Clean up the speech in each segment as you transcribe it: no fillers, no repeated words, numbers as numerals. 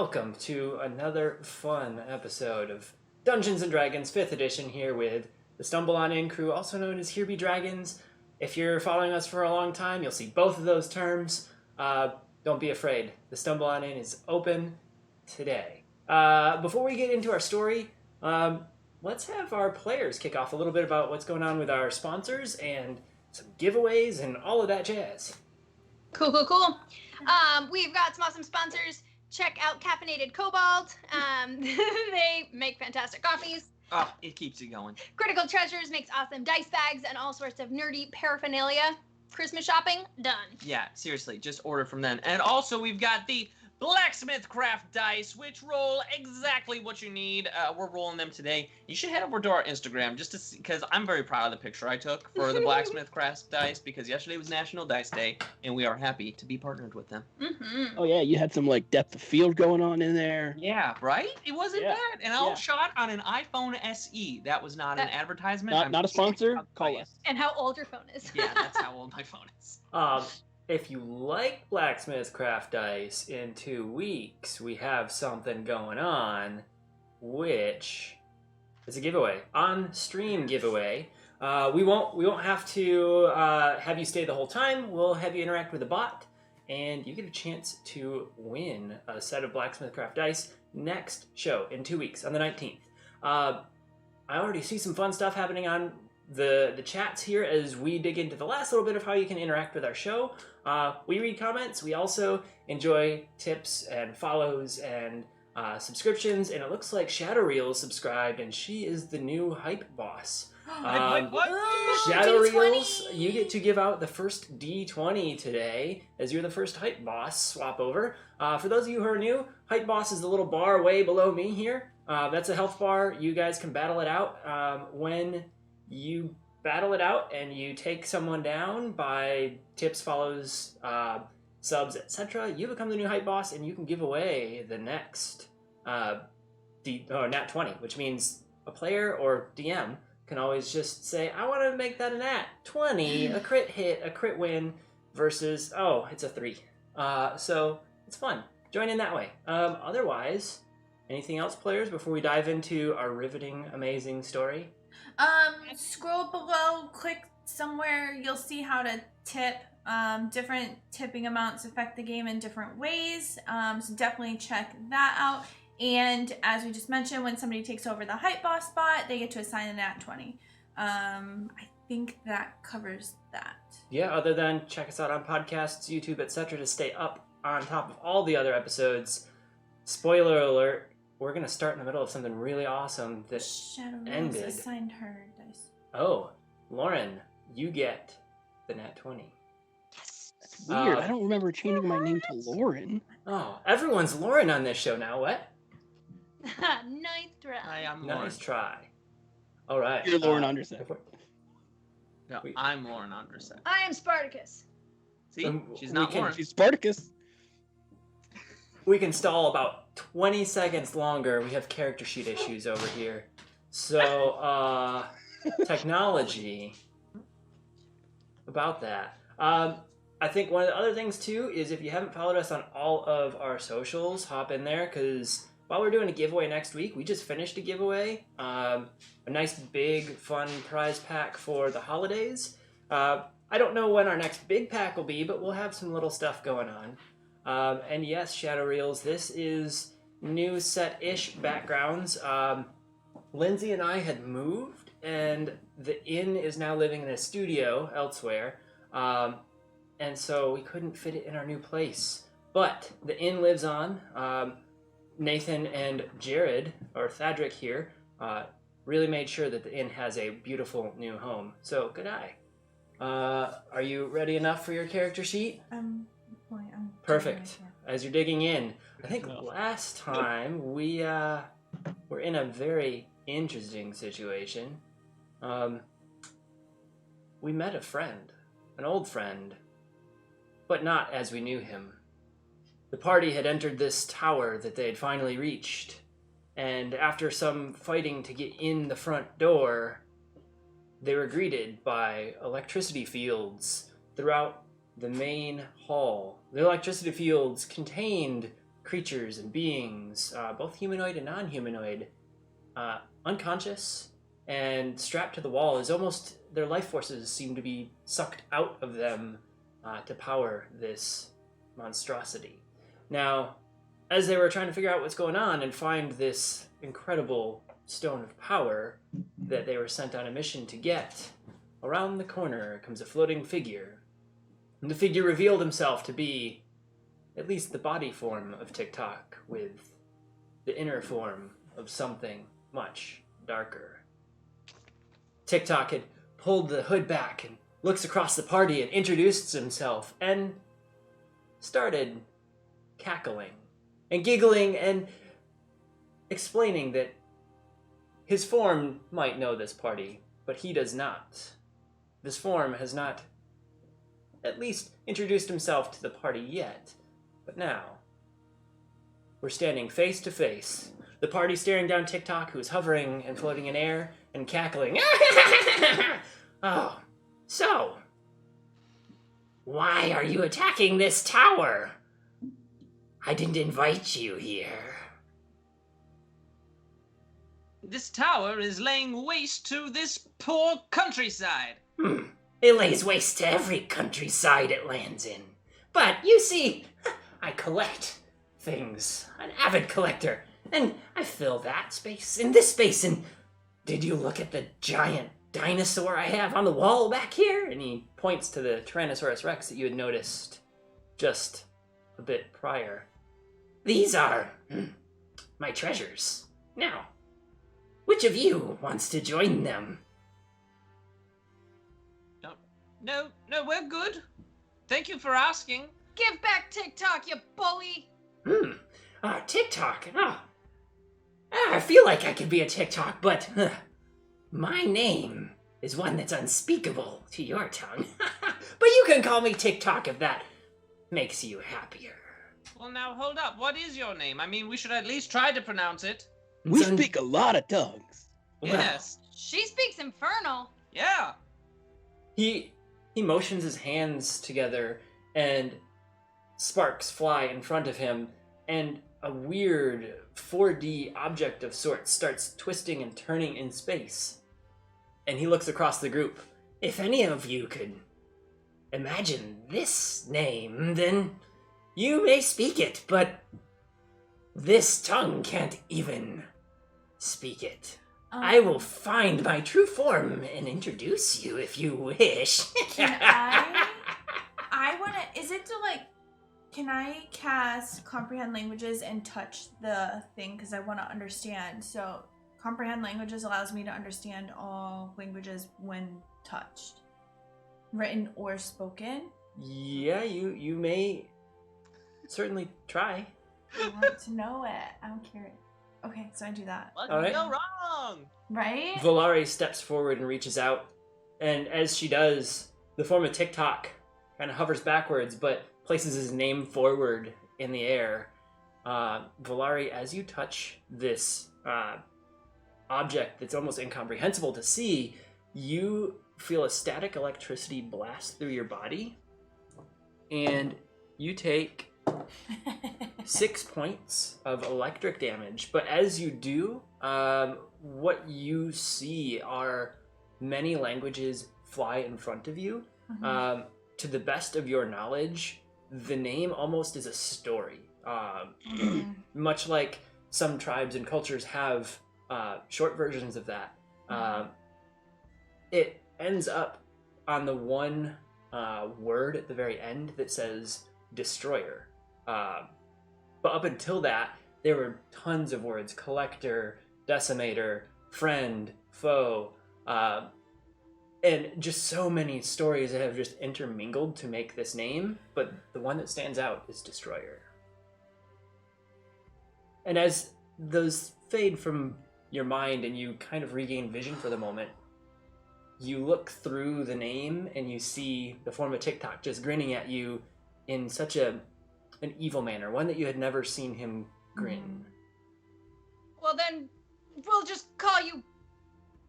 welcome to another fun episode of Dungeons & Dragons 5th edition here with the Stumble On In crew, also known as Here Be Dragons. If you're following us for a long time, you'll see both of those terms. Don't be afraid. The Stumble On In is open today. Before we get into our story, let's have our players kick off a little bit about what's going on with our sponsors and some giveaways and all of that jazz. Cool. We've got some awesome sponsors. Check out Caffeinated Cobalt. They make fantastic coffees. Oh, it keeps it going. Critical Treasures makes awesome dice bags and all sorts of nerdy paraphernalia. Christmas shopping, done. Yeah, seriously, just order from them. And also, we've got the Blacksmith Craft Dice, which roll exactly what you need. We're rolling them today. You should head over to our Instagram just to see, because I'm very proud of the picture I took for the Blacksmith Craft Dice, because yesterday was National Dice Day, and we are happy to be partnered with them. Mm-hmm. Oh yeah, you had some depth of field going on in there. Yeah, right? It wasn't bad. And all shot on an iPhone SE. That was not an advertisement. Not a sponsor. Call us. And how old your phone is. Yeah, that's how old my phone is. If you like Blacksmith Craft Dice, in 2 weeks we have something going on, which is a giveaway, on-stream giveaway. We won't have to have you stay the whole time. We'll have you interact with the bot, and you get a chance to win a set of Blacksmith Craft Dice next show in 2 weeks on the 19th. I already see some fun stuff happening on the chats here as we dig into the last little bit of how you can interact with our show. We read comments. We also enjoy tips and follows and subscriptions. And it looks like Shadow Reel subscribed, and she is the new hype boss. Shadow Reels, you get to give out the first D20 today, as you're the first hype boss swap over. For those of you who are new, hype boss is the little bar way below me here. That's a health bar. You guys can battle it out. When you battle it out and you take someone down by tips, follows, subs, etc., you become the new hype boss, and you can give away the next Nat 20, which means a player or DM can always just say, I want to make that a Nat 20, a crit hit, a crit win, versus, oh, it's a 3. So it's fun. Join in that way. Otherwise, anything else, players, before we dive into our riveting, amazing story? Scroll below, click somewhere, you'll see how to tip. Different tipping amounts affect the game in different ways, so definitely check that out. And as we just mentioned, when somebody takes over the hype boss spot, they get to assign a Nat 20. I think that covers that. Yeah, other than check us out on podcasts, YouTube, etc. to stay up on top of all the other episodes. Spoiler alert, we're going to start in the middle of something really awesome that Shadow ended. Rose assigned her dice. Oh, Lauren, you get the Nat 20. Yes. That's weird. I don't remember changing my name to Lauren. Oh, everyone's Lauren on this show now. What? Nice try. Hi, I'm Lauren. Nice try. All right. You're Lauren Underset. No, I'm Lauren Andrusek. I am Spartacus. See? She's not Lauren. She's Spartacus. We can stall about 20 seconds longer. We have character sheet issues over here. So, technology. About that. I think one of the other things, too, is if you haven't followed us on all of our socials, hop in there, because while we're doing a giveaway next week, we just finished a giveaway. A nice, big, fun prize pack for the holidays. I don't know when our next big pack will be, but we'll have some little stuff going on. And yes, Shadow Reels, this is new set-ish backgrounds. Lindsay and I had moved, and the inn is now living in a studio elsewhere. And so we couldn't fit it in our new place. But the inn lives on. Nathan and Jared, or Thadric here, really made sure that the inn has a beautiful new home. So, good eye. Are you ready enough for your character sheet? I'm Perfect. As you're digging in, I think last time we were in a very interesting situation. We met a friend, an old friend, but not as we knew him. The party had entered this tower that they had finally reached, and after some fighting to get in the front door, they were greeted by electricity fields throughout the main hall. The electricity fields contained creatures and beings, both humanoid and non-humanoid, unconscious and strapped to the wall, as almost their life forces seem to be sucked out of them to power this monstrosity. Now, as they were trying to figure out what's going on and find this incredible stone of power that they were sent on a mission to get, around the corner comes a floating figure. And the figure revealed himself to be at least the body form of TikTok, with the inner form of something much darker. TikTok had pulled the hood back and looks across the party and introduced himself and started cackling and giggling and explaining that his form might know this party, but he does not. This form has not at least introduced himself to the party yet, but now we're standing face to face. The party staring down TikTok, who's hovering and floating in air and cackling. Oh, so why are you attacking this tower? I didn't invite you here. This tower is laying waste to this poor countryside. It lays waste to every countryside it lands in. But you see, I collect things. An avid collector. And I fill that space and this space. And did you look at the giant dinosaur I have on the wall back here? And he points to the Tyrannosaurus Rex that you had noticed just a bit prior. These are my treasures. Now, which of you wants to join them? No, we're good. Thank you for asking. Give back TikTok, you bully! TikTok. I feel like I could be a TikTok, but my name is one that's unspeakable to your tongue. But you can call me TikTok if that makes you happier. Well, now hold up. What is your name? I mean, we should at least try to pronounce it. We speak a lot of tongues. Yes. She speaks Infernal. Yeah. He motions his hands together, and sparks fly in front of him, and a weird 4D object of sorts starts twisting and turning in space. And he looks across the group. If any of you could imagine this name, then you may speak it, but this tongue can't even speak it. I will find my true form and introduce you if you wish. Can I want to, is it to like, can I cast Comprehend Languages and touch the thing? Because I want to understand. So Comprehend Languages allows me to understand all languages when touched. Written or spoken. Yeah, you may certainly try. I want to know it. I'm curious. Okay, so I do that. What All could right. go wrong? Right? Volare steps forward and reaches out, and as she does, the form of TikTok kind of hovers backwards, but places his name forward in the air. Volare, as you touch this object that's almost incomprehensible to see, you feel a static electricity blast through your body, and you take 6 points of electric damage. But as you do, what you see are many languages fly in front of you. Mhm. To the best of your knowledge, the name almost is a story. Mhm. Much like some tribes and cultures have short versions of that. It ends up on the one word at the very end that says destroyer. But up until that, there were tons of words: collector, decimator, friend, foe, and just so many stories that have just intermingled to make this name. But the one that stands out is destroyer. And as those fade from your mind and you kind of regain vision for the moment, you look through the name and you see the form of TikTok just grinning at you in such an evil manner, one that you had never seen him grin. Well, then we'll just call you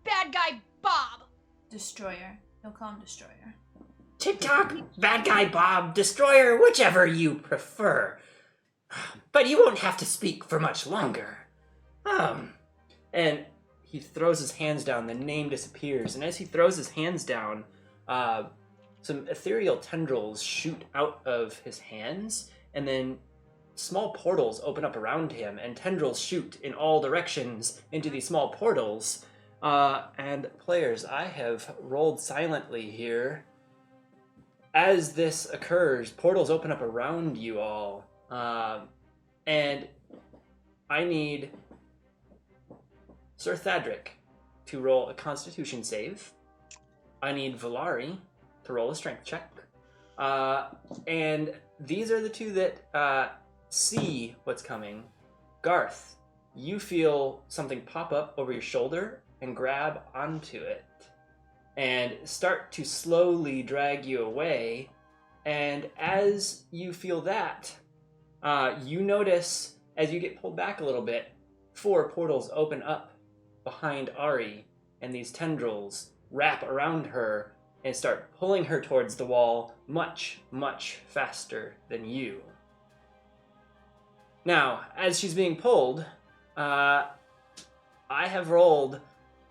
Bad Guy Bob. Destroyer. He'll call him Destroyer. TikTok, bad guy Bob, destroyer, whichever you prefer. But you won't have to speak for much longer. And he throws his hands down, the name disappears, and as he throws his hands down, some ethereal tendrils shoot out of his hands, and then small portals open up around him, and tendrils shoot in all directions into these small portals. And players, I have rolled silently here. As this occurs, portals open up around you all, and I need Sir Thadric to roll a Constitution save. I need Valari to roll a Strength check. And these are the two that see what's coming. Garth, you feel something pop up over your shoulder and grab onto it and start to slowly drag you away. And as you feel that, you notice, as you get pulled back a little bit, 4 portals open up behind Ari, and these tendrils wrap around her and start pulling her towards the wall much, much faster than you. Now, as she's being pulled, I have rolled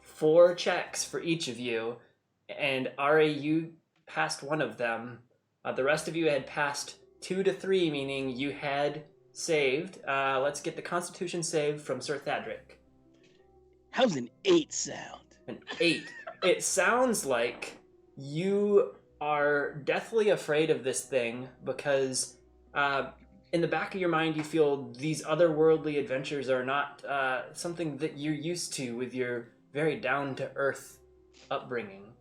4 checks for each of you, and Ari, you passed one of them. The rest of you had passed 2 to 3, meaning you had saved. Let's get the Constitution save from Sir Thadric. How's an 8 sound? An 8. It sounds like you are deathly afraid of this thing because in the back of your mind you feel these otherworldly adventures are not something that you're used to with your very down-to-earth upbringing.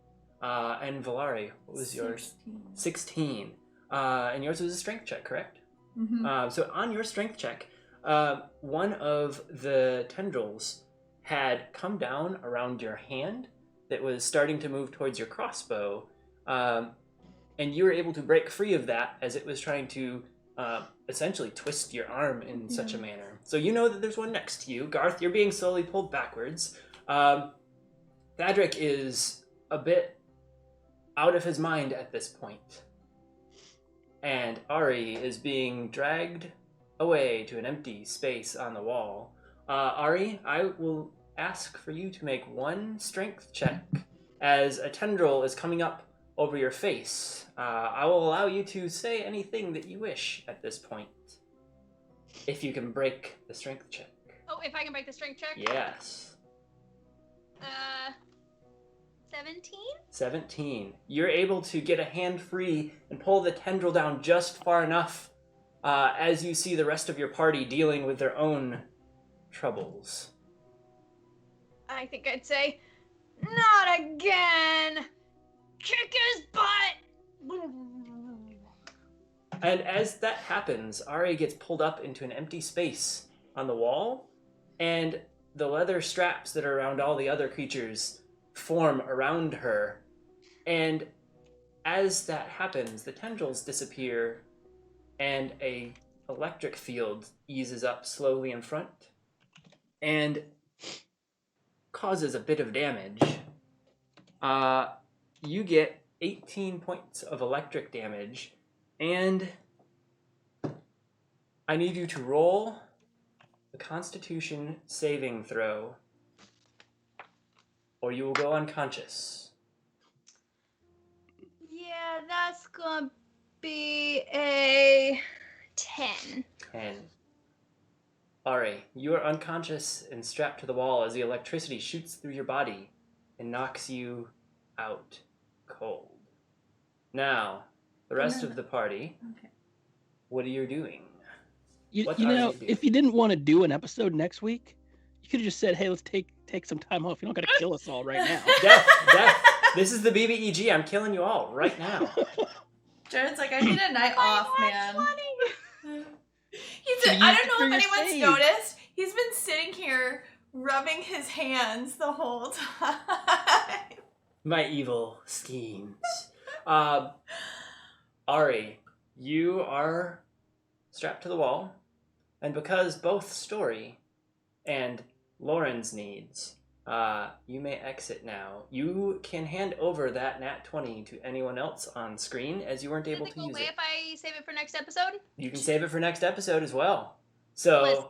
And Valari, what was yours? 16. And yours was a strength check, correct? Mm-hmm. So on your strength check, one of the tendrils had come down around your hand that was starting to move towards your crossbow, and you were able to break free of that as it was trying to essentially twist your arm in such a manner. So you know that there's one next to you. Garth, you're being slowly pulled backwards. Thadric is a bit out of his mind at this point. And Ari is being dragged away to an empty space on the wall. Ari, I will ask for you to make 1 strength check as a tendril is coming up over your face. I will allow you to say anything that you wish at this point, if you can break the strength check. Oh, if I can break the strength check? Yes. 17? 17. You're able to get a hand free and pull the tendril down just far enough as you see the rest of your party dealing with their own troubles. I think I'd say, not again! Kick his butt! And as that happens, Ari gets pulled up into an empty space on the wall, and the leather straps that are around all the other creatures form around her. And as that happens, the tendrils disappear, and a electric field eases up slowly in front, and causes a bit of damage. You get 18 points of electric damage, and I need you to roll the Constitution saving throw, or you will go unconscious. Yeah, that's gonna be a 10. 10. Ari, you are unconscious and strapped to the wall as the electricity shoots through your body and knocks you out cold. Now, the rest of the party, what are you doing? You know, if you didn't want to do an episode next week, you could have just said, hey, let's take some time off. You don't got to kill us all right now. Death. This is the BBEG. I'm killing you all right now. Jared's like, I need a night off, man. So I don't know if anyone's saved. noticed. He's been sitting here rubbing his hands the whole time. My evil schemes. Ari, you are strapped to the wall, and because both Story and Lauren's needs You may exit now. You can hand over that nat 20 to anyone else on screen, as you weren't able Does it to go use away it. if I save it for next episode? You can save it for next episode as well. So Listen,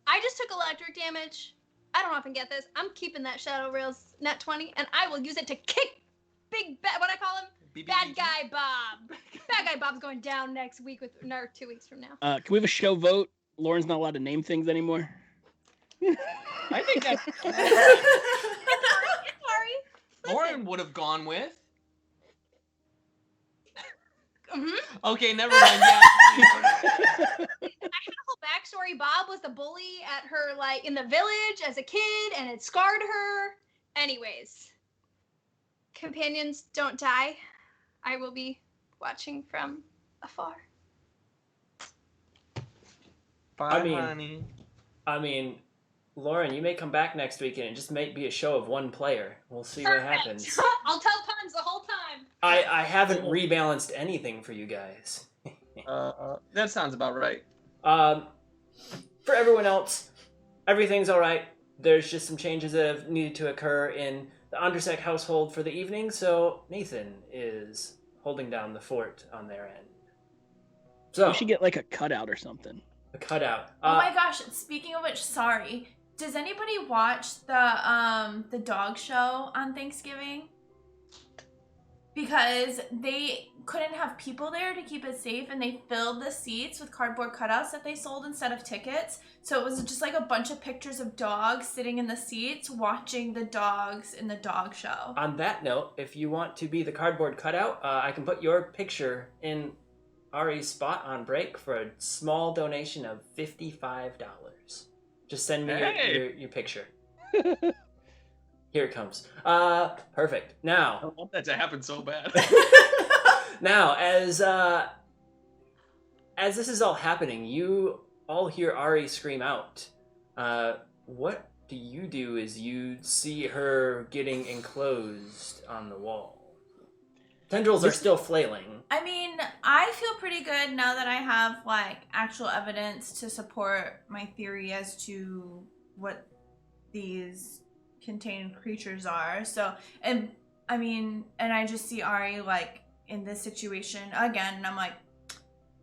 I just took electric damage. I don't often get this. I'm keeping that Shadow Rails nat 20, and I will use it to kick Big Bad. What I call him? Bad Guy Bob. Bad Guy Bob's going down next week or 2 weeks from now. Can we have a show vote? Lauren's not allowed to name things anymore. I think that's Sorry. Lauren would have gone with. Okay, never mind. Yeah. I had a whole backstory. Bob was the bully at her, like, in the village as a kid, and it scarred her. Anyways, companions don't die. I will be watching from afar. Bye, honey. I mean, Lauren, you may come back next week and it just might be a show of one player. We'll see what happens. I'll tell puns the whole time. I haven't rebalanced anything for you guys. That sounds about right. For everyone else, everything's all right. There's just some changes that have needed to occur in the Undersec household for the evening, so Nathan is holding down the fort on their end. So we should get like a cutout or something. A cutout. Oh my gosh! Speaking of which, sorry. Does anybody watch the dog show on Thanksgiving? Because they couldn't have people there to keep it safe, and they filled the seats with cardboard cutouts that they sold instead of tickets. So it was just like a bunch of pictures of dogs sitting in the seats watching the dogs in the dog show. On that note, if you want to be the cardboard cutout, I can put your picture in Ari's spot on break for a small donation of $55. Just send me your picture. Here it comes. Perfect. Now, I want that to happen so bad. now, as this is all happening, you all hear Ari scream out. What do you do as you see her getting enclosed on the wall? Tendrils are still flailing. I mean, I feel pretty good now that I have, like, actual evidence to support my theory as to what these contained creatures are. So, and I mean, and I just see Ari, like, in this situation again, and I'm like,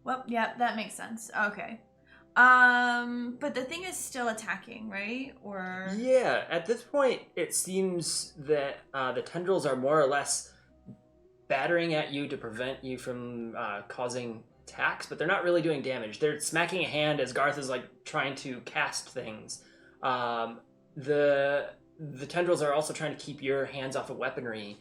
well, yeah, that makes sense. Okay. But the thing is still attacking, right? Or yeah, at this point, it seems that the tendrils are more or less battering at you to prevent you from causing attacks, but they're not really doing damage. They're smacking a hand as Garth is like trying to cast things. The tendrils are also trying to keep your hands off of weaponry.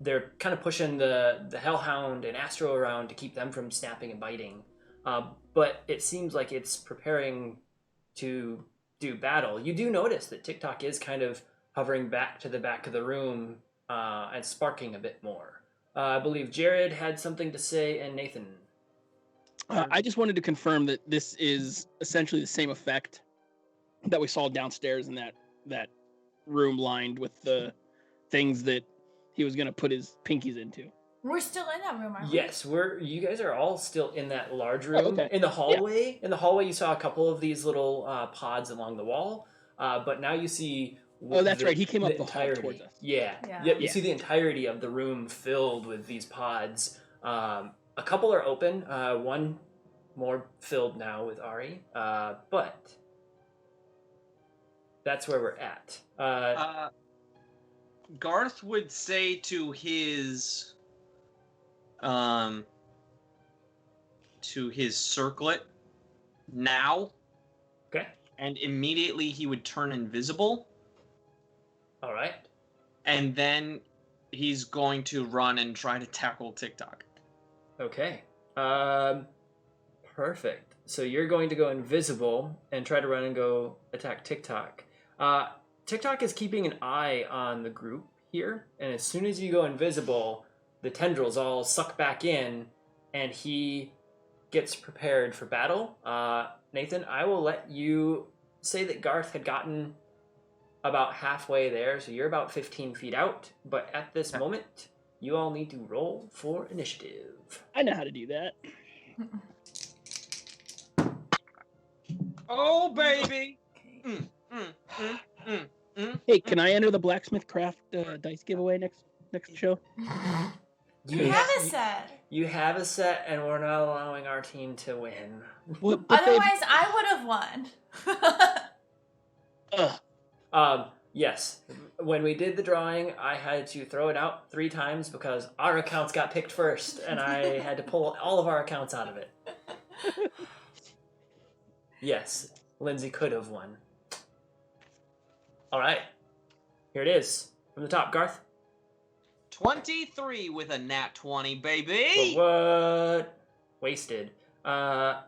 They're kind of pushing the Hellhound and Astro around to keep them from snapping and biting. But it seems like it's preparing to do battle. You do notice that TikTok is kind of hovering back to the back of the room and sparking a bit more. I believe Jared had something to say, and Nathan. I just wanted to confirm that this is essentially the same effect that we saw downstairs in that room lined with the things that he was going to put his pinkies into. we're still in that room, aren't we? Yes, you guys are all still in that large room. Oh, okay. In the hallway. Yeah. In the hallway, you saw a couple of these little pods along the wall, but now you see. Oh, that's right. He came up the hall towards us. Yeah. Yep. You see the entirety of the room filled with these pods. A couple are open. One more filled now with Ari. But that's where we're at. Garth would say to his circlet now. Okay. And immediately he would turn invisible. All right. And then he's going to run and try to tackle TikTok. Okay. Perfect. So you're going to go invisible and try to run and go attack TikTok. TikTok is keeping an eye on the group here, and as soon as you go invisible, the tendrils all suck back in, and he gets prepared for battle. Nathan, I will let you say that Garth had gotten about halfway there, so you're about 15 feet out, but at this moment, you all need to roll for initiative. I know how to do that. Oh, baby! Hey, can I enter the blacksmith craft dice giveaway next show? You have a set. You have a set, and we're not allowing our team to win. Well, Otherwise, I would have won. Yes. When we did the drawing, I had to throw it out 3 times because our accounts got picked first, and I had to pull all of our accounts out of it. Yes, Lindsay could have won. All right. Here it is. From the top, Garth. 23 with a nat 20, baby. What? Wasted. I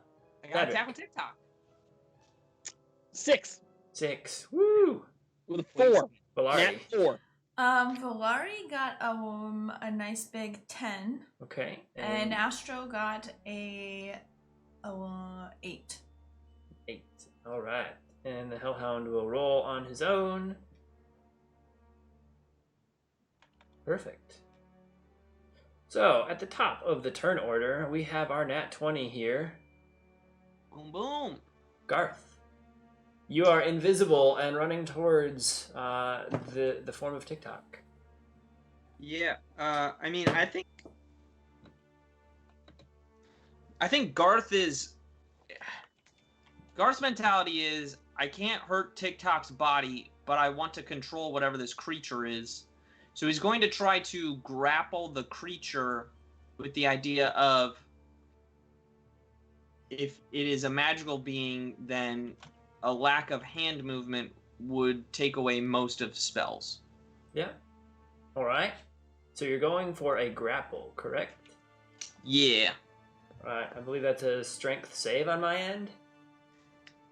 got Cedric. attack with TikTok. 6 6. Woo! with a 4. Valari. Nat 4. Valari got a nice big 10, Okay. and Astro got a 8. 8. All right. And the Hellhound will roll on his own. Perfect. So, at the top of the turn order, we have our nat 20 here. Boom, boom. Garth. You are invisible and running towards the form of TikTok. Yeah, I mean, I think Garth's mentality is, I can't hurt TikTok's body, but I want to control whatever this creature is. So he's going to try to grapple the creature with the idea of, if it is a magical being, then a lack of hand movement would take away most of spells. Yeah. All right. So you're going for a grapple, correct? Yeah. All right. I believe that's a strength save on my end.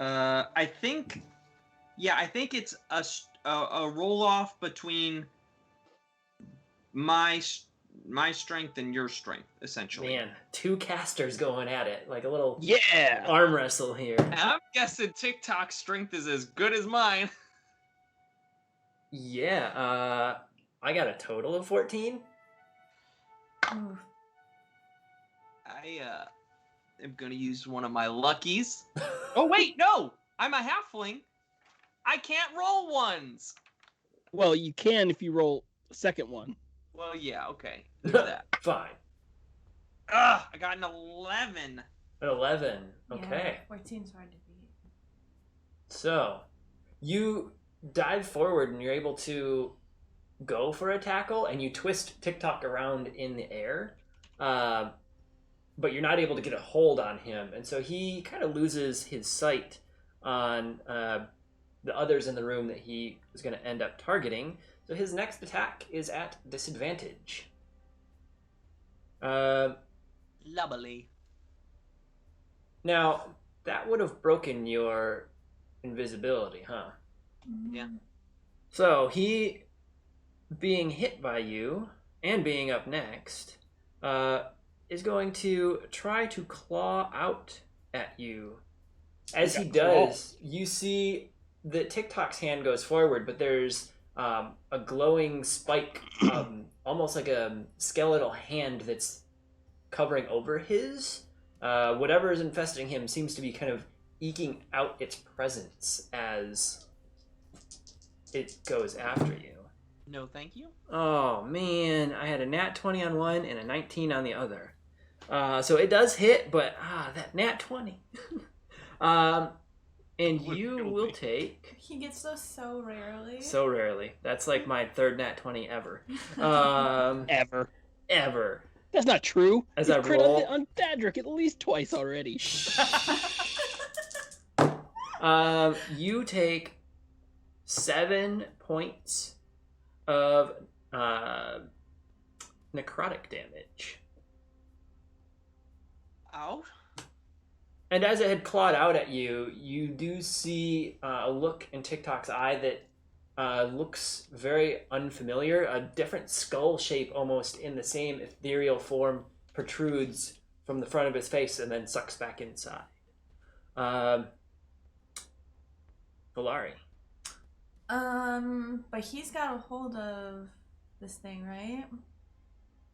I think it's a roll off between my strength and your strength, essentially. Man, 2 casters going at it, like a little Yeah. arm wrestle here. And I'm guessing TikTok's strength is as good as mine. Yeah, I got a total of 14. Ooh. I am gonna use one of my luckies. Oh wait, no! I'm a halfling. I can't roll ones. Well, you can if you roll the second one. Well, yeah, okay. There's that. Fine. Ugh, I got an 11. An 11. Okay. Yeah, 14's hard to beat. So, you dive forward and you're able to go for a tackle, and you twist TikTok around in the air, but you're not able to get a hold on him, and so he kind of loses his sight on the others in the room that he was going to end up targeting. So his next attack is at disadvantage. Lovely. Now, that would have broken your invisibility, huh? Yeah. So he, being hit by you and being up next, is going to try to claw out at you. As he does, you see that TikTok's hand goes forward, but there's a glowing spike, almost like a skeletal hand that's covering over his. Whatever is infesting him seems to be kind of eking out its presence as it goes after you. No, thank you. Oh man, I had a nat 20 on one and a 19 on the other. So it does hit, but that nat 20. And you will take... He gets those so rarely. So rarely. That's like my 3rd nat 20 ever. Ever. That's not true. As You've I crit roll... on Dadrick at least twice already. You take 7 points of necrotic damage. Ow. And as it had clawed out at you, you do see a look in TikTok's eye that looks very unfamiliar. A different skull shape, almost in the same ethereal form, protrudes from the front of his face and then sucks back inside. Valari. But he's got a hold of this thing, right?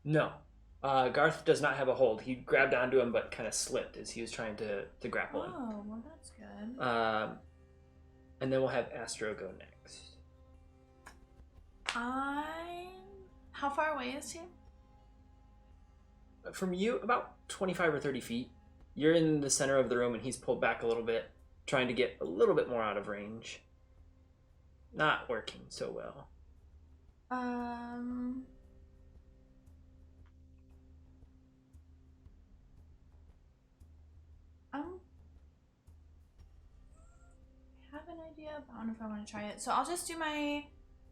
No. Garth does not have a hold. He grabbed onto him but kind of slipped as he was trying to grapple him. Oh, well that's good. And then we'll have Astro go next. How far away is he? From you, about 25 or 30 feet. You're in the center of the room, and he's pulled back a little bit, trying to get a little bit more out of range. Not working so well. I have an idea, but I don't know if I want to try it. So I'll just do my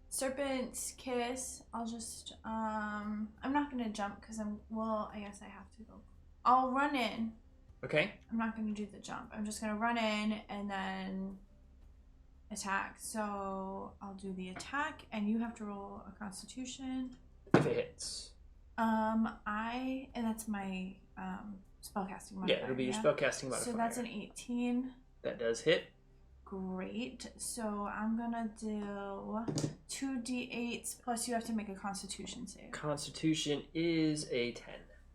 Serpent's Kiss. I'll just, I'm not going to jump because I guess I have to go. I'll run in. Okay. I'm not going to do the jump. I'm just going to run in and then attack. So I'll do the attack and you have to roll a Constitution. If it hits. And that's my, spellcasting modifier. Yeah, it'll be your spellcasting modifier. So that's an 18. That does hit. Great. So I'm gonna do 2d8s plus you have to make a Constitution save. Constitution is a 10,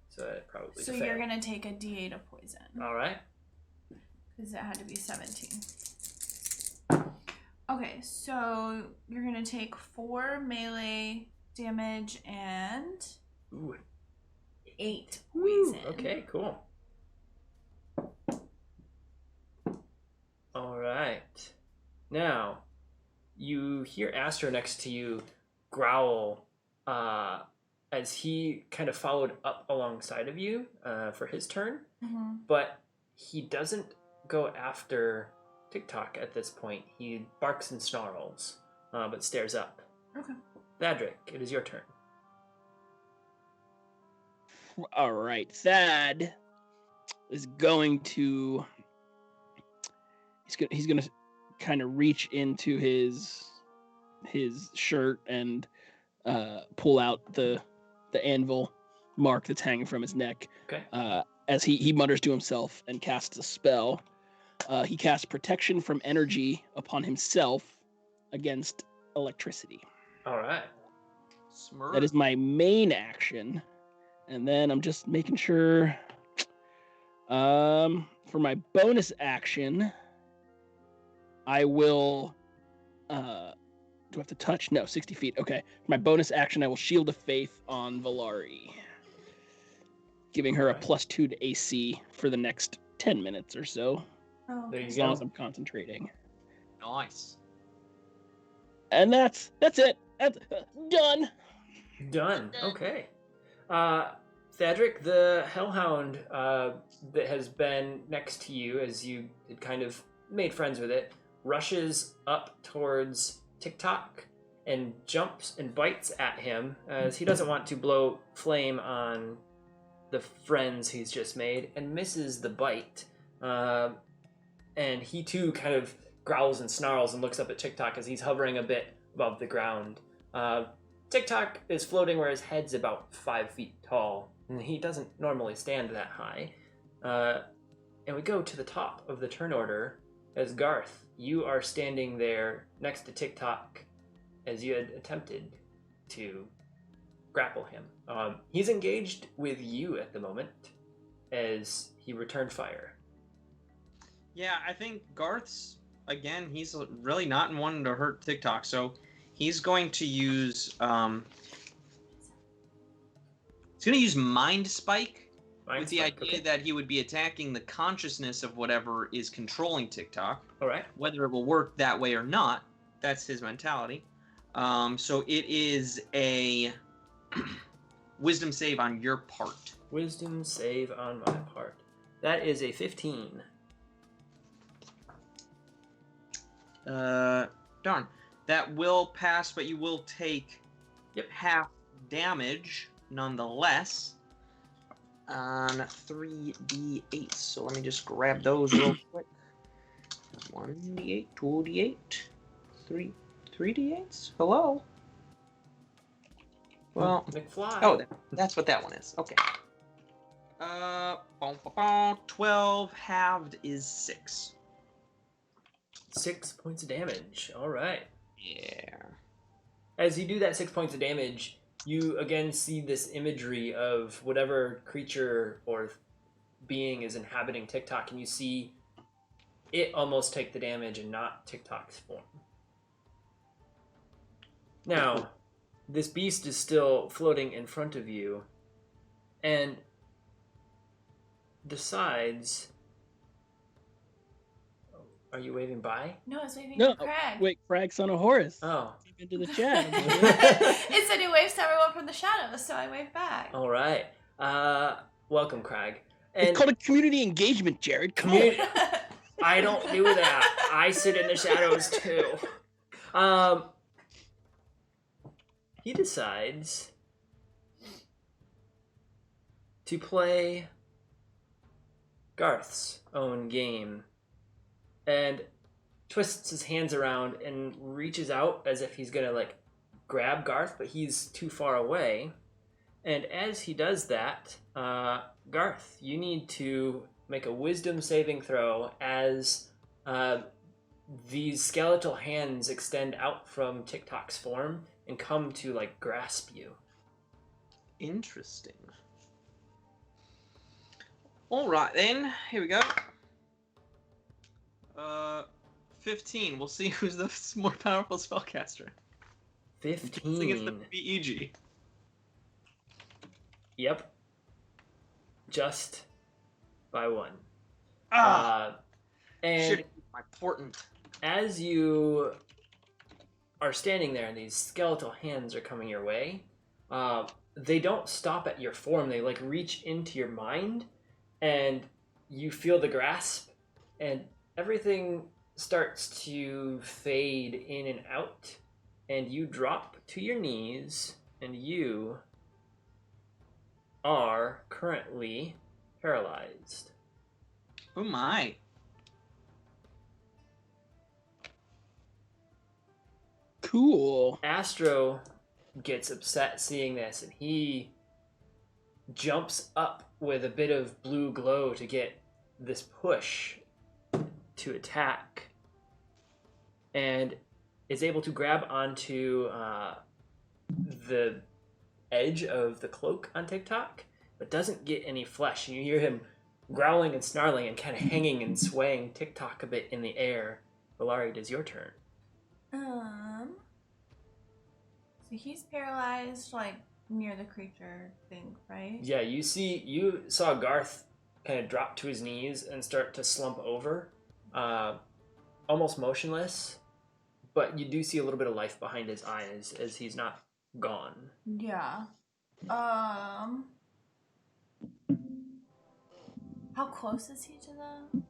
so that probably. So you're gonna take a d8 of poison. All right. Because it had to be 17. Okay, so you're gonna take 4 melee damage and Ooh. 8 Ooh, poison. okay, cool. All right. Now, you hear Astro next to you growl as he kind of followed up alongside of you for his turn, but he doesn't go after TikTok at this point. He barks and snarls, but stares up. Okay. Thadric, it is your turn. All right, Thad is going to. He's gonna kind of reach into his shirt and pull out the anvil mark that's hanging from his neck. Okay. As he mutters to himself and casts a spell. He casts protection from energy upon himself against electricity. All right. Smurf. That is my main action, and then I'm just making sure. For my bonus action, I will. Do I have to touch? No, 60 feet. Okay. For my bonus action, I will Shield of Faith on Valari, giving her a +2 to AC for the next 10 minutes or so. Oh, There you As go. long as I'm concentrating. Nice. And that's it. That's done. Done. Okay. Thadric, the hellhound that has been next to you as you had kind of made friends with it, rushes up towards TikTok and jumps and bites at him as he doesn't want to blow flame on the friends he's just made, and misses the bite. And he too kind of growls and snarls and looks up at TikTok as he's hovering a bit above the ground. TikTok is floating where his head's about 5 feet tall, and he doesn't normally stand that high. And we go to the top of the turn order as Garth, you are standing there next to TikTok as you had attempted to grapple him. He's engaged with you at the moment as he returned fire. Yeah, I think Garth's, again, he's really not wanting to hurt TikTok, so he's going to use, he's going to use Mind Spike with the idea that he would be attacking the consciousness of whatever is controlling TikTok. All right. Whether it will work that way or not, that's his mentality. So it is a wisdom save on your part. Wisdom save on my part. That is a 15. Darn. That will pass, but you will take Yep. half damage nonetheless on 3d8. So let me just grab those real quick. 1d8, 2d8, 3d8s? Hello? Well, McFly. oh, that's what that one is. Okay. 12 halved is 6. 6 points of damage. All right. Yeah. As you do that 6 points of damage, you again see this imagery of whatever creature or being is inhabiting TikTok, and you see it almost take the damage and not TikTok's form. Now, this beast is still floating in front of you and decides... Are you waving by? No, it's waving No, at Craig. wait, Crag, son of Horus. Oh. Into the chat. It said he waves to everyone from the shadows, so I waved back. All right. Welcome, Craig. It's called a community engagement, Jared. Come on. Community- I don't do that. I sit in the shadows too. He decides to play Garth's own game and twists his hands around and reaches out as if he's gonna like grab Garth, but he's too far away. And as he does that, Garth, you need to make a wisdom saving throw as these skeletal hands extend out from TikTok's form and come to like grasp you. Interesting. All right then, here we go. 15. We'll see who's the more powerful spellcaster. I think it's 15. the BEG. Yep. Just by one. And Shit, my portent. as you are standing there and these skeletal hands are coming your way, they don't stop at your form. They like reach into your mind and you feel the grasp and everything starts to fade in and out and you drop to your knees and you are currently paralyzed. Oh my. Cool. Astro gets upset seeing this and he jumps up with a bit of blue glow to get this push to attack and is able to grab onto the edge of the cloak on TikTok, but doesn't get any flesh. And you hear him growling and snarling and kind of hanging and swaying TikTok a bit in the air. Valari, it is your turn. So he's paralyzed, like, near the creature thing, right? Yeah, you saw Garth kind of drop to his knees and start to slump over, almost motionless, but you do see a little bit of life behind his eyes as he's not gone. Yeah. How close is he to them?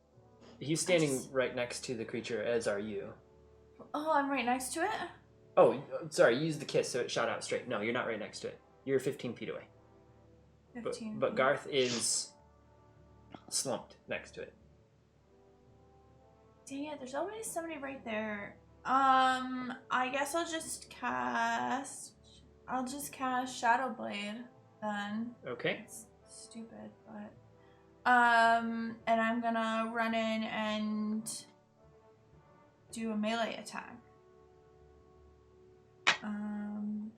He's standing right next to the creature, as are you. Oh, I'm right next to it? Oh, sorry, use the kiss so it shot out straight. No, you're not right next to it. You're 15 feet away. 15. But Garth is slumped next to it. Dang it, there's always somebody right there. I guess I'll just cast Shadow Blade then. Okay. It's stupid, but and I'm gonna run in and do a melee attack.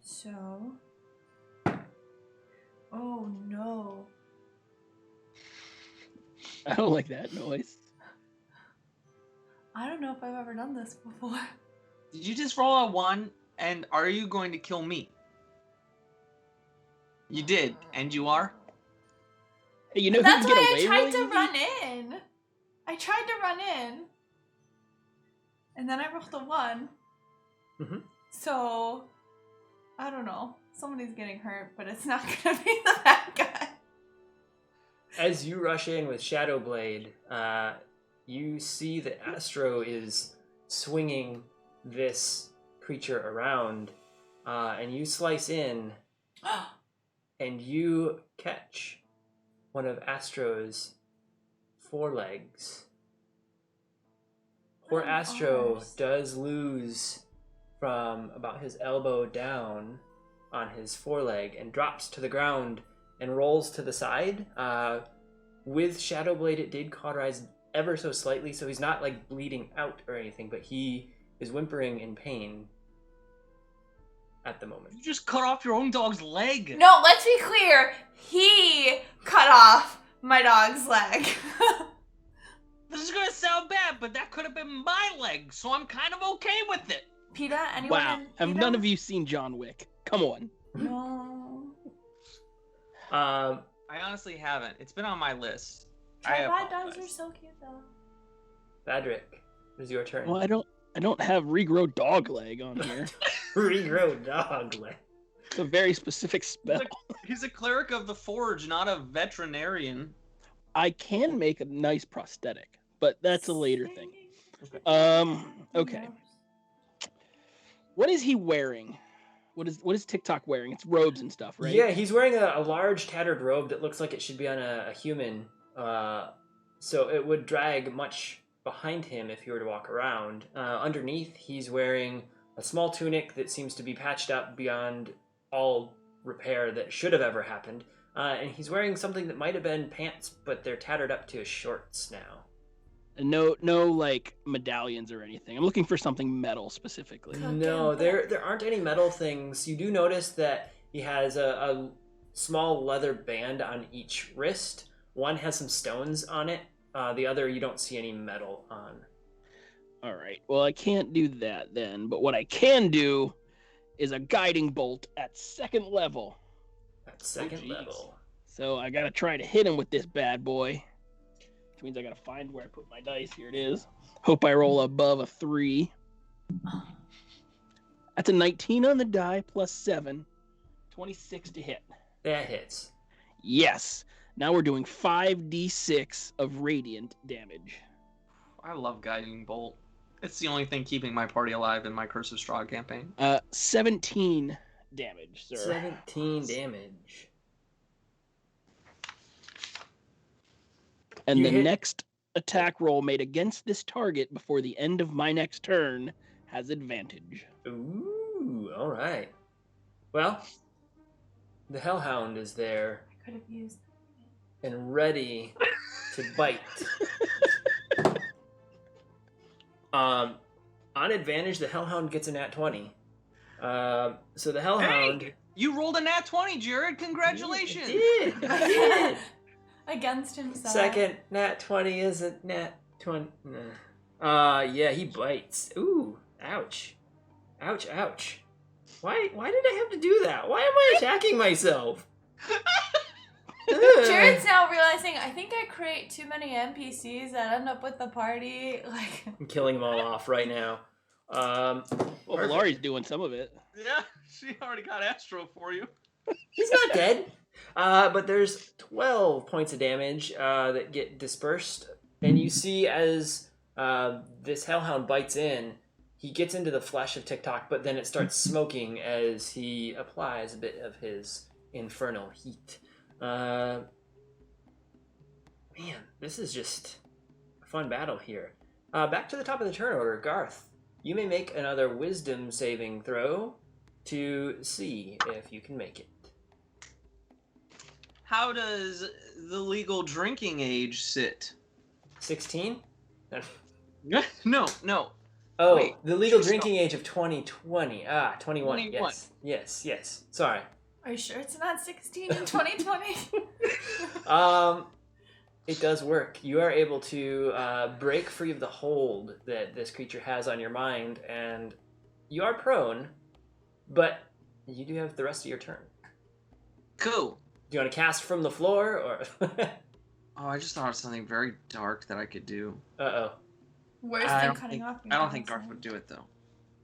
So oh no. I don't like that noise. I don't know if I've ever done this before. Did you just roll a 1? And are you going to kill me? You did, and you are? Hey, you know who That's can get why away I tried really to easy? run in. I tried to run in. And then I rolled a 1. Mm-hmm. So, I don't know. Somebody's getting hurt, but it's not gonna be the bad guy. As you rush in with Shadow Blade, you see that Astro is swinging this creature around, and you slice in, and you catch one of Astro's forelegs. Poor What an Astro arse. does lose from about his elbow down on his foreleg and drops to the ground and rolls to the side. With Shadow Blade, it did cauterize ever so slightly, so he's not like bleeding out or anything, but he is whimpering in pain at the moment. You just cut off your own dog's leg. No, let's be clear. He cut off my dog's leg. This is gonna sound bad, but that could have been my leg, so I'm kind of okay with it. PETA, anyone Wow. in Have PETA? none of you seen John Wick? Come on. No. Um, I honestly haven't. It's been on my list. Tripod dogs are so cute though. Badrick, it is your turn. Well, I don't have regrow dog leg on here. Regrow dog leg. It's a very specific spell. He's a cleric of the forge, not a veterinarian. I can make a nice prosthetic, but that's a later thing. Okay. What is he wearing? What is TikTok wearing? It's robes and stuff, right? Yeah, he's wearing a large tattered robe that looks like it should be on a human. So it would drag much behind him if he were to walk around. Underneath, he's wearing a small tunic that seems to be patched up beyond all repair that should have ever happened. And he's wearing something that might have been pants, but they're tattered up to his shorts now. And no like medallions or anything. I'm looking for something metal specifically. No, there aren't any metal things. You do notice that he has a small leather band on each wrist. One has some stones on it. The other, you don't see any metal on. All right. Well, I can't do that then. But what I can do is a guiding bolt at 2nd level. At 2nd level. So I gotta try to hit him with this bad boy. Which means I gotta find where I put my dice. Here it is. Hope I roll above a 3. That's a 19 on the die plus 7. 26 to hit. That hits. Yes. Now we're doing 5d6 of radiant damage. I love guiding bolt. It's the only thing keeping my party alive in my Curse of Strahd campaign. 17 damage, sir. 17 damage. And You the hit- next attack roll made against this target before the end of my next turn has advantage. Ooh, all right. Well, the Hellhound is there I could have used. and ready to bite. On advantage, the Hellhound gets a nat 20. So the Hellhound... Hey, you rolled a nat 20, Jared. Congratulations. I did. Against himself. Second nat 20 is a nat 20. Yeah, he bites. Ooh, ouch. Ouch, ouch. Why did I have to do that? Why am I attacking myself? Jared's now realizing, I think I create too many NPCs that end up with the party. Like, I'm killing them all off right now. Well, Valari's doing some of it. Yeah, she already got Astro for you. He's not dead. But there's 12 points of damage that get dispersed. And you see as this Hellhound bites in, he gets into the flesh of TikTok, but then it starts smoking as he applies a bit of his infernal heat. Man, this is just a fun battle here. Back to the top of the turn order, Garth. You may make another wisdom saving throw to see if you can make it. How does the legal drinking age sit? 16? No. Oh, Wait, the legal she's drinking age of 2020. 21. 21. Yes. Sorry. are you sure it's not 16 in 2020? It does work. You are able to break free of the hold that this creature has on your mind, and you are prone, but you do have the rest of your turn. Cool. Do you want to cast from the floor, or... Oh, I just thought of something very dark that I could do. Uh-oh. Worse I than don't cutting think, off your I don't think hands. Garth would do it, though.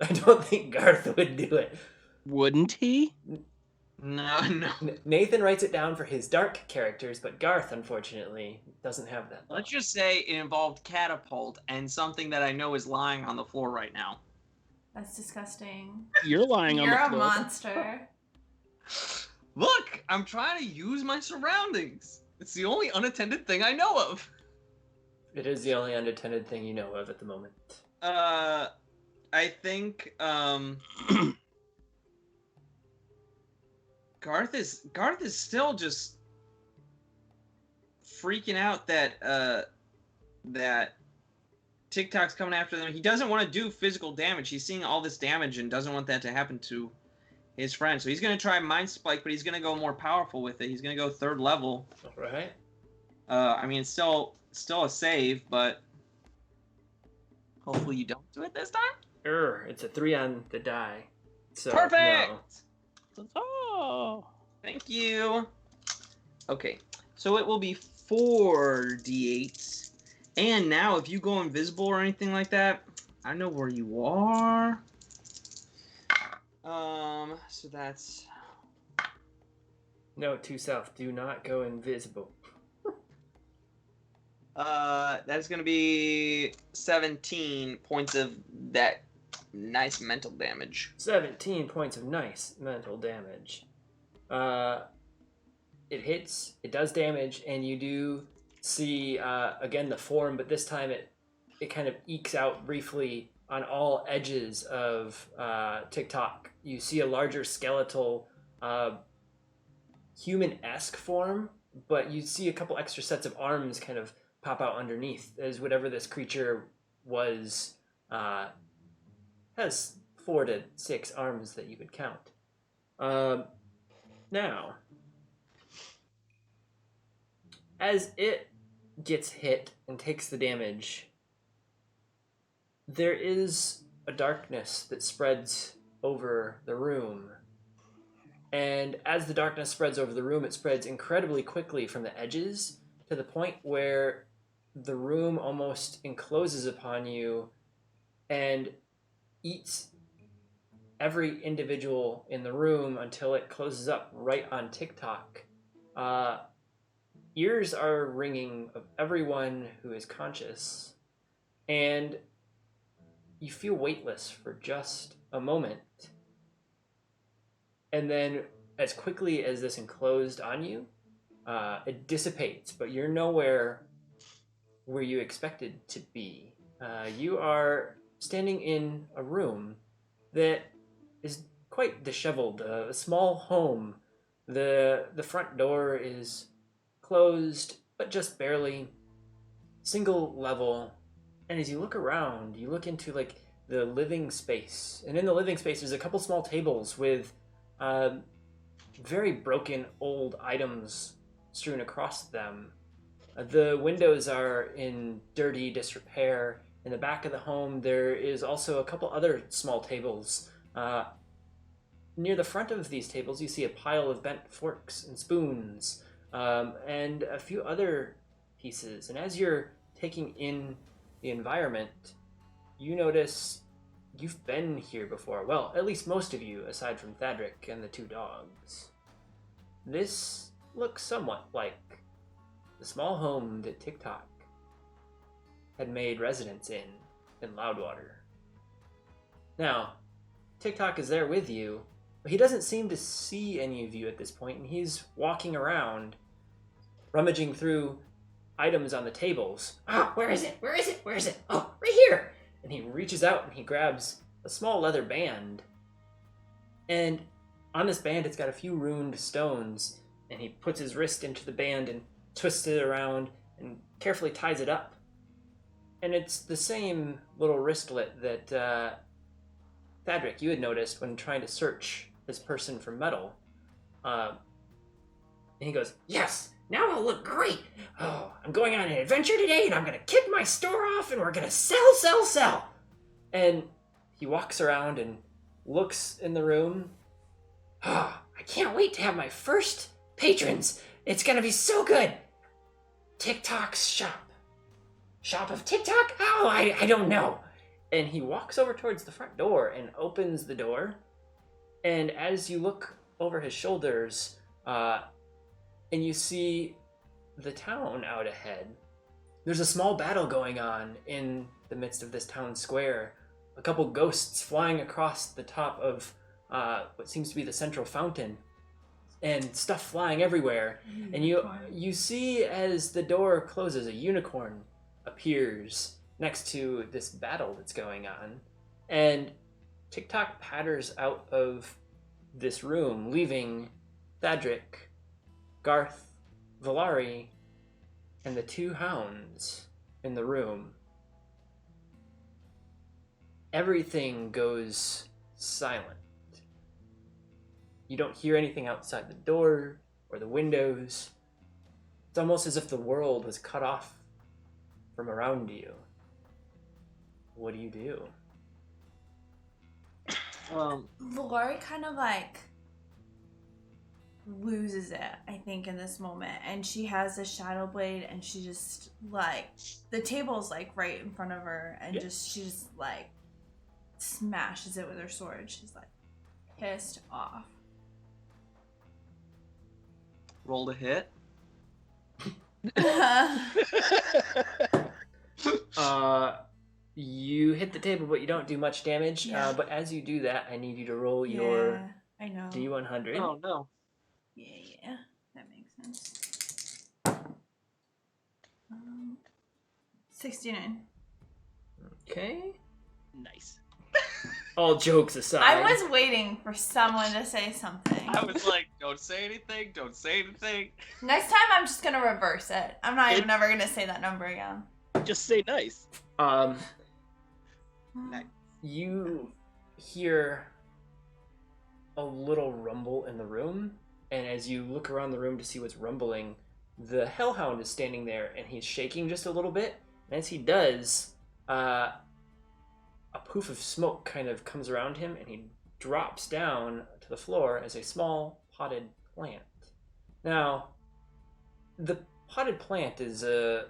I don't think Garth would do it. Wouldn't he? No. Nathan writes it down for his dark characters, but Garth, unfortunately, doesn't have that. Let's just say it involved catapult and something that I know is lying on the floor right now. That's disgusting. You're lying on You're the a floor. monster. Look, I'm trying to use my surroundings. It's the only unattended thing I know of. It is the only unattended thing you know of at the moment. I think Garth is still just freaking out that TikTok's coming after them. He doesn't want to do physical damage. He's seeing all this damage and doesn't want that to happen to his friend. So he's going to try Mind Spike, but he's going to go more powerful with it. He's going to go 3rd level. All right. I mean, it's still a save, but hopefully you don't do it this time. It's a 3 on the die. So, Perfect! no. Thank you. Okay, so it will be 4d8s. And now, if you go invisible or anything like that, I know where you are. So that's... No, to self, do not go invisible. That's gonna be 17 points of that nice mental damage. 17 points of nice mental damage. It hits, it does damage, and you do see, again, the form, but this time it kind of ekes out briefly on all edges of TikTok. You see a larger skeletal, human-esque form, but you see a couple extra sets of arms kind of pop out underneath, as whatever this creature was has 4 to 6 arms that you could count. Now, as it gets hit and takes the damage, there is a darkness that spreads over the room. And as the darkness spreads over the room, it spreads incredibly quickly from the edges to the point where the room almost encloses upon you and eats every individual in the room until it closes up right on TikTok. Ears are ringing of everyone who is conscious, and you feel weightless for just a moment. And then, as quickly as this enclosed on you, it dissipates, but you're nowhere where you expected to be. You are standing in a room that is quite disheveled, a small home. The front door is closed, but just barely, single level. And as you look around, you look into like the living space, and in the living space there's a couple small tables with very broken old items strewn across them. The windows are in dirty disrepair. In the back of the home there is also a couple other small tables. Near the front of these tables you see a pile of bent forks and spoons, and a few other pieces. And as you're taking in the environment, you notice you've been here before. Well, at least most of you, aside from Thadric and the 2 dogs. This looks somewhat like the small home that TikTok had made residence in Loudwater. Now, TikTok is there with you, but he doesn't seem to see any of you at this point, and he's walking around, rummaging through items on the tables. Ah, where is it? Where is it? Where is it? Oh, right here! And he reaches out and he grabs a small leather band. And on this band, it's got a few runed stones, and he puts his wrist into the band and twists it around and carefully ties it up. And it's the same little wristlet that Thadric, you had noticed when trying to search this person for metal. And he goes, yes, now I'll look great. Oh, I'm going on an adventure today, and I'm going to kick my store off, and we're going to sell. And he walks around and looks in the room. Oh, I can't wait to have my first patrons. It's going to be so good. TikTok's shop. Shop of TikTok? Oh, I don't know. And he walks over towards the front door and opens the door. And as you look over his shoulders, and you see the town out ahead, there's a small battle going on in the midst of this town square. A couple ghosts flying across the top of what seems to be the central fountain, and stuff flying everywhere. And you see as the door closes, a unicorn appears next to this battle that's going on, and TikTok patters out of this room, leaving Thadric, Garth, Valari, and the 2 hounds in the room. Everything goes silent. You don't hear anything outside the door or the windows. It's almost as if the world was cut off from around you. What do you do? Valari kind of like loses it, I think, in this moment, and she has a shadow blade, and she just like the table's like right in front of her, and she just like smashes it with her sword. She's like pissed off. Roll to hit. You hit the table, but you don't do much damage. Yeah. But as you do that, I need you to roll your I know. D100. Oh no. Yeah, that makes sense. 69. Okay. Nice. All jokes aside. I was waiting for someone to say something. I was like, don't say anything, don't say anything. Next time, I'm just gonna reverse it. I'm not even ever gonna say that number again. Just say nice. You hear a little rumble in the room, and as you look around the room to see what's rumbling, the Hellhound is standing there, and he's shaking just a little bit. And as he does, a poof of smoke kind of comes around him, and he drops down to the floor as a small potted plant. Now, the potted plant is a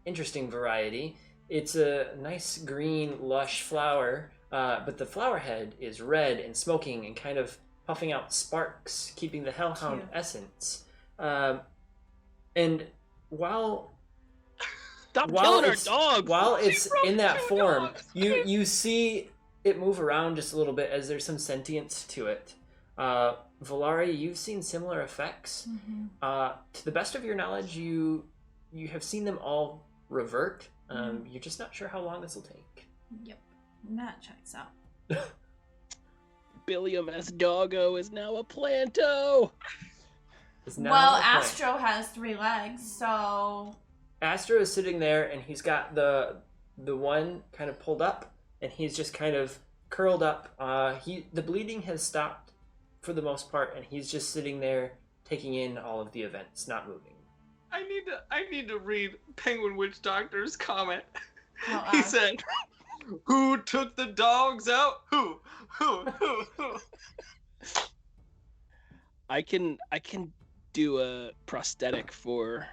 interesting variety. It's a nice green, lush flower, but the flower head is red and smoking and kind of puffing out sparks, keeping the Hellhound essence. And while Stop killing our it's, dogs. while it's in that form, you see it move around just a little bit as there's some sentience to it. Valari, you've seen similar effects. Mm-hmm. To the best of your knowledge, you have seen them all revert. You're just not sure how long this will take. Yep, that checks out. Billiam S. Doggo is now a planto. Well, Astro has 3 legs, so... Astro is sitting there, and he's got the one kind of pulled up, and he's just kind of curled up. The bleeding has stopped for the most part, and he's just sitting there taking in all of the events, not moving. I need to read Penguin Witch Doctor's comment. Oh, He said, "Who took the dogs out? Who? I can do a prosthetic for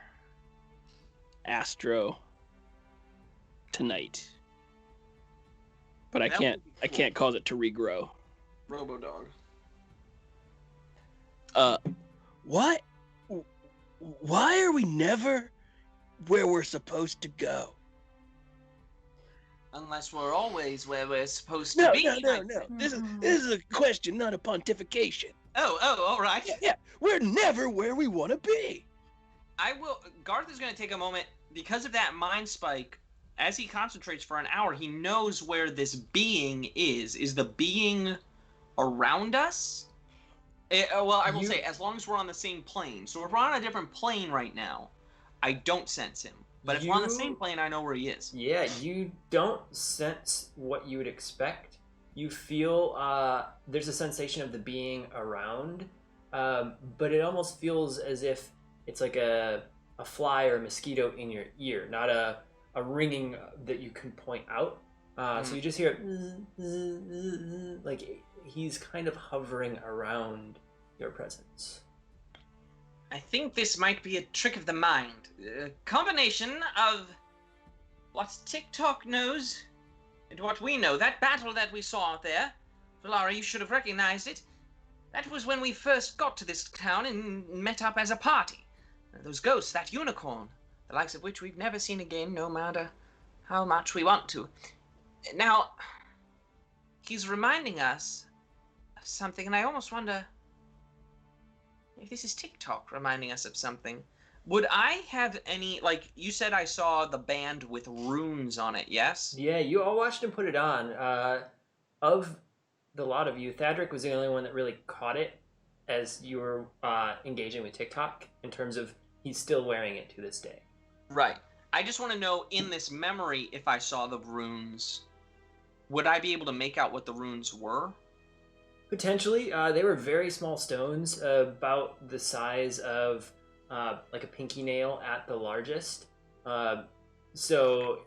Astro tonight, but I That can't. would be I cool. can't cause it to regrow. Robo-dog. What? Why are we never where we're supposed to go? Unless we're always where we're supposed to No. be. This is a question, not a pontification. Oh, all right. Yeah, we're never where we want to be. Garth is going to take a moment because of that mind spike. As he concentrates for an hour, he knows where this being is. Is the being around us? I will say, as long as we're on the same plane. So if we're on a different plane right now, I don't sense him. But if we're on the same plane, I know where he is. Yeah, you don't sense what you would expect. You feel there's a sensation of the being around, but it almost feels as if it's like a fly or a mosquito in your ear, not a ringing that you can point out. So you just hear it, like he's kind of hovering around your presence. I think this might be a trick of the mind. A combination of what TikTok knows and what we know. That battle that we saw out there, Valari, you should have recognized it. That was when we first got to this town and met up as a party. Those ghosts, that unicorn, the likes of which we've never seen again, no matter how much we want to. Now, he's reminding us of something, and I almost wonder if this is TikTok reminding us of something. Would I have any, like, you said I saw the band with runes on it, yes? Yeah, you all watched him put it on. Of the lot of you, Thadric was the only one that really caught it as you were engaging with TikTok, in terms of he's still wearing it to this day. Right. I just want to know, in this memory, if I saw the runes, would I be able to make out what the runes were? Potentially. They were very small stones, about the size of like a pinky nail at the largest. So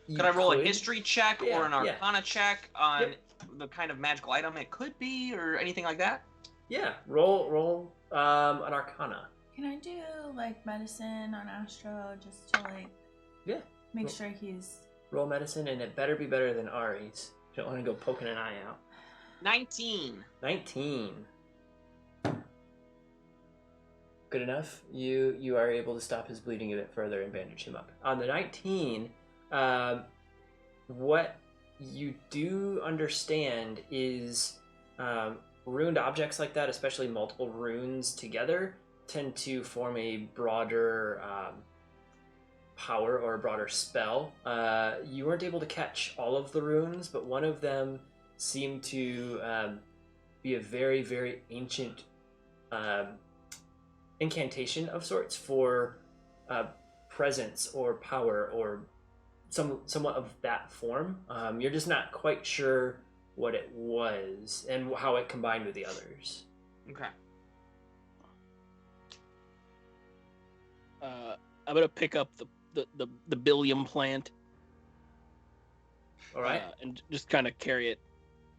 Could I roll a history check or an Yeah, arcana check on the kind of magical item it could be, or anything like that? Yeah, roll an Arcana. Can I do like medicine on Astro just to like Yeah. make Roll- sure he's Roll medicine, and it better be better than Ari's. You don't want to go poking an eye out. 19. 19. Good enough. You are able to stop his bleeding a bit further and bandage him up. On the 19, what you do understand is runed objects like that, especially multiple runes together, tend to form a broader power or a broader spell. You weren't able to catch all of the runes, but one of them seemed to be a very, very ancient incantation of sorts for presence or power or somewhat of that form. You're just not quite sure what it was and how it combined with the others. Okay. I'm gonna pick up the billium plant. All right. And just kind of carry it.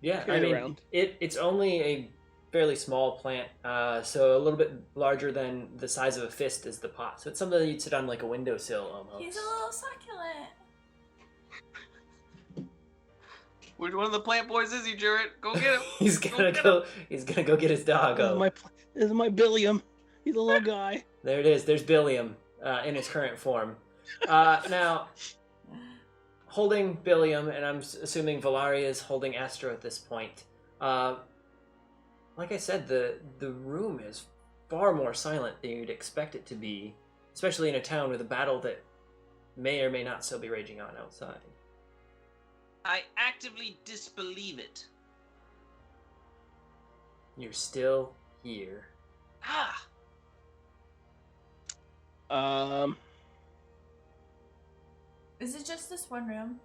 Yeah, carry I it mean, around. it's only a fairly small plant, so a little bit larger than the size of a fist is the pot. So it's something that you'd sit on like a windowsill almost. he's a little succulent. Which one of the plant boys is he, Jared? Go get him. He's gonna go. He's gonna go get his doggo. This is my billium. He's a little guy. There it is. There's Billiam in its current form. Now, holding Billiam, and I'm assuming Valaria is holding Astro at this point. Like I said, the room is far more silent than you'd expect it to be, especially in a town with a battle that may or may not still be raging on outside. I actively disbelieve it. You're still here. Ah. Is it just this one room?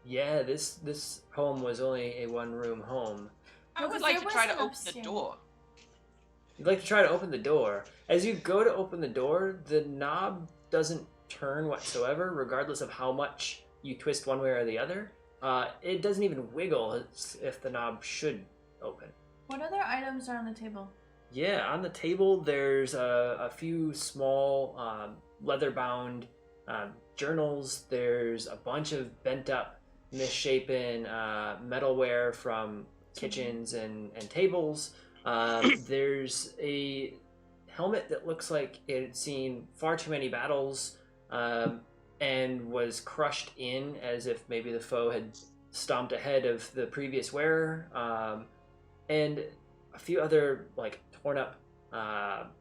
Yeah, this home was only a one-room home. I No, would 'cause like there to try was to an open the upstairs. door. You'd like to try to open the door. As you go to open the door, the knob doesn't turn whatsoever, regardless of how much you twist one way or the other. It doesn't even wiggle as if the knob should open. What other items are on the table? Yeah, on the table there's a few small leather-bound journals. There's a bunch of bent-up, misshapen metalware from kitchens and tables. There's a helmet that looks like it had seen far too many battles and was crushed in as if maybe the foe had stomped ahead of the previous wearer. And a few other like torn up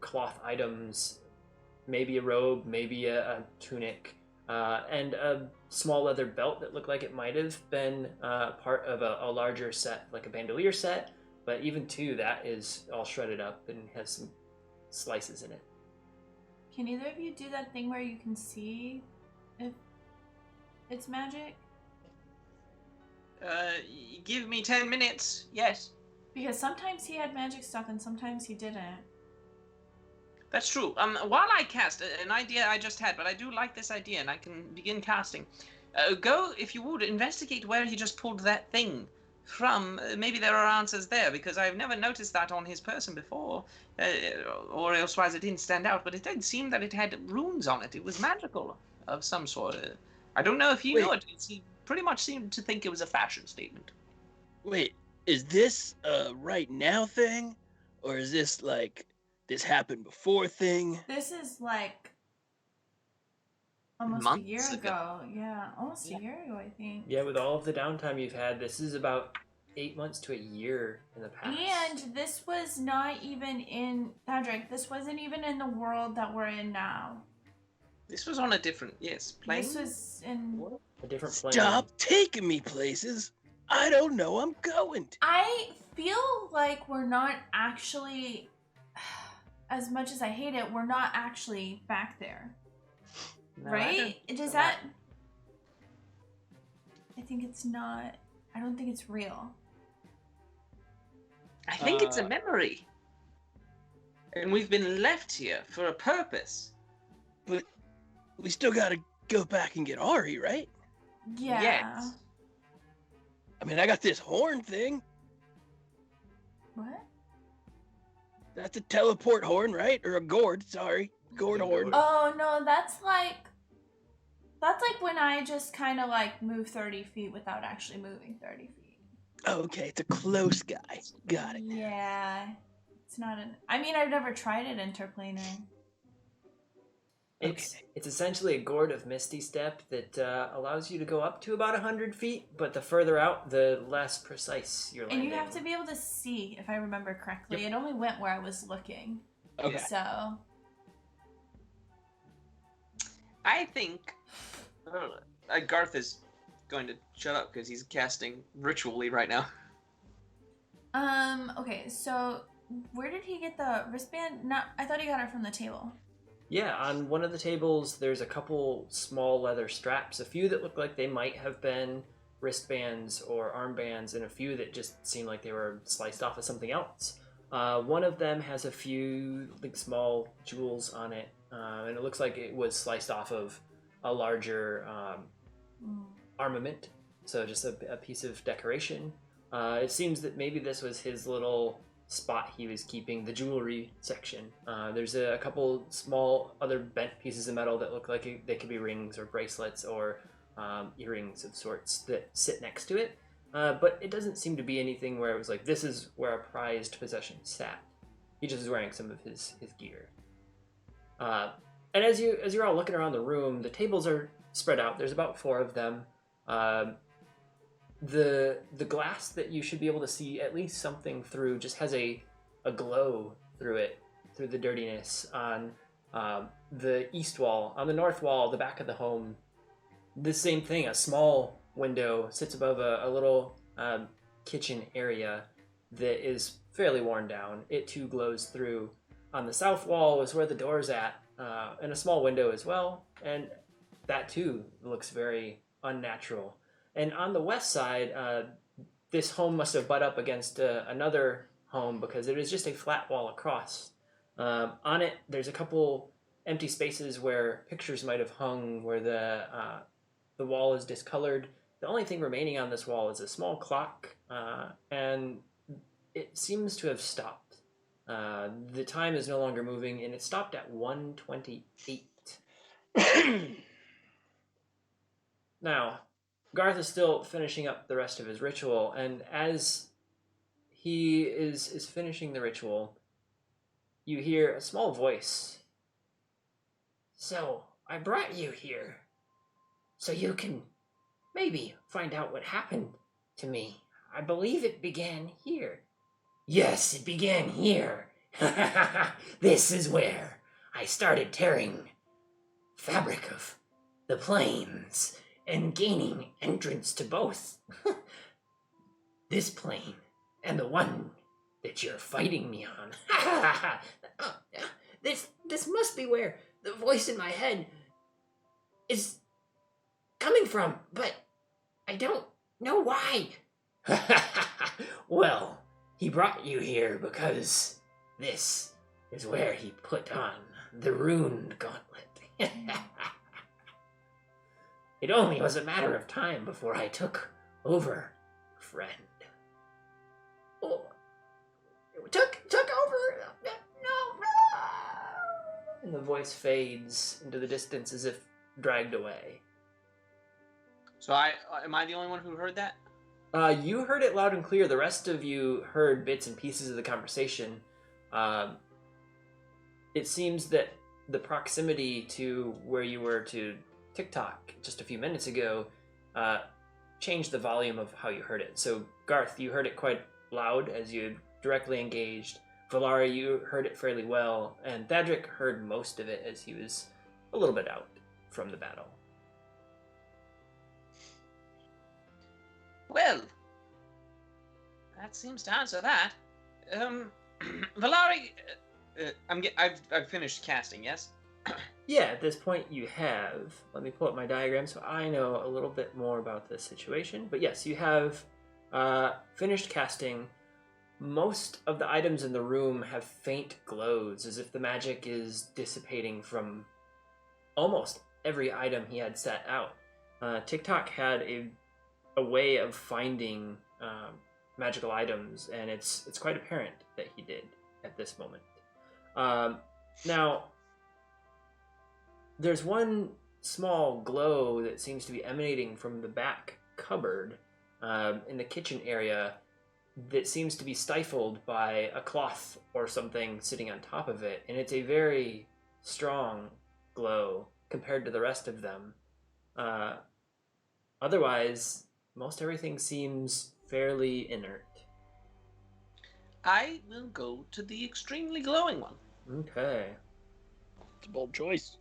cloth items, maybe a robe, maybe a tunic, and a small leather belt that looked like it might have been part of a larger set, like a bandolier set. But even that is all shredded up and has some slices in it. Can either of you do that thing where you can see if it's magic? Give me 10 minutes. Yes. Because sometimes he had magic stuff and sometimes he didn't. That's true. While I cast an idea I just had, but I do like this idea, and I can begin casting. Go, if you would, investigate where he just pulled that thing from. Maybe there are answers there, because I've never noticed that on his person before, or elsewise it didn't stand out. But it did seem that it had runes on it. It was magical of some sort. I don't know if you know it. He pretty much seemed to think it was a fashion statement. Wait, is this a right now thing, or is this like this happened before thing? This is like almost Months a year ago. ago. Yeah, almost a year ago, I think. Yeah, with all of the downtime you've had, this is about 8 months to a year in the past. And this was not even in Patrick. This wasn't even in the world that we're in now. This was on a different, plane. This was in. A different plane. Stop taking me places. I don't know I'm going to. I feel like we're not actually, as much as I hate it, we're not actually back there. No, I Right? don't- Does that. I think it's not. I don't think it's real. I think it's a Uh, memory. And we've been left here for a purpose. But we still gotta go back and get Ari, right? Yeah. Yes. I mean, I got this horn thing. What? That's a teleport horn, right? Or a gourd, sorry. Gourd A horn. gourd. Oh no, that's like when I just kind of like move 30 feet without actually moving 30 feet. Okay, it's a close guy. Got it. Yeah, it's not an. I mean, I've never tried it interplanar. It's essentially a gourd of Misty Step that allows you to go up to about 100 feet, but the further out, the less precise your landing. And you have to be able to see, if I remember correctly. Yep. It only went where I was looking. Okay. So. I think Garth is going to shut up because he's casting ritually right now. Okay, so where did he get the wristband? Not, I thought he got it from the table. Yeah, on one of the tables, there's a couple small leather straps, a few that look like they might have been wristbands or armbands, and a few that just seem like they were sliced off of something else. One of them has a few like small jewels on it, and it looks like it was sliced off of a larger armament, so just a piece of decoration. It seems that maybe this was his little spot he was keeping the jewelry section. There's a couple small other bent pieces of metal that look like they could be rings or bracelets or earrings of sorts that sit next to it. But it doesn't seem to be anything where it was like, this is where a prized possession sat. He just is wearing some of his gear. And as you're all looking around the room, the tables are spread out. There's about 4 of them. The glass that you should be able to see at least something through just has a glow through it, through the dirtiness on the east wall. On the north wall, the back of the home, the same thing. A small window sits above a little kitchen area that is fairly worn down. It too glows through. On the south wall is where the door's at, and a small window as well, and that too looks very unnatural. And on the west side, this home must have butt up against another home because it is just a flat wall across. On it, there's a couple empty spaces where pictures might have hung, where the wall is discolored. The only thing remaining on this wall is a small clock, and it seems to have stopped. The time is no longer moving, and it stopped at 1:28. Now, Garth is still finishing up the rest of his ritual, and as he is finishing the ritual, you hear a small voice. So, I brought you here, so you can maybe find out what happened to me. I believe it began here. Yes, it began here. This is where I started tearing fabric of the planes and gaining entrance to both. This plane and the one that you're fighting me on. This must be where the voice in my head is coming from, but I don't know why. Well, he brought you here because this is where he put on the runed gauntlet. It only was a matter of time before I took over, friend. Oh, took over? No. And the voice fades into the distance as if dragged away. So am I the only one who heard that? You heard it loud and clear. The rest of you heard bits and pieces of the conversation. It seems that the proximity to where you were to TikTok just a few minutes ago changed the volume of how you heard it. So, Garth, you heard it quite loud as you directly engaged. Valara, you heard it fairly well. And Thadric heard most of it as he was a little bit out from the battle. Well, that seems to answer that. Valari, I've finished casting, yes? Yeah, at this point you have. Let me pull up my diagram so I know a little bit more about this situation. But yes, you have finished casting. Most of the items in the room have faint glows, as if the magic is dissipating from almost every item he had set out. TikTok had a way of finding magical items, and it's quite apparent that he did. at this moment. Now, there's one small glow that seems to be emanating from the back cupboard in the kitchen area that seems to be stifled by a cloth or something sitting on top of it, and it's a very strong glow compared to the rest of them. Otherwise, most everything seems fairly inert. I will go to the extremely glowing one. Okay. It's a bold choice.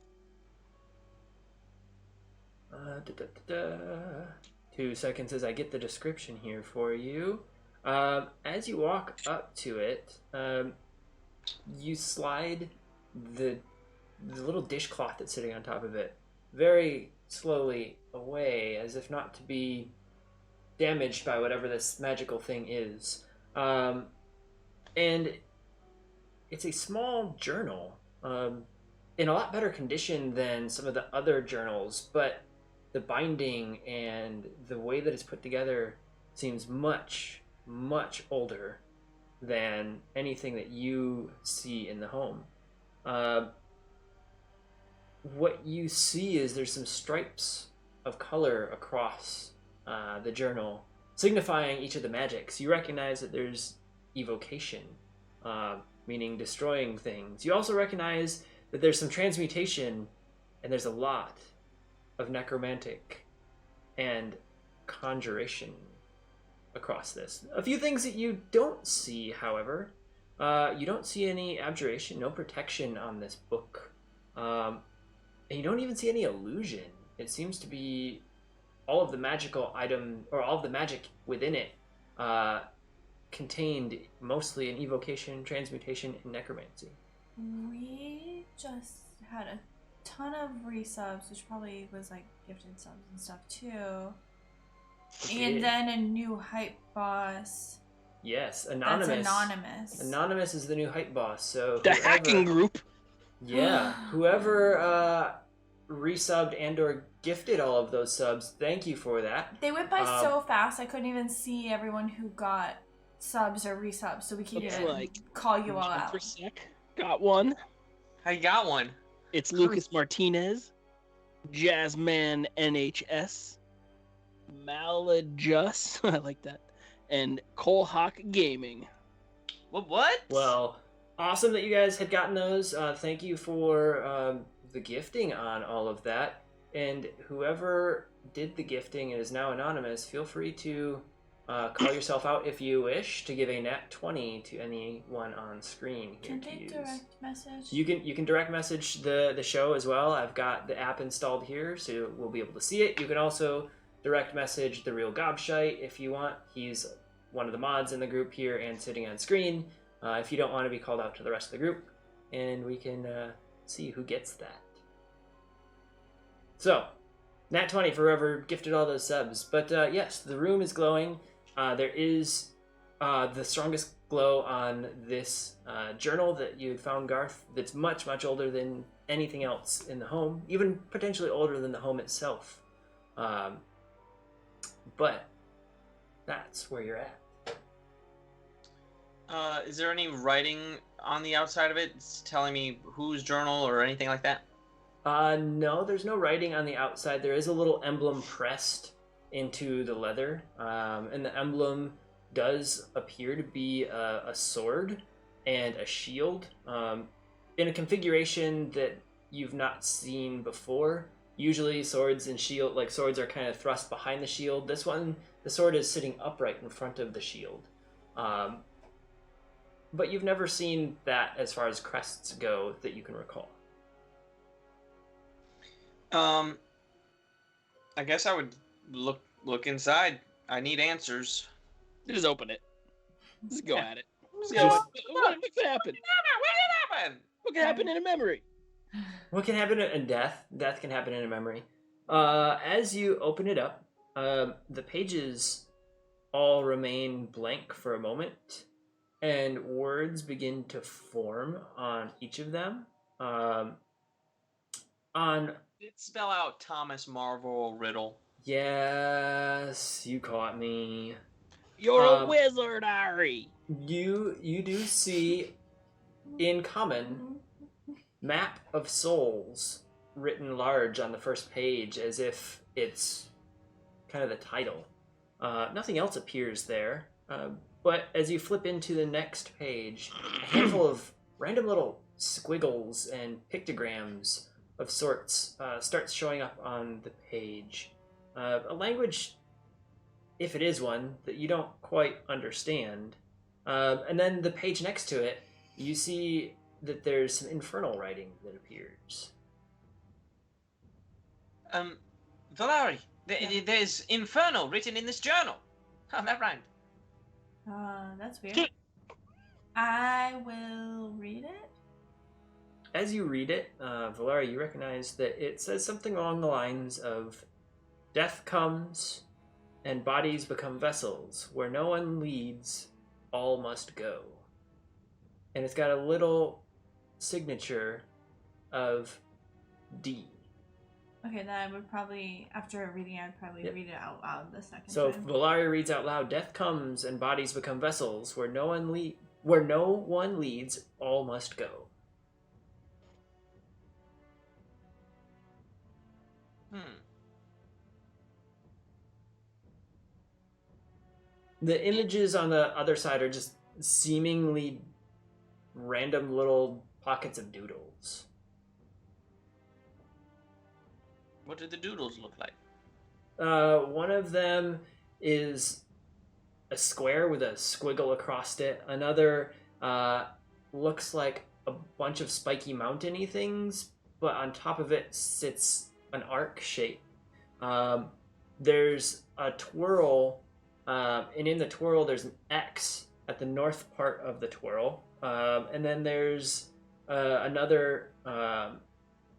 2 seconds as I get the description here for you. As you walk up to it, you slide the little dishcloth that's sitting on top of it very slowly away, as if not to be damaged by whatever this magical thing is. And it's a small journal, in a lot better condition than some of the other journals, but the binding and the way that it's put together seems much, much older than anything that you see in the home. What you see is there's some stripes of color across the journal, signifying each of the magics. You recognize that there's evocation, meaning destroying things. You also recognize that there's some transmutation, and there's a lot of necromantic and conjuration across this. A few things that you don't see, however. You don't see any abjuration, no protection on this book. And you don't even see any illusion. It seems to be all of the magical item, or all of the magic within it, contained mostly in evocation, transmutation, and necromancy. We just had a ton of resubs, which probably was like gifted subs and stuff too. And then a new hype boss. Yes, Anonymous. That's Anonymous. Anonymous is the new hype boss. So The hacking group. Yeah, whoever resubbed and or gifted all of those subs, thank you for that. They went by so fast, I couldn't even see everyone who got subs or resubs, so we can't Looks even like call you all out. Jeffersec got one. I got one. It's Lucas Martinez, Jazzman NHS, Malajus, I like that, and Colehawk Gaming. What? Well, awesome that you guys had gotten those. Thank you for the gifting on all of that. And whoever did the gifting and is now anonymous, feel free to call yourself out if you wish to give a nat 20 to anyone on screen here. Can they direct message? You can direct message the show as well. I've got the app installed here, so we'll be able to see it. You can also direct message the real Gobshite if you want. He's one of the mods in the group here and sitting on screen. If you don't want to be called out to the rest of the group, and we can see who gets that. So, nat 20 for whoever gifted all those subs. But yes, the room is glowing. There is the strongest glow on this journal that you had found, Garth, that's much, much older than anything else in the home, even potentially older than the home itself. But that's where you're at. Is there any writing on the outside of it telling me whose journal or anything like that? No, there's no writing on the outside. There is a little emblem pressed into the leather, and the emblem does appear to be a sword and a shield in a configuration that you've not seen before. Usually swords and shield, like swords are kind of thrust behind the shield. This one, the sword is sitting upright in front of the shield. But you've never seen that as far as crests go that you can recall. I guess I would look inside. I need answers. Just open it. Just go at it. Let's Yeah, go. what could happen? What happened? What could happen in a memory? What can happen in death? Death can happen in a memory. As you open it up, the pages all remain blank for a moment, and words begin to form on each of them. Did it spell out Thomas Marvel Riddle? Yes, you caught me. You're a wizard, Ari. You do see In common, map of souls written large on the first page as if it's kind of the title. Nothing else appears there, but as you flip into the next page, a handful of random little squiggles and pictograms of sorts starts showing up on the page. A language, if it is one, that you don't quite understand. And then the page next to it, you see that there's some infernal writing that appears. Valari, there's Inferno written in this journal. Oh, that rhymed. That's weird. I will read it. As you read it, Valara, you recognize that it says something along the lines of, "Death comes, and bodies become vessels. Where no one leads, all must go." And it's got a little signature of D. Okay, then I would probably, after reading, I'd probably read it out loud the second So time. Valari reads out loud, "Death comes, and bodies become vessels. Where no one leads, all must go." The images on the other side are just seemingly random little pockets of doodles. What do the doodles look like? One of them is a square with a squiggle across it. Another looks like a bunch of spiky mountainy things, but on top of it sits an arc shape. There's a twirl, and in the twirl there's an X at the north part of the twirl. And then there's another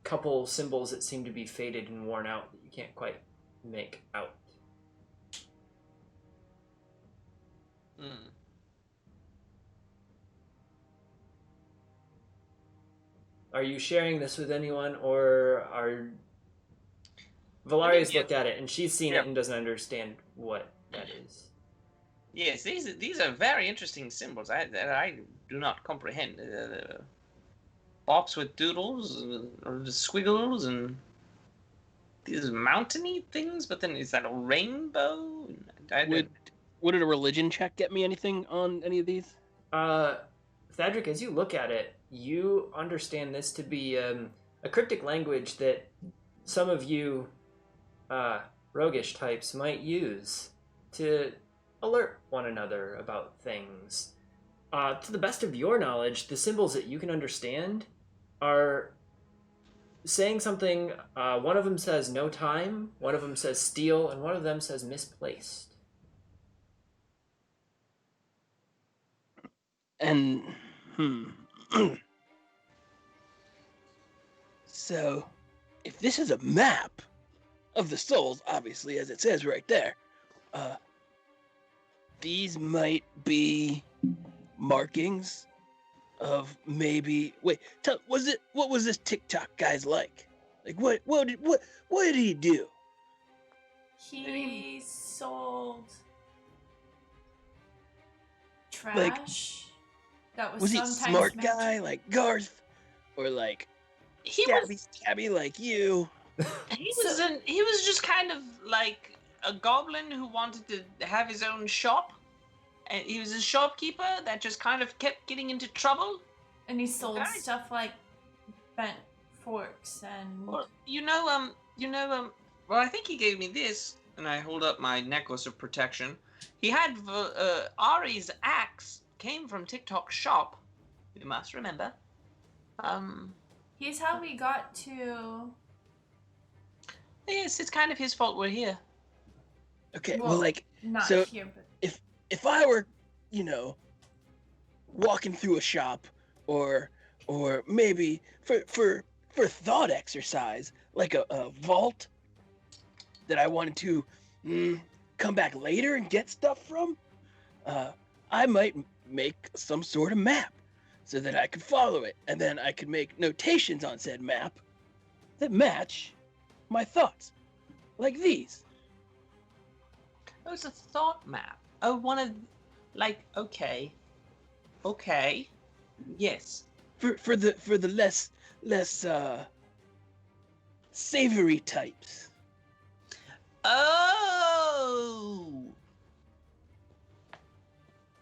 couple symbols that seem to be faded and worn out that you can't quite make out. Are you sharing this with anyone, or are... Valaria's looked at it and she's seen it and doesn't understand what that is. Yes, these are very interesting symbols that I do not comprehend. Box with doodles, or the squiggles, and these mountainy things, but then is that a rainbow? Would a religion check get me anything on any of these? Thadric, as you look at it, you understand this to be a cryptic language that some of you roguish types might use to alert one another about things. To the best of your knowledge, the symbols that you can understand are saying something. One of them says no time, one of them says steal, and one of them says misplaced. And, So, if this is a map of the souls, obviously, as it says right there, these might be markings of maybe... Wait, what was this TikTok guy's like? Like, what did he do? He sold trash. That was he a sometimes smart magic. guy like Garth, or like stabby like you? He was just kind of like a goblin who wanted to have his own shop, and he was a shopkeeper that just kind of kept getting into trouble. And he sold stuff like bent forks and. Well, well, I think he gave me this, and I hold up my necklace of protection. He had Ari's axe came from TikTok shop. You must remember. He's how we got to. Yes, it's kind of his fault we're here. Okay, well like not so here, but if I were, walking through a shop, or maybe for thought exercise, like a vault that I wanted to come back later and get stuff from, I might make some sort of map so that I could follow it, and then I could make notations on said map that match my thoughts, like these. Oh, it's a thought map. Oh, one of, like, okay, yes. for the less savory types. Oh.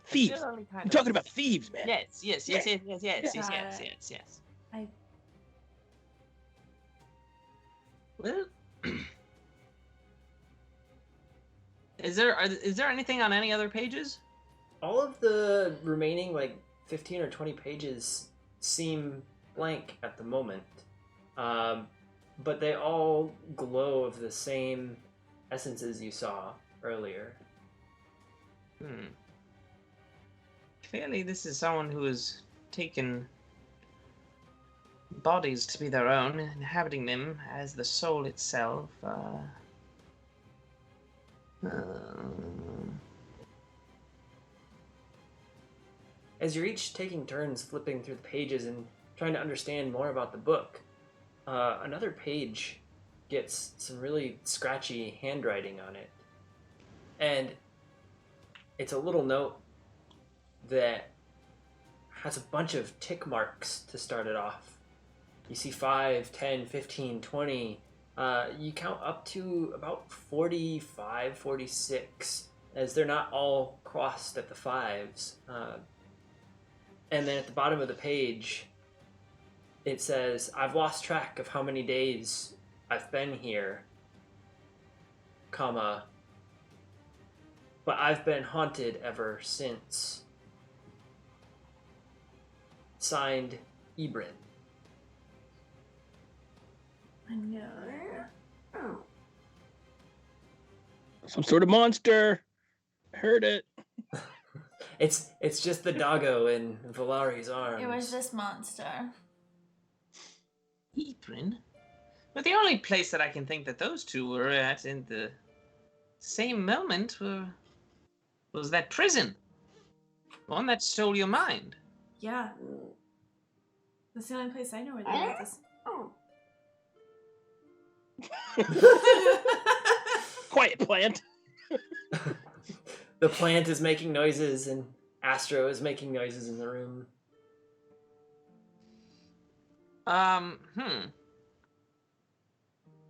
Thieves. Really kind I'm of- talking about thieves, man. Yes. I Well, is there anything on any other pages? All of the remaining, 15 or 20 pages seem blank at the moment. But they all glow of the same essences you saw earlier. Clearly, this is someone who has taken bodies to be their own, inhabiting them as the soul itself. As you're each taking turns flipping through the pages and trying to understand more about the book, another page gets some really scratchy handwriting on it. And it's a little note that has a bunch of tick marks to start it off. You see 5, 10, 15, 20. You count up to about 45, 46, as they're not all crossed at the 5s. And then at the bottom of the page, it says, I've lost track of how many days I've been here, comma, but I've been haunted ever since. Signed, Ebrin. know. Some sort of monster. Heard it. It's just the doggo in Valari's arms. It was this monster. Ebrin? But the only place that I can think that those two were at in the same moment was that prison. The one that stole your mind. Yeah. That's the only place I know where they were this. Quiet, plant. The plant is making noises and Astro is making noises in the room.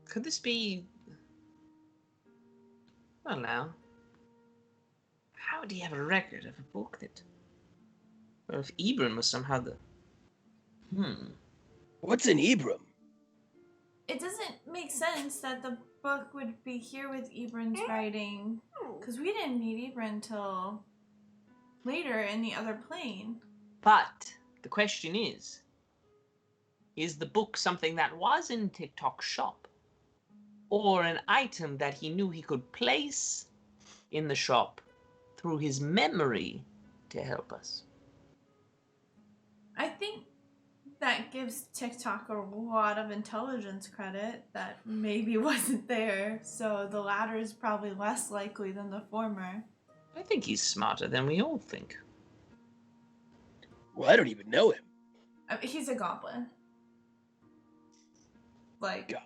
Could this be... Well now, how would he have a record of a book that... Well, if Ebrin was somehow the... What's an Ibram? It doesn't make sense that the book would be here with Ebrin's writing, because we didn't meet Ebrin till later in the other plane. But the question is the book something that was in TikTok's shop? Or an item that he knew he could place in the shop through his memory to help us? I think that gives TikTok a lot of intelligence credit that maybe wasn't there, so the latter is probably less likely than the former. I think he's smarter than we all think. Well, I don't even know him. He's a goblin. Like,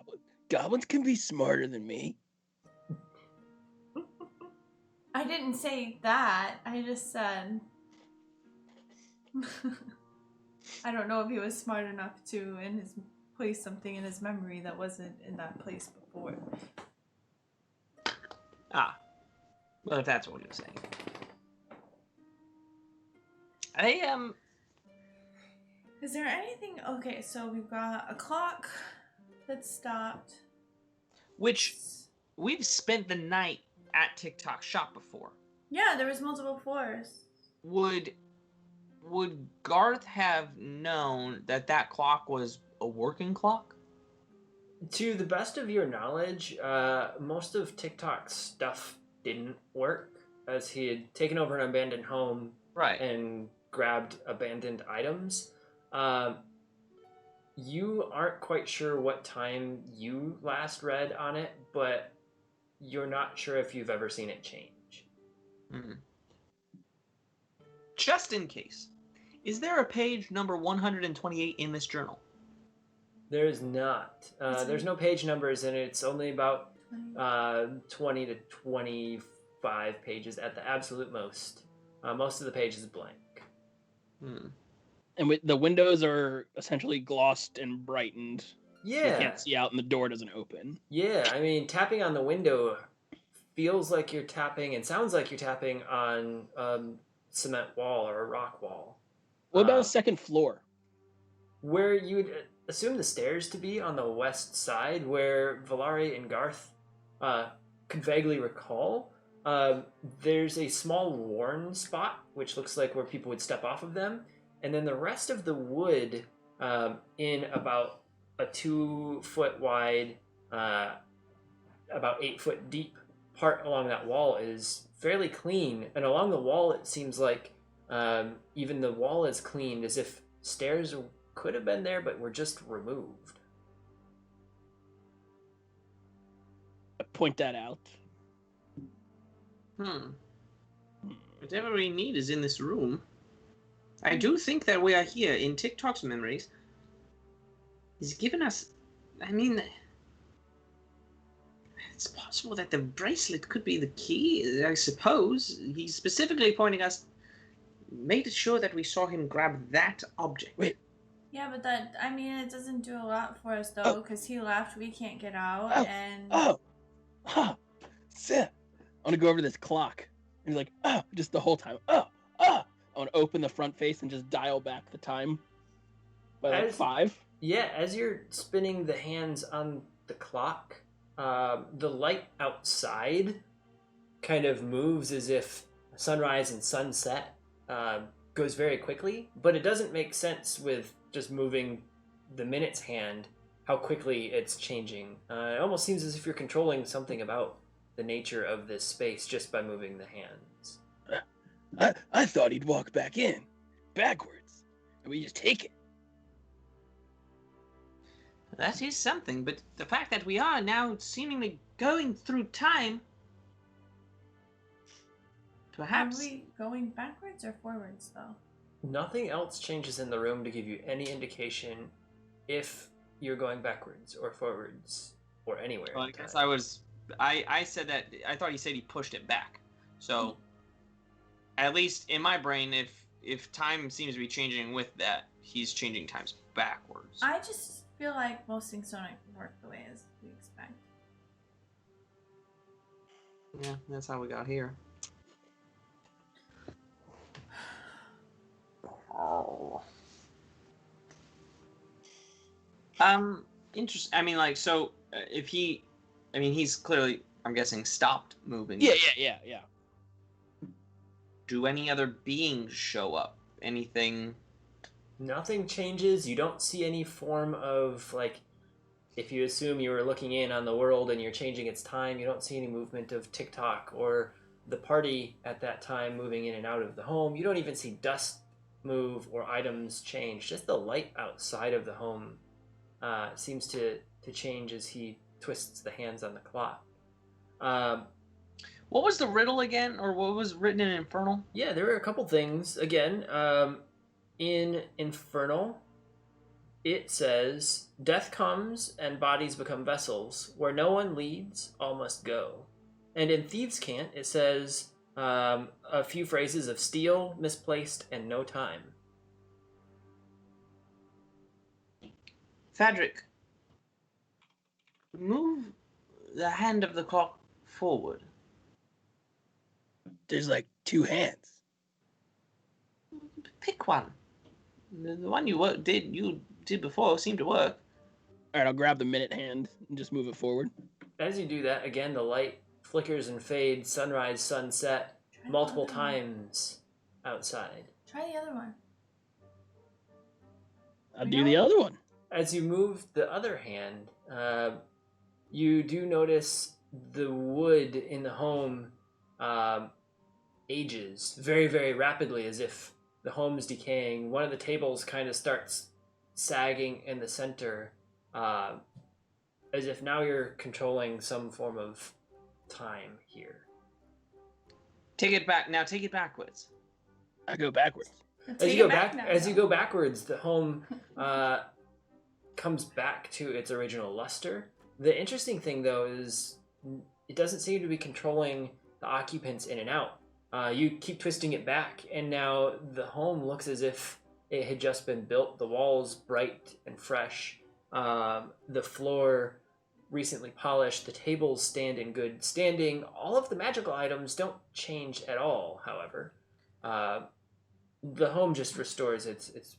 Goblins can be smarter than me. I didn't say that. I just said... I don't know if he was smart enough to place something in his memory that wasn't in that place before. Ah. Well, if that's what you're saying. Is there anything... Okay, so we've got a clock that stopped. Which we've spent the night at TikTok shop before. Yeah, there was multiple floors. Would Garth have known that clock was a working clock? To the best of your knowledge, most of TikTok's stuff didn't work, as he had taken over an abandoned home Right. and grabbed abandoned items. You aren't quite sure what time you last read on it, but you're not sure if you've ever seen it change. Just in case, is there a page number 128 in this journal? There is not. There's no page numbers, and it's only about 20 to 25 pages at the absolute most. Most of the page is blank. And the windows are essentially glossed and brightened. So you Yeah. can't see out, and the door doesn't open. Yeah, I mean, tapping on the window feels like you're tapping and sounds like you're tapping on cement wall or a rock wall. What about a second floor? Where you would assume the stairs to be on the west side, where Valari and Garth could vaguely recall. There's a small worn spot, which looks like where people would step off of them. And then the rest of the wood in about a 2 foot wide, about 8 foot deep part along that wall is fairly clean. And along the wall, it seems like even the wall is cleaned, as if stairs could have been there but were just removed. I point that out. Whatever we need is in this room. I do think that we are here in TikTok's memories. He's given us... I mean... It's possible that the bracelet could be the key, I suppose. He's specifically pointing us... Made sure that we saw him grab that object. Wait. Yeah, but that, I mean, it doesn't do a lot for us, though, because he left, we can't get out, and... Sim. I want to go over to this clock. And he's like, just the whole time. I want to open the front face and just dial back the time by like 5. Yeah, as you're spinning the hands on the clock, the light outside kind of moves as if sunrise and sunset goes very quickly, but it doesn't make sense with just moving the minutes hand how quickly it's changing. It almost seems as if you're controlling something about the nature of this space just by moving the hands. I thought he'd walk back in, backwards, and we just take it. That is something, but the fact that we are now seemingly going through time... Perhaps... Are we going backwards or forwards, though? Nothing else changes in the room to give you any indication if you're going backwards or forwards or anywhere. Well, I guess I said that... I thought he said he pushed it back. So, at least in my brain, if time seems to be changing with that, he's changing times backwards. I just feel like most things don't work the way as we expect. Yeah, that's how we got here. Oh. Interesting. I mean, like, so if he, I mean, he's clearly, I'm guessing, stopped moving. Yeah. Do any other beings show up? Anything? Nothing changes. You don't see any form of, like, if you assume you were looking in on the world and you're changing its time, you don't see any movement of TikTok or the party at that time moving in and out of the home. You don't even see dust move or items change. Just the light outside of the home seems to change as he twists the hands on the clock. What was the riddle again, or what was written in Infernal? Yeah, there were a couple things. Again, in Infernal, it says, "Death comes and bodies become vessels. Where no one leads, all must go." And in Thieves' Cant, it says a few phrases of steal, misplaced, and no time. Fadric, move the hand of the clock forward. There's like 2 hands. Pick one. The one you did before seemed to work. All right, I'll grab the minute hand and just move it forward. As you do that, again, the light flickers and fades, sunrise, sunset, multiple times outside. Try the other one. I'll do the other one. As you move the other hand, you do notice the wood in the home ages very, very rapidly, as if the home's decaying. One of the tables kind of starts sagging in the center, as if now you're controlling some form of time here. Take it back. Now take it backwards. I go backwards. As you go backwards, the home comes back to its original luster. The interesting thing, though, is it doesn't seem to be controlling the occupants in and out. You keep twisting it back, and now the home looks as if it had just been built. The walls bright and fresh. The floor recently polished. The tables stand in good standing. All of the magical items don't change at all, however. The home just restores its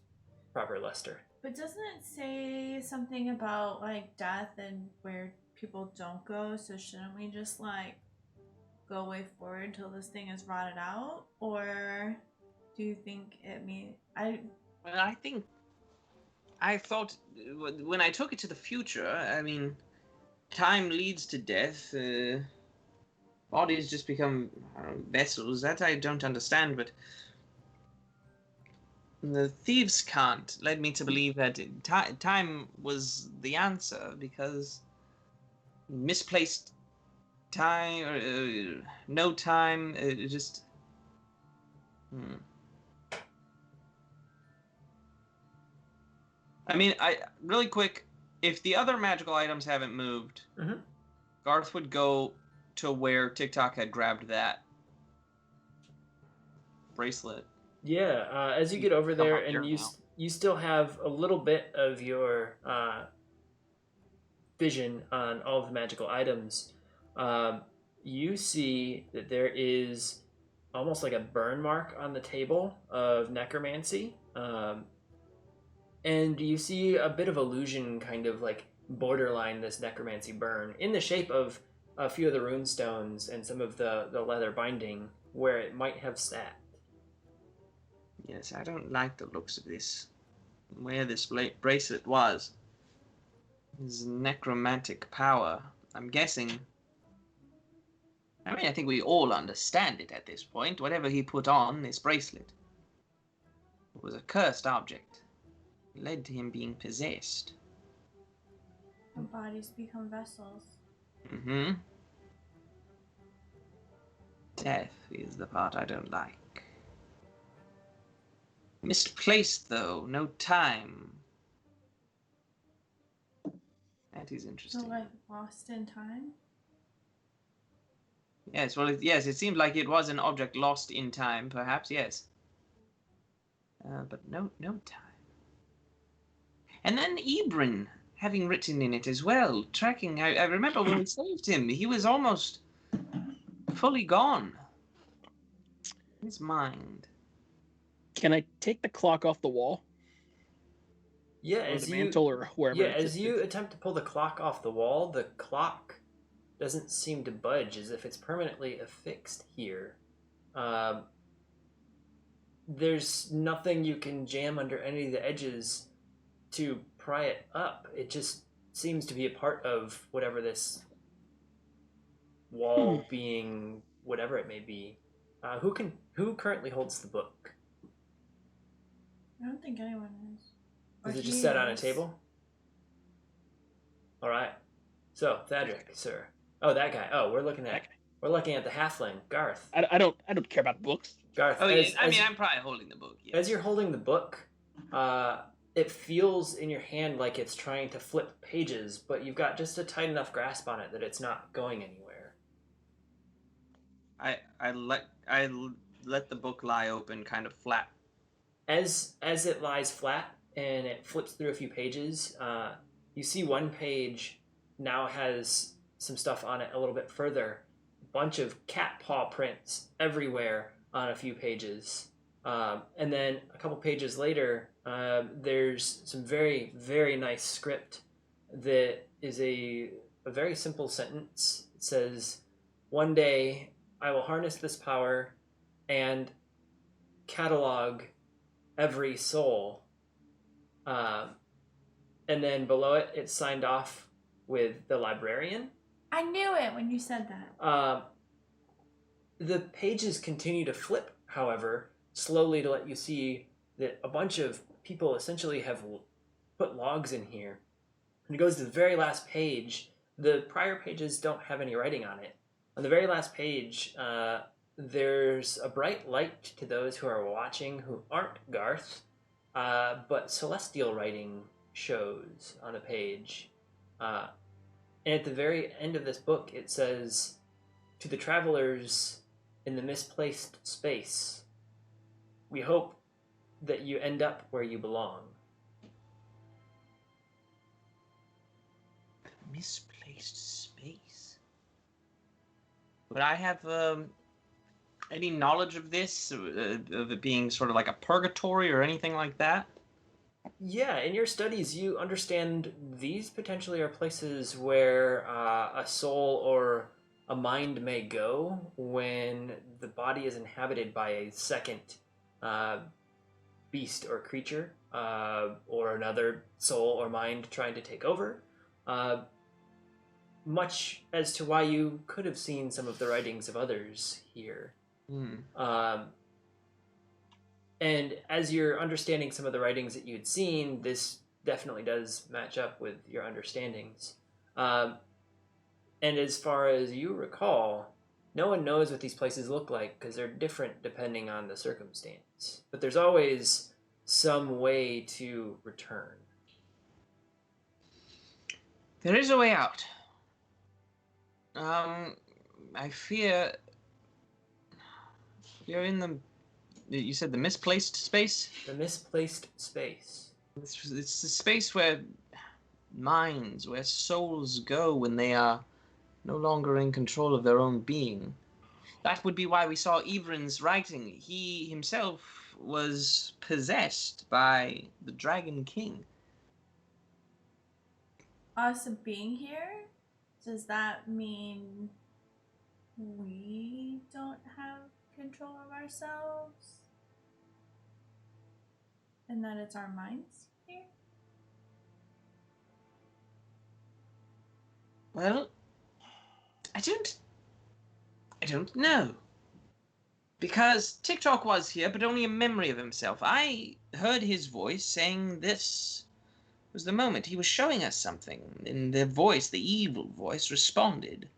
proper luster. But doesn't it say something about like death and where people don't go? So shouldn't we just like go way forward until this thing is rotted out? Or do you think it mean Well, I thought when I took it to the future, I mean, time leads to death. Bodies just become vessels. That I don't understand, but the thieves' can't led me to believe that time was the answer because misplaced time or no time, just. I mean, really quick. If the other magical items haven't moved, Garth would go to where TikTok had grabbed that bracelet. Yeah, as you get over there, and you still have a little bit of your vision on all of the magical items. You see that there is almost like a burn mark on the table of necromancy, and you see a bit of illusion, kind of like borderline this necromancy burn in the shape of a few of the rune stones and some of the leather binding where it might have sat. Yes, I don't like the looks of this. Where this bracelet was. His necromantic power. I'm guessing. I mean, I think we all understand it at this point. Whatever he put on this bracelet was a cursed object. It led to him being possessed. our bodies become vessels? Mm-hmm. Death is the part I don't like. Misplaced, though. No time. That is interesting. So, like, lost in time? Yes, well, yes, it seemed like it was an object lost in time, perhaps, yes. But no time. And then Ebrin, having written in it as well, tracking. I remember when we saved him, he was almost fully gone. His mind. Can I take the clock off the wall? Yeah, Or as the you mantle or wherever. yeah, as you attempt to pull the clock off the wall, the clock doesn't seem to budge, as if it's permanently affixed here. There's nothing you can jam under any of the edges to pry it up. It just seems to be a part of whatever this wall being, whatever it may be. Who currently holds the book? I don't think anyone is. Or Is it just he set on a is. table? All right. So, Thadric, sir. Oh, that guy. Oh, we're looking at the halfling, Garth. I don't care about books. Garth. Oh, yeah, I mean, I'm probably holding the book. Yes. As you're holding the book, it feels in your hand like it's trying to flip pages, but you've got just a tight enough grasp on it that it's not going anywhere. I let the book lie open, kind of flat. As it lies flat and it flips through a few pages, you see one page now has some stuff on it a little bit further. A bunch of cat paw prints everywhere on a few pages. And then a couple pages later, there's some very, very nice script that is a very simple sentence. It says, "One day I will harness this power and catalog every soul." And then below it, it's signed off with the librarian. I knew it when you said that. The pages continue to flip, however, slowly to let you see that a bunch of people essentially have put logs in here. And it goes to the very last page. The prior pages don't have any writing on it. On the very last page, there's a bright light to those who are watching who aren't Garth, but celestial writing shows on a page. And at the very end of this book, it says, "To the travelers in the misplaced space, we hope that you end up where you belong. Misplaced space. Would I have any knowledge of this, of it being sort of like a purgatory or anything like that? Yeah, in your studies, you understand these potentially are places where a soul or a mind may go when the body is inhabited by a second beast or creature, or another soul or mind trying to take over. Much as to why you could have seen some of the writings of others here. And as you're understanding some of the writings that you'd seen, this definitely does match up with your understandings. And as far as you recall, no one knows what these places look like because they're different depending on the circumstance. But there's always some way to return. There is a way out. I fear you're in the. You said the misplaced space? The misplaced space. It's the space where minds, where souls go when they are no longer in control of their own being. That would be why we saw Evren's writing. He himself was possessed by the Dragon King. Us being here, does that mean we don't have control of ourselves? And that it's our minds here? Well, I don't know. Because TikTok was here, but only a memory of himself. I heard his voice saying this was the moment. He was showing us something, and the voice, the evil voice, responded.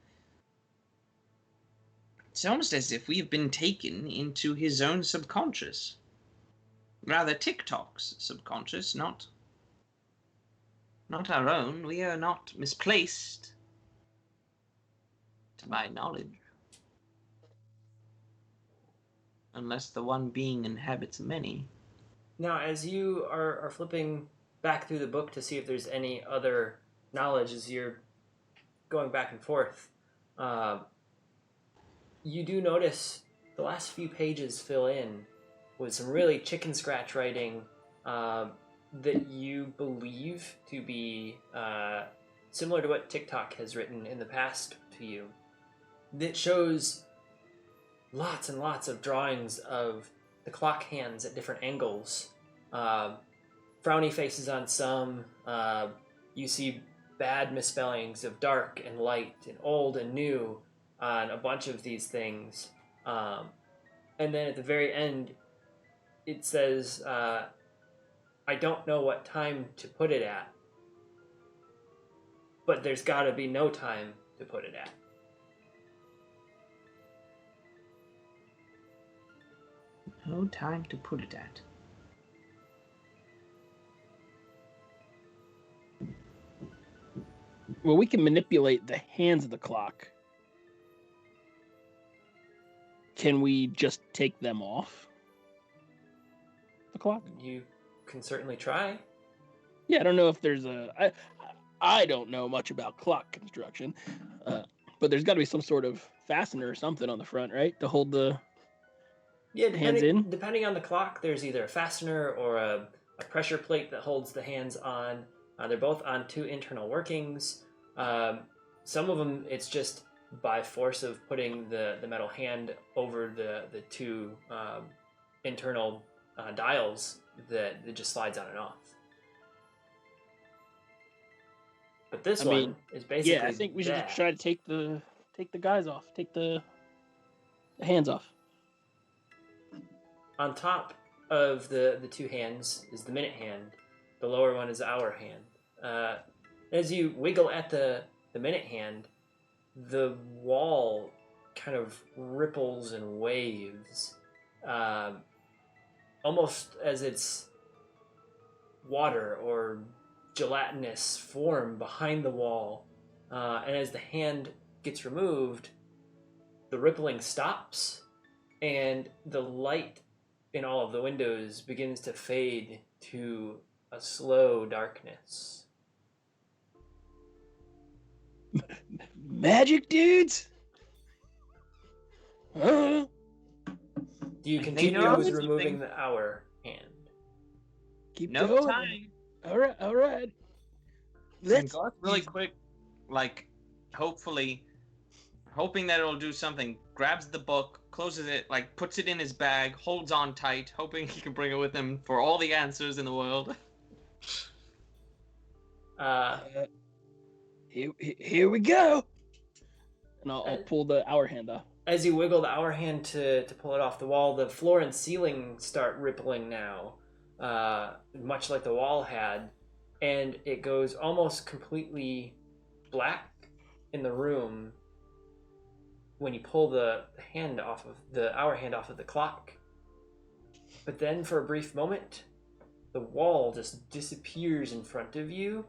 It's almost as if we have been taken into his own subconscious. Rather, TikTok's subconscious, not our own. We are not misplaced, to my knowledge. Unless the one being inhabits many. Now, as you are flipping back through the book to see if there's any other knowledge as you're going back and forth, you do notice the last few pages fill in with some really chicken scratch writing that you believe to be similar to what TikTok has written in the past to you. That shows lots and lots of drawings of the clock hands at different angles. Frowny faces on some. You see bad misspellings of dark and light and old and new on a bunch of these things. And then at the very end, it says, I don't know what time to put it at, but there's got to be no time to put it at. No time to put it at. Well, we can manipulate the hands of the clock. Can we just take them off the clock? You can certainly try. Yeah, I don't know if there's a. I don't know much about clock construction, but there's got to be some sort of fastener or something on the front, right, to hold the hands in. Depending on the clock, there's either a fastener or a pressure plate that holds the hands on. They're both on two internal workings. Some of them, it's just by force of putting the metal hand over the two internal dials that it just slides on and off. But this one is basically yeah. I think we should try to take the guys off, take the hands off. On top of the two hands is the minute hand. The lower one is the hour hand. As you wiggle at the minute hand, the wall kind of ripples and waves, almost as it's water or gelatinous form behind the wall. And as the hand gets removed, the rippling stops, and the light in all of the windows begins to fade to a slow darkness. Magic dudes? Huh? Do you I think continue there with is removing something. the hour hand? Keep No going. time. All right, all right. And Let's Garth really quick, like, hoping that it'll do something, grabs the book, closes it, like, puts it in his bag, holds on tight, hoping he can bring it with him for all the answers in the world. Here we go. And I'll pull the hour hand off. As you wiggle the hour hand to pull it off the wall, the floor and ceiling start rippling now, much like the wall had, and it goes almost completely black in the room when you pull the hour hand off of the clock. But then for a brief moment, the wall just disappears in front of you,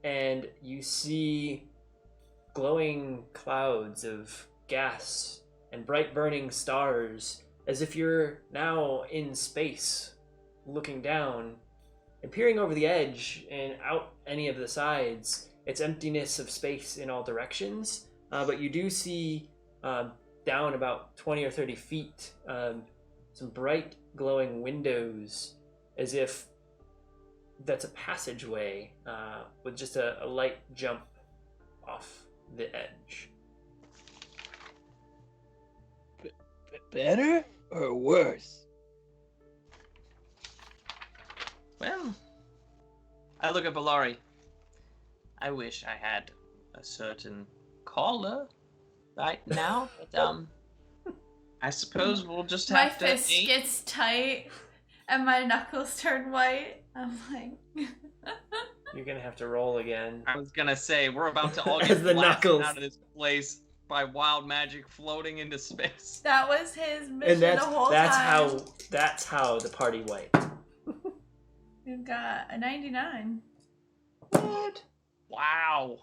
and you see glowing clouds of gas and bright burning stars, as if you're now in space, looking down and peering over the edge and out any of the sides. It's emptiness of space in all directions, but you do see down about 20 or 30 feet some bright glowing windows, as if that's a passageway with just a light jump off the edge. Better or worse? Well, I look at Valari. I wish I had a certain collar right now, but I suppose we'll just My have to. fist gets tight and my knuckles turn white. I'm like, You're gonna have to roll again. I was gonna say we're about to all As get the blasted knuckles. out of this place by wild magic floating into space. that was his mission And the whole time. that's how the party wiped. We've got a 99. What? Wow,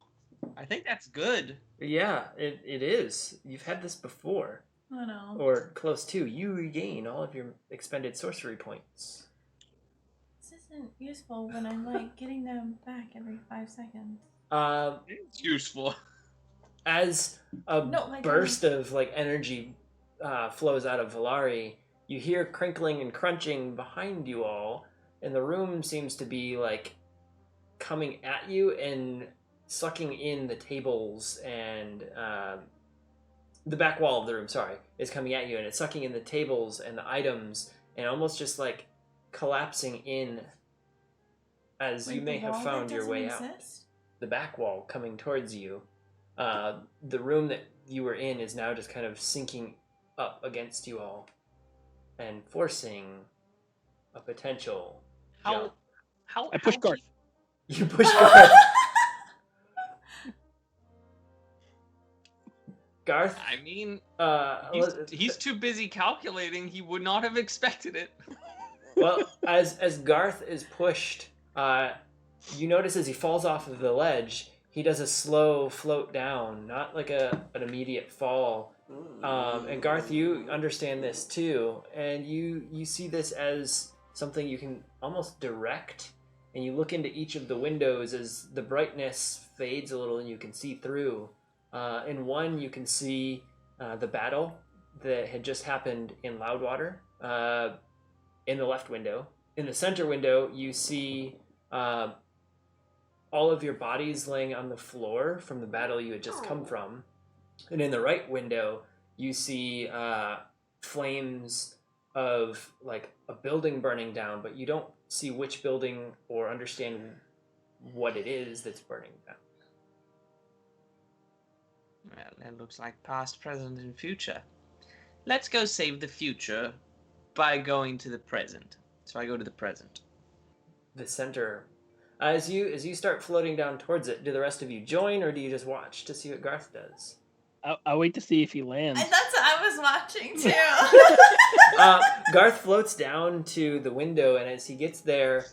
I think that's good. Yeah, it is. You've had this before. I know. Or close to. You regain all of your expended sorcery points. This isn't useful when I'm like getting them back every 5 seconds. It's useful. As a No, my burst of like energy flows out of Valari, you hear crinkling and crunching behind you all, and the room seems to be like coming at you and sucking in the tables, and the back wall of the room, sorry, is coming at you, and it's sucking in the tables and the items, and almost just like collapsing in as Like you may the have wall found that your way doesn't out. exist? The back wall coming towards you. The room that you were in is now just kind of sinking up against you all and forcing a potential jump. How? I push how Garth. You push Garth. Garth, I mean, well, he's too busy calculating. He would not have expected it. well, as Garth is pushed, you notice as he falls off of the ledge, he does a slow float down, not like an immediate fall. And Garth, you understand this too, and you see this as something you can almost direct, and you look into each of the windows as the brightness fades a little and you can see through. In one, you can see the battle that had just happened in Loudwater in the left window. In the center window, you see all of your bodies laying on the floor from the battle you had just come from. And in the right window, you see flames of like a building burning down, but you don't see which building or understand what it is that's burning down. Well, it looks like past, present, and future. Let's go save the future by going to the present. So I go to the present. The center. As you start floating down towards it, do the rest of you join, or do you just watch to see what Garth does? I'll wait to see if he lands. And that's what I was watching too. Garth floats down to the window, and as he gets there,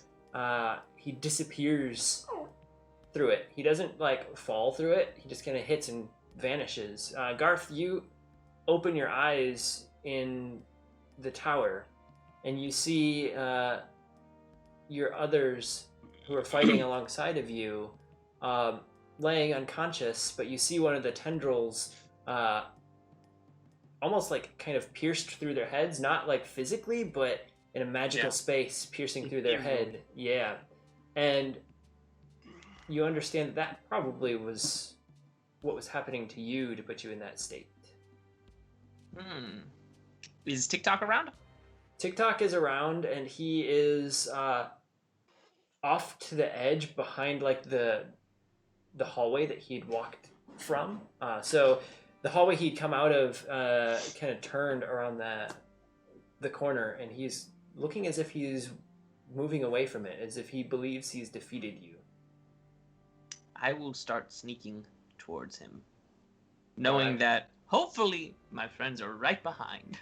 he disappears through it. He doesn't like fall through it. He just kind of hits and vanishes. Garth, you open your eyes in the tower, and you see your others who are fighting alongside of you laying unconscious, but you see one of the tendrils almost like kind of pierced through their heads, not like physically, but in a magical space piercing through their head. Yeah. And you understand that probably was what was happening to you to put you in that state. Is TikTok around? TikTok is around, and he is off to the edge behind like the hallway that he'd walked from. So the hallway he'd come out of kind of turned around the corner, and he's looking as if he's moving away from it, as if he believes he's defeated you. I will start sneaking towards him, knowing that hopefully my friends are right behind.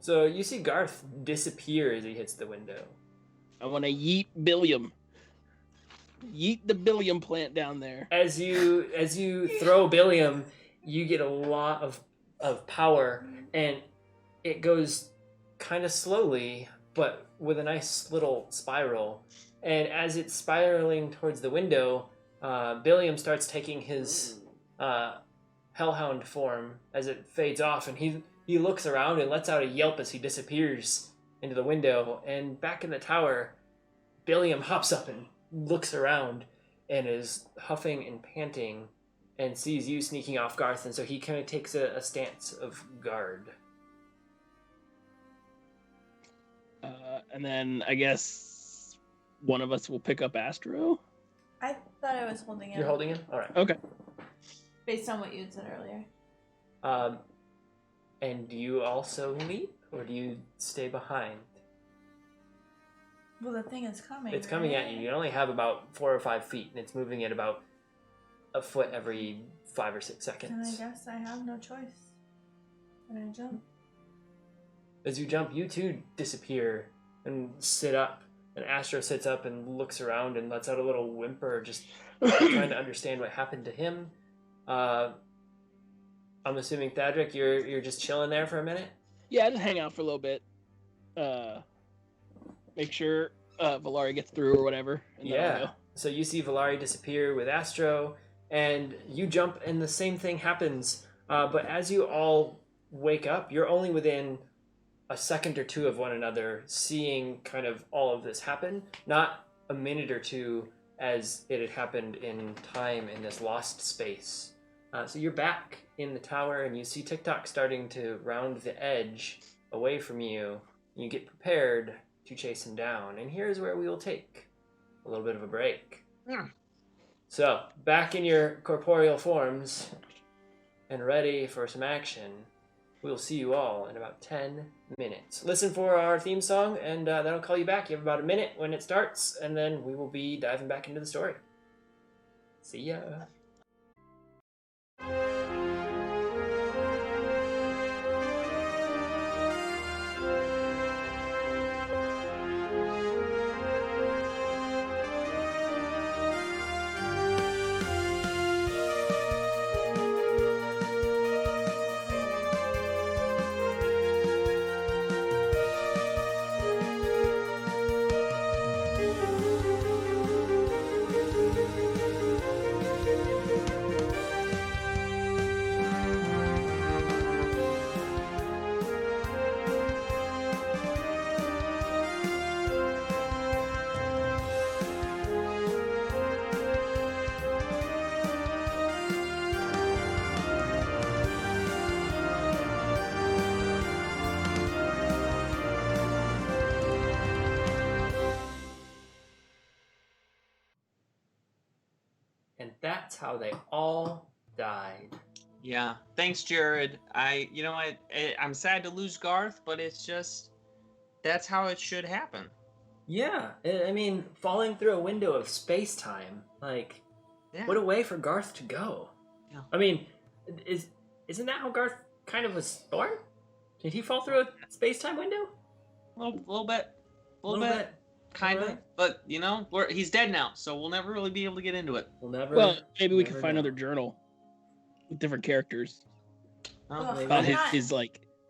So you see Garth disappear as he hits the window. I want to yeet Billiam. Yeet the Billiam plant down there. As you throw Billiam, you get a lot of power, and it goes kind of slowly, but with a nice little spiral. And as it's spiraling towards the window, Billiam starts taking his hellhound form as it fades off, and he looks around and lets out a yelp as he disappears into the window. And back in the tower, Billiam hops up and looks around and is huffing and panting and sees you sneaking off Garth, and so he kind of takes a stance of guard. And then I guess one of us will pick up Astro. I thought I was holding him. You're holding him? All right. Okay. Based on what you had said earlier. And do you also leap, or do you stay behind? Well, the thing is coming. It's coming at you. You only have about 4 or 5 feet, and it's moving at about a foot every 5 or 6 Then seconds. I guess I have no choice. And I jump. As you jump, you too disappear and sit up. And Astro sits up and looks around and lets out a little whimper, just trying to understand what happened to him. I'm assuming, Thadric, you're just chilling there for a minute? Yeah, just hang out for a little bit. Make sure Valari gets through or whatever. And then I'll go. So you see Valari disappear with Astro, and you jump, and the same thing happens. But as you all wake up, you're only within a second or two of one another, seeing kind of all of this happen. Not a minute or two as it had happened in time in this lost space. So you're back in the tower, and you see TikTok starting to round the edge away from you. You get prepared to chase him down, and here's where we will take a little bit of a break. So, back in your corporeal forms and ready for some action. We'll see you all in about 10 minutes. Listen for our theme song, and that'll call you back. You have about a minute when it starts, and then we will be diving back into the story. See ya. And that's how they all died. Yeah. Thanks, Jared. I'm sad to lose Garth, but it's just that's how it should happen. Yeah, I mean, falling through a window of space-time, like, what a way for Garth to go. Yeah. I mean, isn't that how Garth kind of was born? Did he fall through a space-time window? A little bit. Kind of. Alright. But, he's dead now, so we'll never really be able to get into it. We'll never. Well, maybe we can never find know. another journal with different characters Oh, Well, maybe. about I'm not- his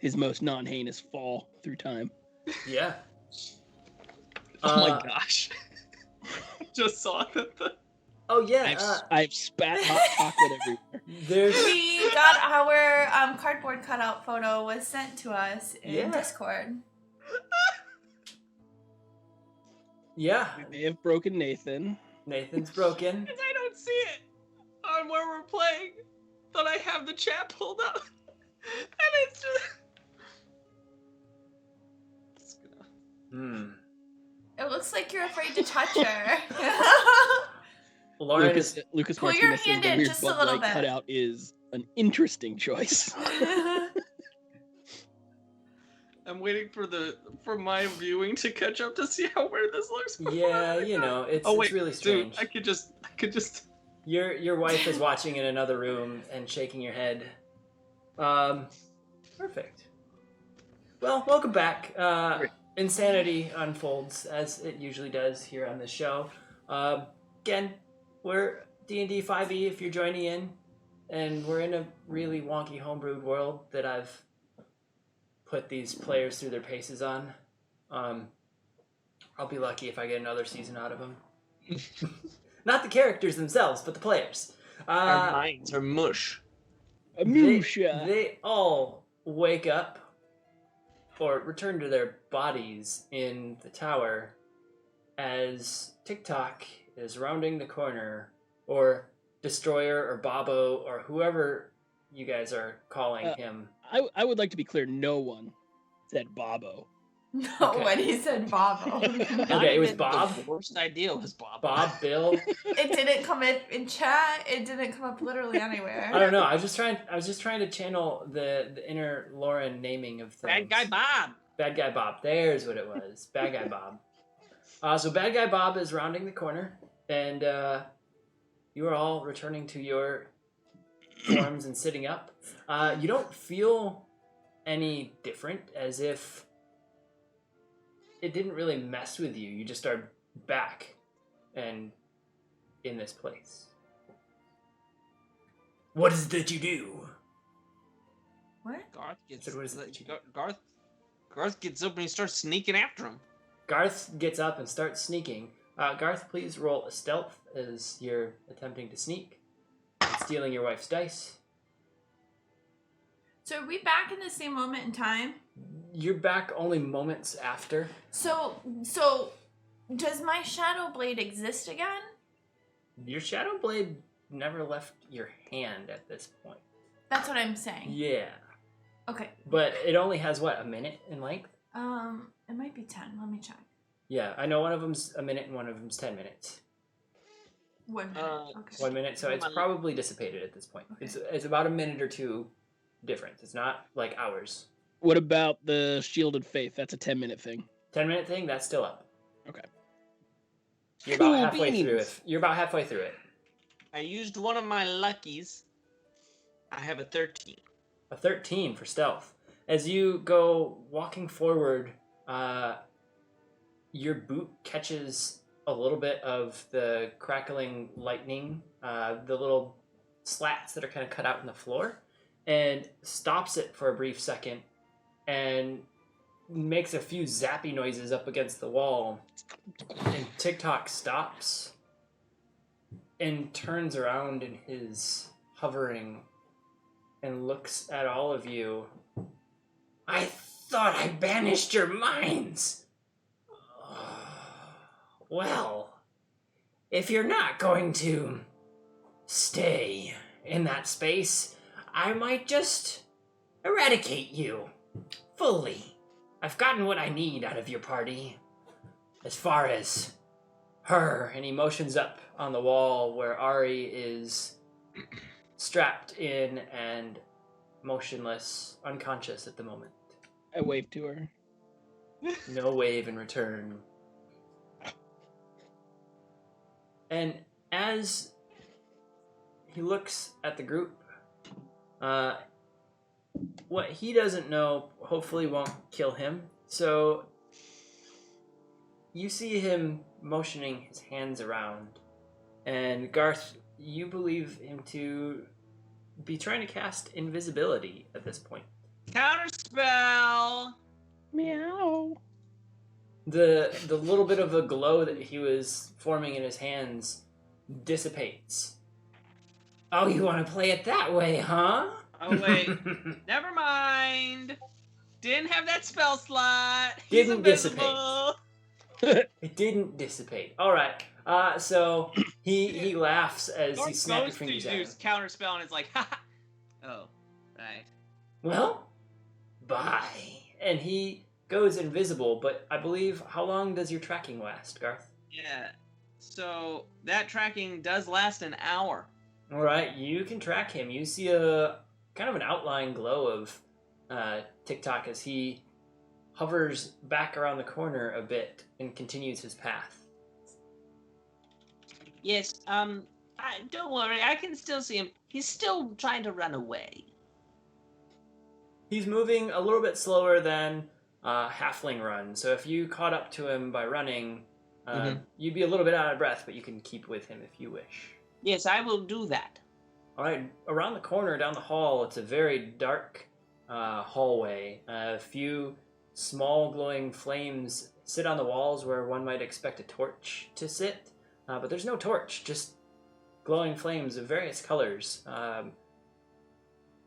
his most non-heinous fall through time. Yeah. Oh my gosh. Just saw that. Oh yeah. I've spat hot chocolate everywhere. There's We got our cardboard cutout photo was sent to us in Yeah. Discord. yeah. We may have broken Nathan. Nathan's broken. And I don't see it on where we're playing, but I have the chat pulled up. And it's just... It's gonna... It looks like you're afraid to touch her. Lauren Lucas Pull your Martinez says hand the in weird just a Bud little Light bit. cutout is an interesting choice. I'm waiting for my viewing to catch up to see how weird this looks. Yeah, you know, it's really strange. Dude, I could just. Your wife is watching in another room and shaking your head. Perfect. Well, welcome back. Insanity unfolds as it usually does here on this show. Again, we're D&D 5e if you're joining in, and we're in a really wonky homebrewed world that I've put these players through their paces on. I'll be lucky if I get another season out of them. Not the characters themselves, but the players. Our minds are mush. They all wake up or return to their bodies in the tower as TikTok is rounding the corner, or Destroyer or Bobo or whoever you guys are calling him. I would like to be clear, no one said Bobo. Nobody said Bobo. Okay, it was Bob. The worst idea was Bob. Bob, Bill. It didn't come in chat. It didn't come up literally anywhere. I don't know. I was just trying to channel the inner Lauren naming of things. Bad guy Bob. Bad guy Bob. There's what it was. Bad guy Bob. So bad guy Bob is rounding the corner, and you are all returning to your forms and sitting up. You don't feel any different, as if it didn't really mess with you. You just are back and in this place. What is it that you do? What? Garth gets So what is it? Garth gets up and he starts sneaking after him. Garth gets up and starts sneaking. Garth, please roll a stealth as you're attempting to sneak, stealing your wife's dice. So are we back in the same moment in time? You're back only moments after. So does my shadow blade exist again? Your shadow blade never left your hand at this point. That's what I'm saying. Yeah. Okay. But it only has, what, a minute in length? It might be 10. Let me check. Yeah, I know one of them's a minute and one of them's 10 minutes. 1 minute. Okay. 1 minute, so it's probably dissipated at this point. Okay. It's about a minute or two difference. It's not like hours. What about the Shielded Faith? That's a 10-minute thing. 10-minute thing, that's still up. Okay. You're about Cool halfway beans. through it. You're about halfway through it. I used one of my luckies. I have a 13. A 13 for stealth. As you go walking forward, your boot catches a little bit of the crackling lightning, the little slats that are kind of cut out in the floor, and stops it for a brief second and makes a few zappy noises up against the wall. And TikTok stops and turns around in his hovering and looks at all of you. I thought I banished your minds. Well, if you're not going to stay in that space, I might just eradicate you fully. I've gotten what I need out of your party. As far as her, and he motions up on the wall where Ari is strapped in and motionless, unconscious at the moment. I waved to her. No wave in return. And as he looks at the group, what he doesn't know hopefully won't kill him. So you see him motioning his hands around. And Garth, you believe him to be trying to cast invisibility at this point. Counterspell. Meow. The little bit of a glow that he was forming in his hands dissipates. Oh, you want to play it that way, huh? Oh wait, never mind. Didn't have that spell slot. He's Didn't invisible. It didn't dissipate. All right. So he laughs as Or you snap your goes to fingers at him. use counterspell and it's like, ha. Oh, right. Well, bye. And he goes invisible. But I believe, how long does your tracking last, Garth? Yeah. So that tracking does last an hour. All right, you can track him. You see a kind of an outline glow of TikTok as he hovers back around the corner a bit and continues his path. Yes. Don't worry. I can still see him. He's still trying to run away. He's moving a little bit slower than halfling run. So if you caught up to him by running, you'd be a little bit out of breath, but you can keep with him if you wish. Yes, I will do that. All right, around the corner down the hall, it's a very dark hallway. A few small glowing flames sit on the walls where one might expect a torch to sit, but there's no torch, just glowing flames of various colors,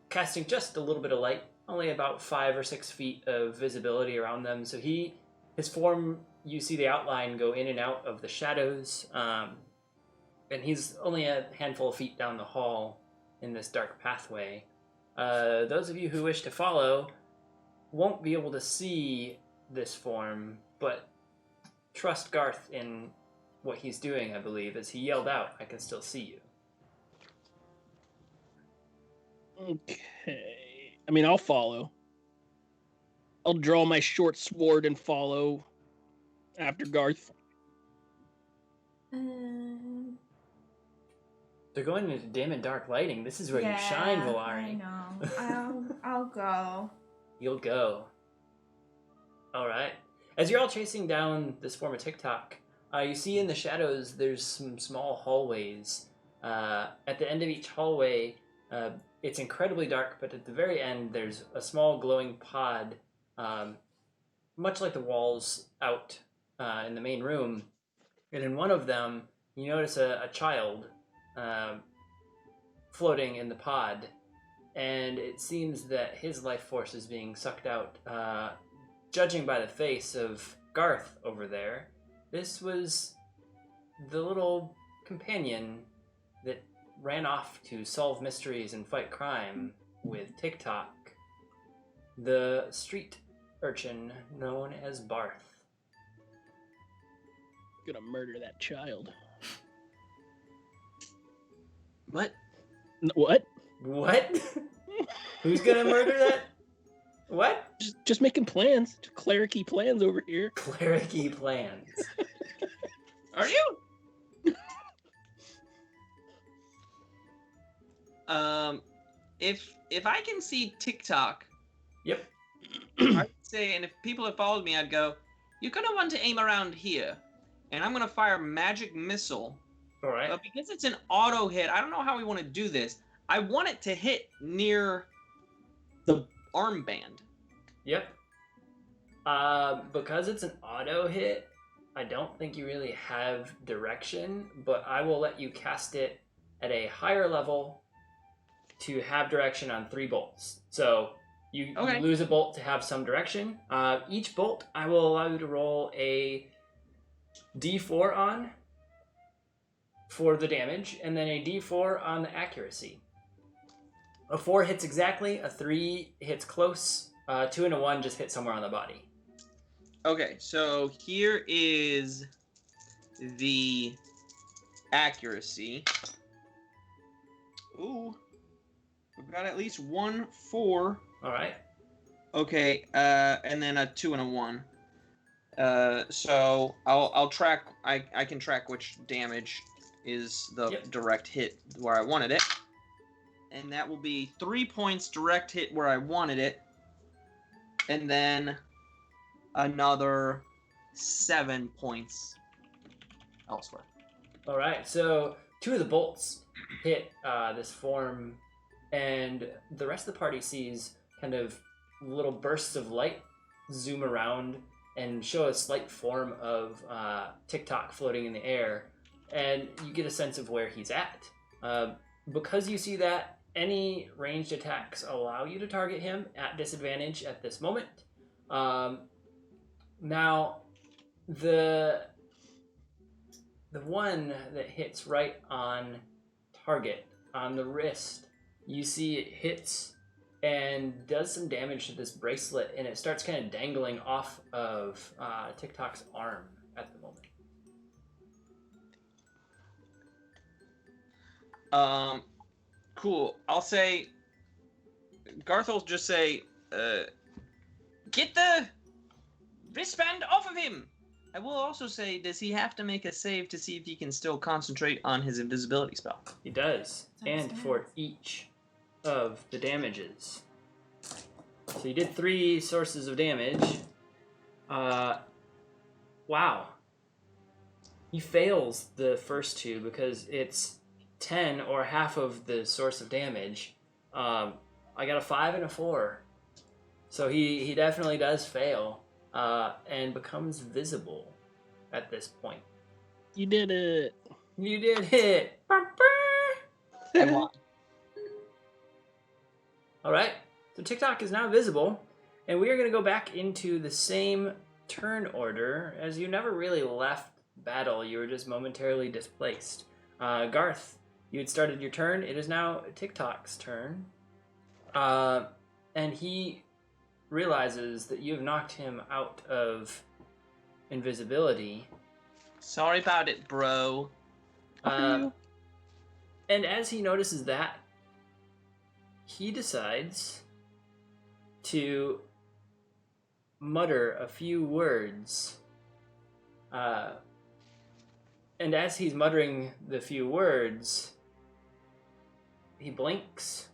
casting just a little bit of light, only about 5 or 6 feet of visibility around them. So his form, you see the outline go in and out of the shadows, and he's only a handful of feet down the hall in this dark pathway. Those of you who wish to follow won't be able to see this form, but trust Garth in what he's doing, I believe. As he yelled out, I can still see you. Okay. I mean, I'll follow. I'll draw my short sword and follow after Garth. They're going into dim and dark lighting. This is where you shine, Valari. I know. I'll go. You'll go. All right. As you're all chasing down this form of TikTok, you see in the shadows there's some small hallways. At the end of each hallway, it's incredibly dark, but at the very end there's a small glowing pod, much like the walls out in the main room. And in one of them, you notice a child floating in the pod, and it seems that his life force is being sucked out. Judging by the face of Garth over there, this was the little companion that ran off to solve mysteries and fight crime with TikTok, the street urchin known as Barth. Gonna murder that child. What? What? What? Who's gonna murder that? What? Just making plans. Clericy plans over here. Clericy plans. Are you? If I can see TikTok, Yep. I'd say, and if people have followed me, I'd go, you're gonna want to aim around here, and I'm gonna fire magic missile. All right. But because it's an auto hit, I don't know how we want to do this. I want it to hit near the armband. Yep. Because it's an auto hit, I don't think you really have direction, but I will let you cast it at a higher level to have direction on 3 bolts. So you lose a bolt to have some direction. Each bolt, I will allow you to roll a d4 on for the damage, and then a d4 on the accuracy. A 4 hits exactly, a 3 hits close, 2 and a 1 just hit somewhere on the body. Okay, so here is the accuracy. Ooh, we've got at least 1 4. All right. Okay, and then a 2 and a 1. So I'll track. I can track which damage is the direct hit where I wanted it, and that will be 3 points direct hit where I wanted it, and then another 7 points elsewhere. All right. So 2 of the bolts hit this form, and the rest of the party sees kind of little bursts of light zoom around and show a slight form of TikTok floating in the air, and you get a sense of where he's at. Because you see that, any ranged attacks allow you to target him at disadvantage at this moment. Now, the one that hits right on target, on the wrist, you see it hits and does some damage to this bracelet, and it starts kind of dangling off of TikTok's arm at the moment. Cool. I'll say, Garth will just say, get the wristband off of him. I will also say, does he have to make a save to see if he can still concentrate on his invisibility spell? He does, and for each of the damages. So you did 3 sources of damage. Wow. He fails the first 2 because it's 10 or half of the source of damage. I got a 5 and a 4. So he definitely does fail and becomes visible at this point. You did it. You did it. I won. All right. So TikTok is now visible, and we are going to go back into the same turn order as you never really left battle. You were just momentarily displaced. Garth, you had started your turn. It is now TikTok's turn. And he realizes that you have knocked him out of invisibility. Sorry about it, bro. And as he notices that, he decides to mutter a few words. And as he's muttering the few words, he blinks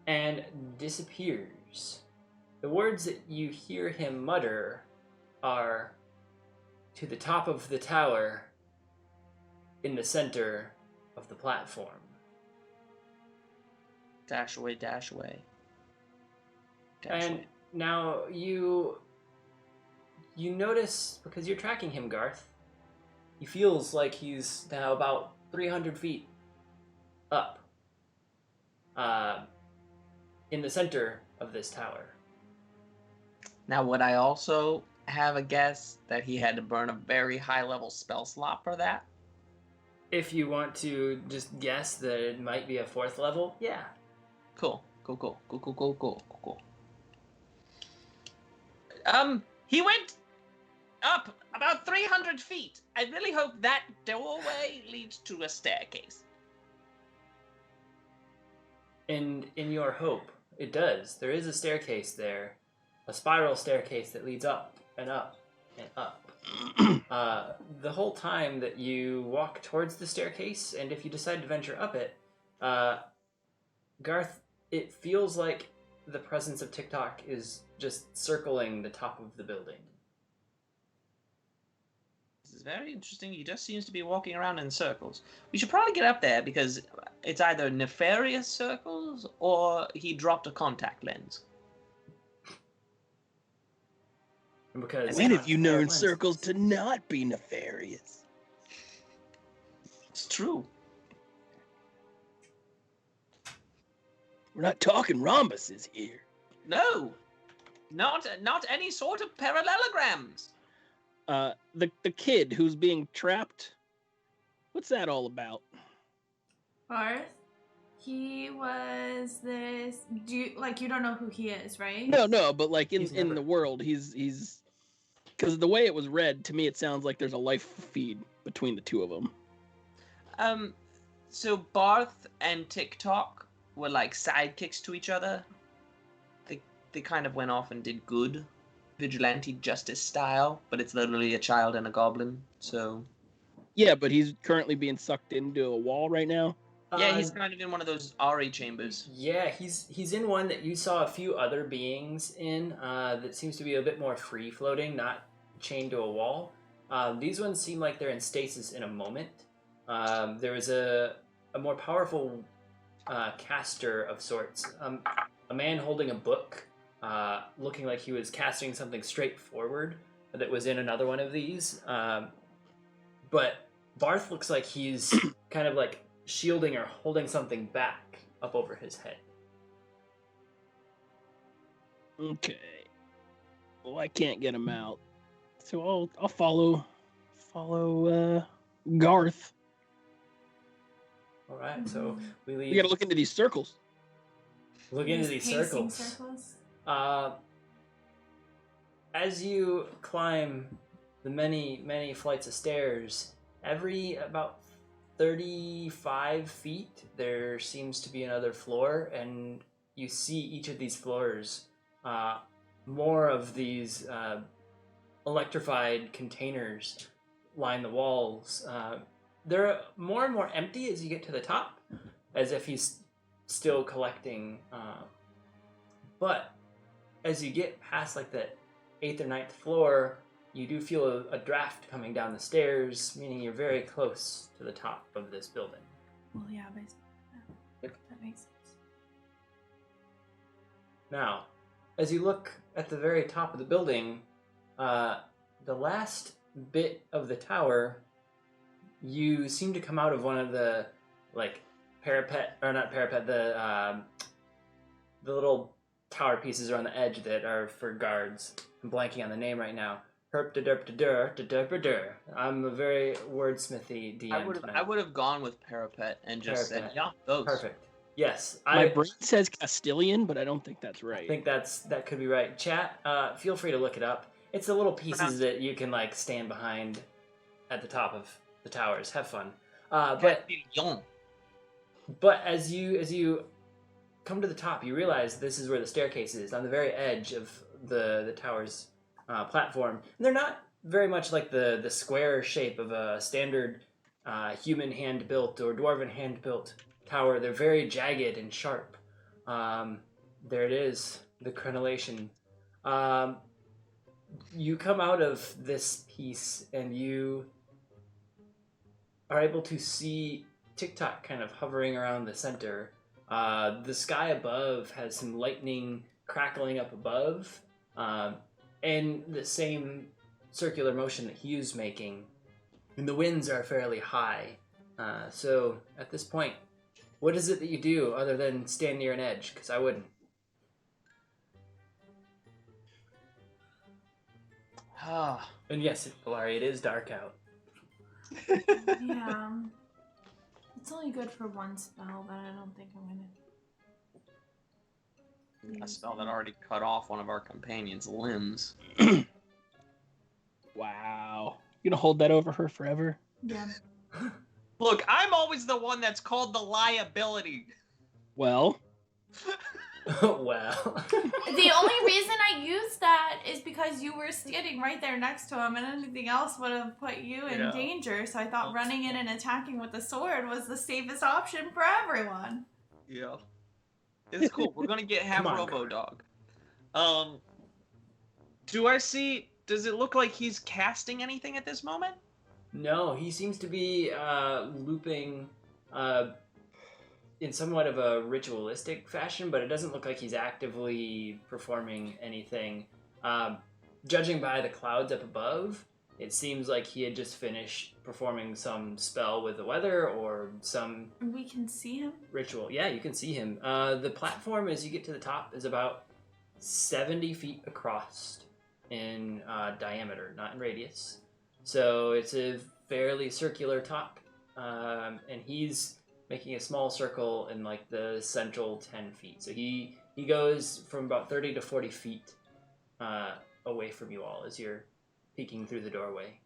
and disappears. The words that you hear him mutter are, "To the top of the tower, in the center of the platform." Dash away, dash away. And now you notice, because you're tracking him, Garth, he feels like he's now about 300 feet up in the center of this tower. Now, would I also have a guess that he had to burn a very high-level spell slot for that? If you want to just guess that it might be a 4th level, yeah. Cool. He went up about 300 feet. I really hope that doorway leads to a staircase. And in your hope, it does. There is a staircase there, a spiral staircase that leads up and up and up. The whole time that you walk towards the staircase, and if you decide to venture up it, Garth, it feels like the presence of TikTok is just circling the top of the building. This is very interesting. He just seems to be walking around in circles. We should probably get up there because it's either nefarious circles or he dropped a contact lens. Because When have you known circles to not be nefarious? It's true. We're not talking rhombuses here. No, not any sort of parallelograms. The kid who's being trapped. What's that all about? Garth, he was this. You don't know who he is, right? No, but like He's in never- the world, he's because the way it was read to me, it sounds like there's a life feed between the two of them. So Barth and TikTok were like sidekicks to each other. They kind of went off and did good, vigilante justice style, but it's literally a child and a goblin. So Yeah, but he's currently being sucked into a wall right now. yeah, he's kind of in one of those RE chambers. Yeah, he's in one that you saw a few other beings in that seems to be a bit more free floating, not chained to a wall. These ones seem like they're in stasis in a moment. There was a more powerful caster of sorts, a man holding a book looking like he was casting something straight forward that was in another one of these. But Barth looks like he's kind of like shielding or holding something back up over his head. Okay. Well, I can't get him out, so I'll follow Garth. All right, so we leave. We gotta look into these circles. Look into these Pacing circles. As you climb the many flights of stairs, every about 35 feet, there seems to be another floor, and you see each of these floors, more of these electrified containers line the walls. They're more and more empty as you get to the top, as if he's still collecting. But as you get past like the 8th or 9th floor, you do feel a draft coming down the stairs, meaning you're very close to the top of this building. Well, yeah, that makes sense. Now, as you look at the very top of the building, the last bit of the tower, you seem to come out of one of the like parapet, or not parapet, the little tower pieces are on the edge that are for guards. I'm blanking on the name right now. Herp-da-derp-da-dur. I'm a very wordsmithy DM I would have gone with parapet and just said, Parapet. yeah, those. Perfect. Yes, My brain says Castilian, but I don't think that's right. I think that could be right. Chat, feel free to look it up. It's the little pieces that you can like stand behind at the top of the towers. Have fun. But as you come to the top, you realize this is where the staircase is, on the very edge of the tower's platform. And they're not very much like the square shape of a standard human hand-built or dwarven hand-built tower. They're very jagged and sharp. There it is, the crenellation. You come out of this piece and you are able to see TikTok kind of hovering around the center. The sky above has some lightning crackling up above, and the same circular motion that Hugh's making. And the winds are fairly high. So at this point, what is it that you do other than stand near an edge? Because I wouldn't. And yes, Valari, it is dark out. Yeah. It's only good for one spell, but I don't think I'm gonna. A spell that already cut off one of our companions' limbs. Wow. You gonna hold that over her forever? Yeah. Look, I'm always the one that's called the liability. Well. Well. The only reason I used that is because you were standing right there next to him, and anything else would have put you in danger. So I thought running in and attacking with the sword was the safest option for everyone. Yeah. It's cool. We're gonna get half Robo Dog. Does it look like he's casting anything at this moment? No, he seems to be looping in somewhat of a ritualistic fashion, but it doesn't look like he's actively performing anything. Judging by the clouds up above, it seems like he had just finished performing some spell with the weather or some... We can see him? Ritual. Yeah, you can see him. The platform, as you get to the top, is about 70 feet across in diameter, not in radius. So it's a fairly circular top, and he's making a small circle in like the central 10 feet. So he goes from about 30 to 40 feet away from you all as you're peeking through the doorway.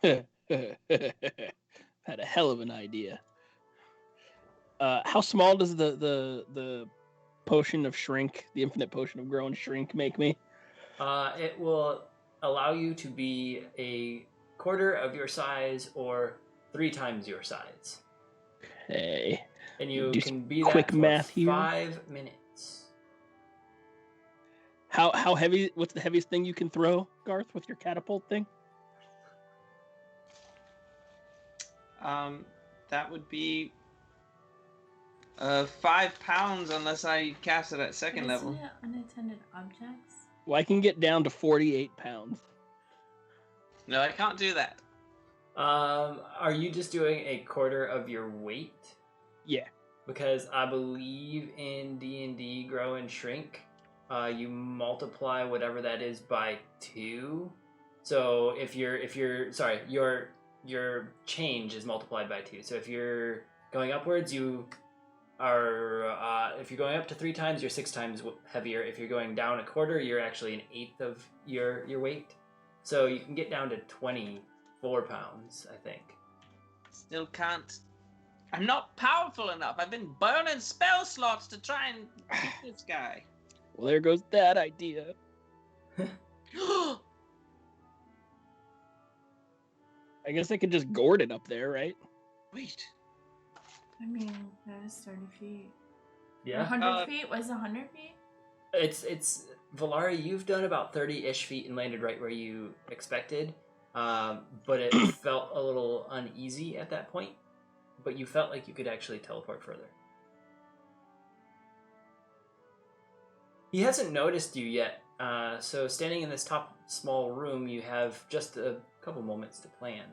Had a hell of an idea. How small does the potion of shrink, the infinite potion of grow and shrink, make me? It will allow you to be a quarter of your size or 3 times your size. Okay. And you Do can be quick that for math here. 5 minutes. How heavy? What's the heaviest thing you can throw, Garth, with your catapult thing? That would be 5 pounds unless I cast it at second But level. isn't it unattended objects? Well, I can get down to 48 pounds. No, I can't do that. Are you just doing a quarter of your weight? Yeah. Because I believe in D&D Grow and Shrink, you multiply whatever that is by 2. So if you're sorry, your change is multiplied by 2. So if you're going upwards, you are if you're going up to 3 times, you're 6 times heavier. If you're going down a quarter, you're actually an eighth of your weight. So you can get down to 24 pounds, I think. Still can't. I'm not powerful enough. I've been burning spell slots to try and beat this guy. Well, there goes that idea. I guess I could just gourd it up there, right? Wait. I mean, that is 30 feet. Yeah. 100 feet? Was it 100 feet? It's Valari, you've done about 30-ish feet and landed right where you expected, but it felt a little uneasy at that point, but you felt like you could actually teleport further. He hasn't noticed you yet, so standing in this top small room, you have just a couple moments to plan.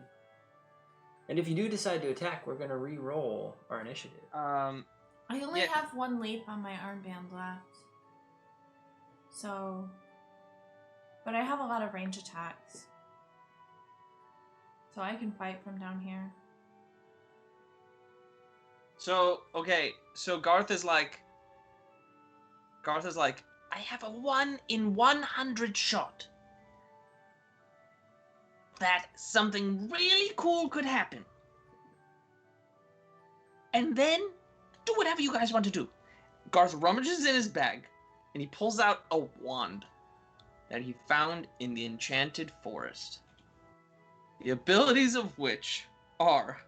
And if you do decide to attack, we're going to re-roll our initiative. I only Yeah. have 1 leap on my armband left. So... But I have a lot of range attacks. So I can fight from down here. So, okay, so Garth is like, I have a 1 in 100 shot that something really cool could happen. And then, do whatever you guys want to do. Garth rummages in his bag, and he pulls out a wand that he found in the enchanted forest. The abilities of which are...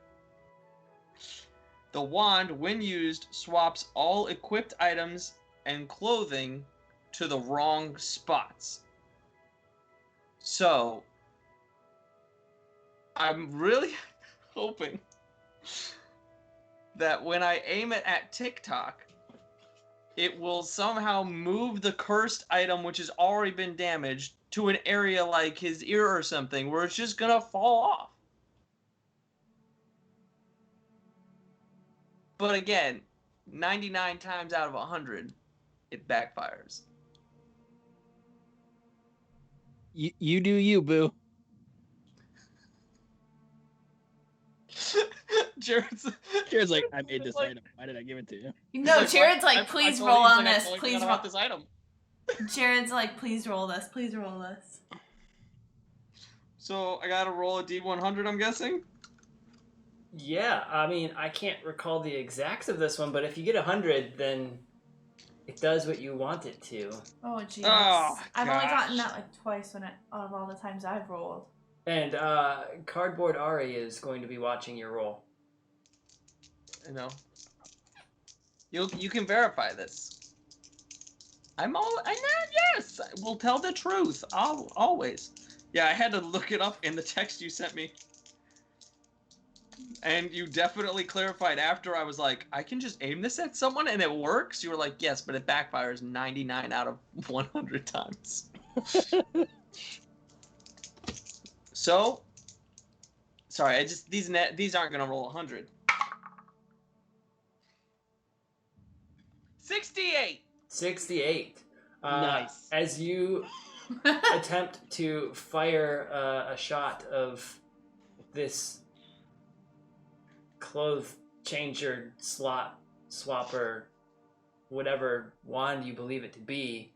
The wand, when used, swaps all equipped items and clothing to the wrong spots. So, I'm really hoping that when I aim it at TikTok, it will somehow move the cursed item, which has already been damaged, to an area like his ear or something, where it's just gonna fall off. But again, 99 times out of 100, it backfires. You do you, boo. Jared's like, I made this like, item. Why did I give it to you? No, Jared's like, I please told roll you, he's on like, I this. totally Please forgot roll. about this item. Jared's like, please roll this. Please roll this. So I gotta roll a D100, I'm guessing? Yeah, I mean, I can't recall the exacts of this one, but if you get 100, then it does what you want it to. Oh, jeez. Oh, I've only gosh. gotten that like twice out of all the times I've rolled. And Cardboard Ari is going to be watching your roll. I know. You can verify this. Yes, we'll tell the truth. Always. Yeah, I had to look it up in the text you sent me. And you definitely clarified after I was like, I can just aim this at someone and it works? You were like, yes, but it backfires 99 out of 100 times. So, sorry, these aren't gonna roll 100. 68. 68. Nice. As you attempt to fire a shot of this clothes changer, swapper, whatever wand you believe it to be,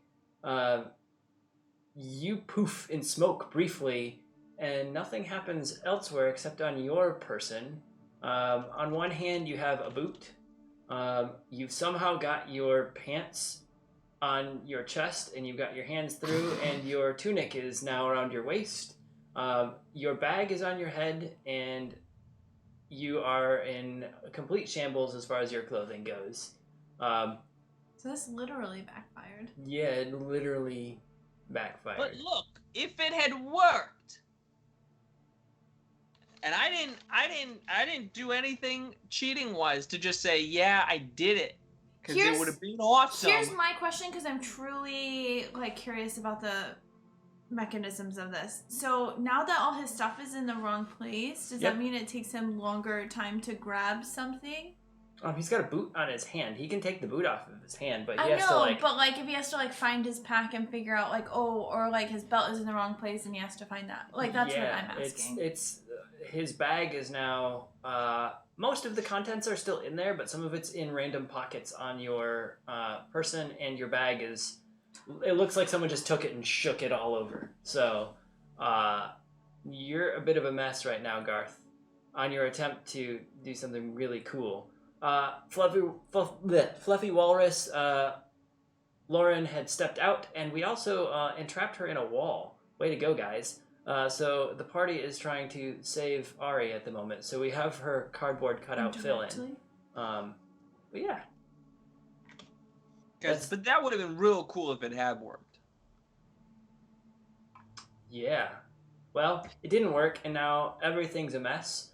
you poof in smoke briefly, and nothing happens elsewhere except on your person. On one hand, you have a boot. You've somehow got your pants on your chest, and you've got your hands through, and your tunic is now around your waist. Your bag is on your head, and you are in complete shambles as far as your clothing goes. So this literally backfired. Yeah, it literally backfired. But look, if it had worked, And I didn't do anything cheating wise to just say, yeah, I did it. Because it would have been awesome. Here's my question, because I'm truly like curious about the mechanisms of this. So now that all his stuff is in the wrong place, does that mean it takes him longer time to grab something? He's got a boot on his hand. He can take the boot off of his hand, but he I has know, to like. but like if he has to like find his pack and figure out like or like his belt is in the wrong place and he has to find that. Like that's what I'm asking. It's his bag is now. Most of the contents are still in there, but some of it's in random pockets on your person, and your bag is. It looks like someone just took it and shook it all over. So, you're a bit of a mess right now, Garth, on your attempt to do something really cool. Fluffy Walrus, Lauren had stepped out, and we also entrapped her in a wall. Way to go, guys. So the party is trying to save Ari at the moment. So we have her cardboard cutout fill in. But yeah. But that would have been real cool if it had worked. Yeah. Well, it didn't work, and now everything's a mess.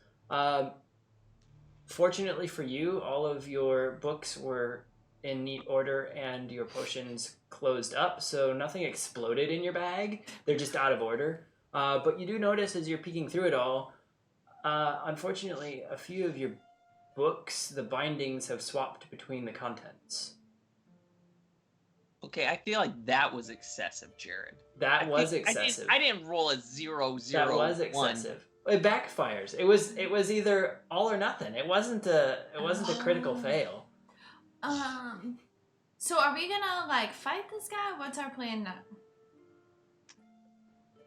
Fortunately for you, all of your books were in neat order and your potions closed up, so nothing exploded in your bag. They're just out of order. But you do notice as you're peeking through it all, unfortunately, a few of your books, the bindings have swapped between the contents. Okay, I feel like that was excessive, Jared. That was excessive. I didn't roll a 0, 0, That was 1. excessive. It backfires. It was either all or nothing. It wasn't a critical fail. So are we gonna like fight this guy? What's our plan now?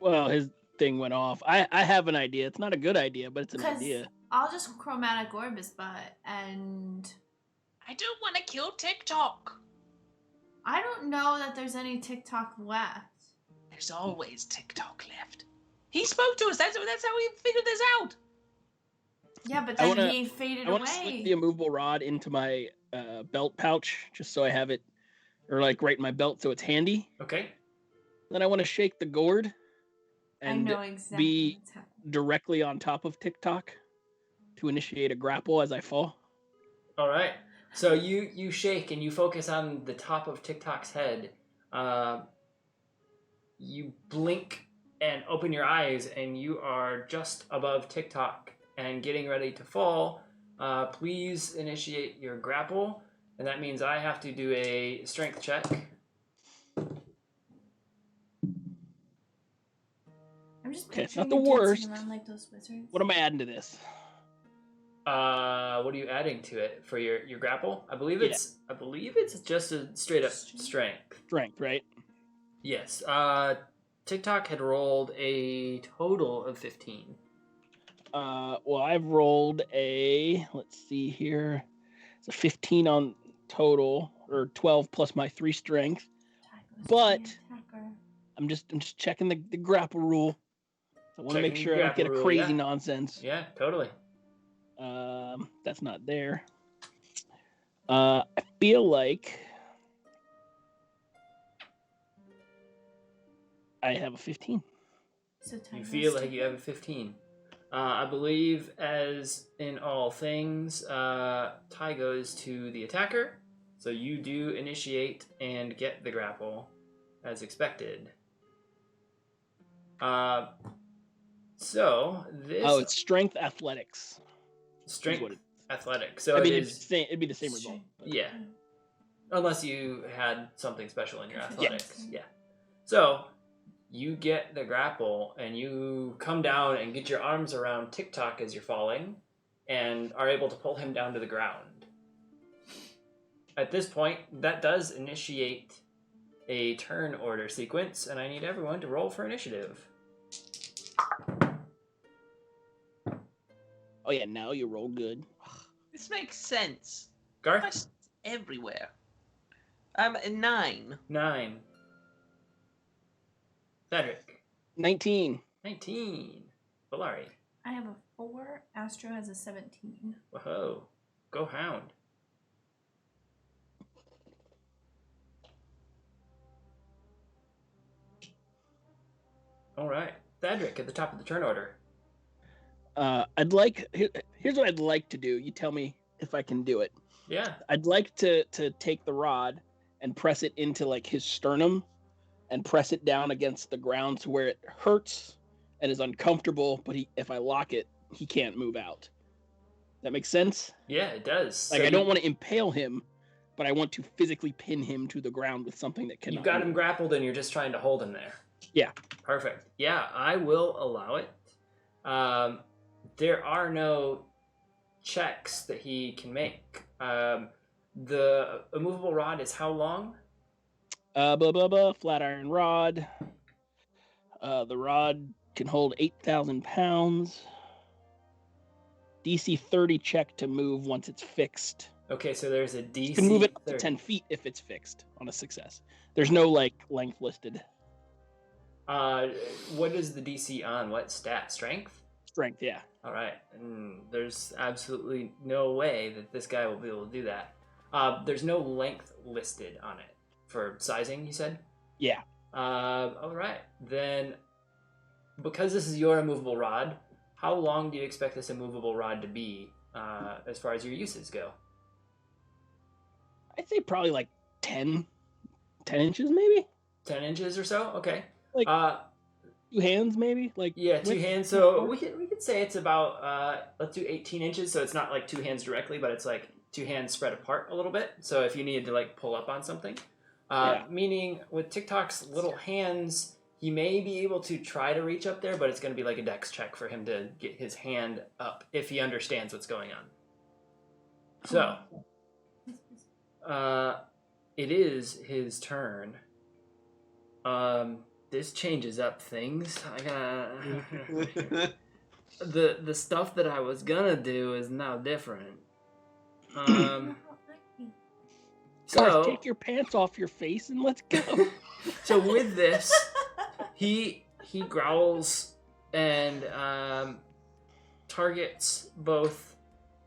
Well, his thing went off. I have an idea. It's not a good idea, but it's an idea. I'll just chromatic orb his butt and I don't want to kill TikTok. I don't know that there's any TikTok left. There's always TikTok left. He spoke to us. That's how we figured this out. Yeah, but then he faded away. I want to slip the immovable rod into my belt pouch just so I have it, or like right in my belt so it's handy. Okay. Then I want to shake the gourd and I know exactly be directly on top of TikTok to initiate a grapple as I fall. All right. So you shake and you focus on the top of TikTok's head. You blink and open your eyes, and you are just above TikTok and getting ready to fall. Please initiate your grapple, and that means I have to do a strength check. I'm just it's not the worst. like those wizards. What am I adding to this? What are you adding to it for your grapple? I believe it's just a straight up strength. Strength, right? Yes. TikTok had rolled a total of 15. Well, I've rolled let's see here. It's a 15 on total, or 12 plus my 3 strength. But I'm just checking the grapple rule. I want to make sure I don't get a crazy nonsense. Yeah, totally. That's not there. I feel like I have a 15. So you feel like you have a 15. I believe, as in all things, tie goes to the attacker. So you do initiate and get the grapple, as expected. So this. Oh, it's strength athletics. Strength athletics. So I mean, it'd be the same result. Yeah. Unless you had something special in your athletics. Yeah. So you get the grapple and you come down and get your arms around TikTok as you're falling and are able to pull him down to the ground. At this point, that does initiate a turn order sequence, and I need everyone to roll for initiative. Oh yeah, now you roll good. This makes sense. Garth? Everywhere. I'm a 9. 9. Cedric? 19. 19. Valari? I have a 4. Astro has a 17. Whoa. Go Hound. All right. Cedric at the top of the turn order. Here's what I'd like to do. You tell me if I can do it. Yeah. I'd like to take the rod and press it into like his sternum and press it down against the ground to where it hurts and is uncomfortable, but if I lock it, he can't move out. That makes sense? Yeah, it does. Like So I don't want to impale him, but I want to physically pin him to the ground with something that cannot you've got him move. grappled and you're just trying to hold him there. Yeah. Perfect. Yeah, I will allow it. There are no checks that he can make. The immovable rod is how long? Blah blah blah. Flat iron rod. The rod can hold 8,000 pounds. DC 30 check to move once it's fixed. Okay, so there's a DC. You can move it up to 30. 10 feet if it's fixed on a success. There's no like length listed. What is the DC on? What stat? Strength? Strength, yeah. All right. There's absolutely no way that this guy will be able to do that. There's no length listed on it for sizing, you said? Yeah. All right. Then, because this is your immovable rod, how long do you expect this immovable rod to be as far as your uses go? I'd say probably like 10 inches maybe? 10 inches or so? Okay. Like 2 hands maybe? Like Yeah, 2 width? hands. So we could say it's about, let's do 18 inches. So it's not like 2 hands directly, but it's like 2 hands spread apart a little bit. So if you needed to like pull up on something. Meaning with TikTok's little hands, he may be able to try to reach up there, but it's going to be like a dex check for him to get his hand up if he understands what's going on. So, it is his turn. This changes up things. I got the stuff that I was gonna do is now different. Garth, take your pants off your face and let's go. So with this, he growls and targets both.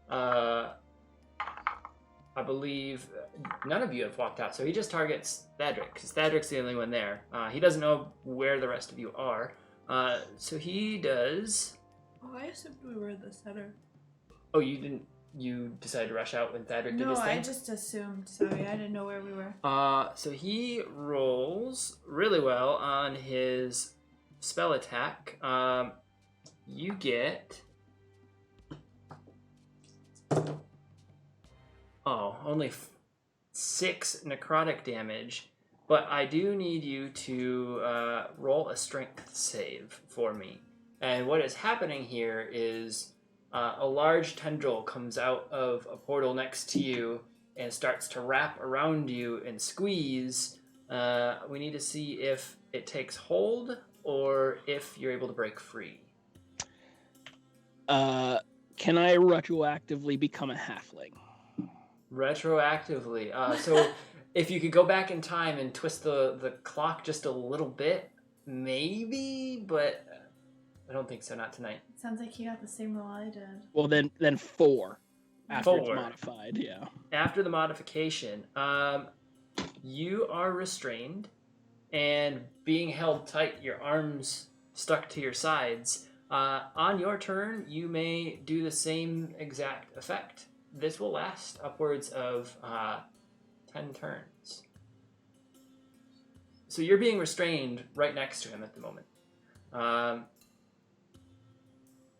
I believe none of you have walked out, so he just targets Thadric because Thadric's the only one there. He doesn't know where the rest of you are, so he does. Oh, I assumed we were the center. Oh, you didn't. You decided to rush out when Thadric did No, his thing? I just assumed. Sorry, I didn't know where we were. So he rolls really well on his spell attack. You get... only 6 necrotic damage, but I do need you to roll a strength save for me. And what is happening here is... a large tendril comes out of a portal next to you and starts to wrap around you and squeeze. We need to see if it takes hold or if you're able to break free. Can I retroactively become a halfling? Retroactively. So if you could go back in time and twist the clock just a little bit, maybe, but I don't think so, not tonight. Sounds like you got the same roll I did. Well, then 4 after it's 4. modified, yeah. After the modification, you are restrained and being held tight, your arms stuck to your sides. On your turn, you may do the same exact effect. This will last upwards of 10 turns. So you're being restrained right next to him at the moment.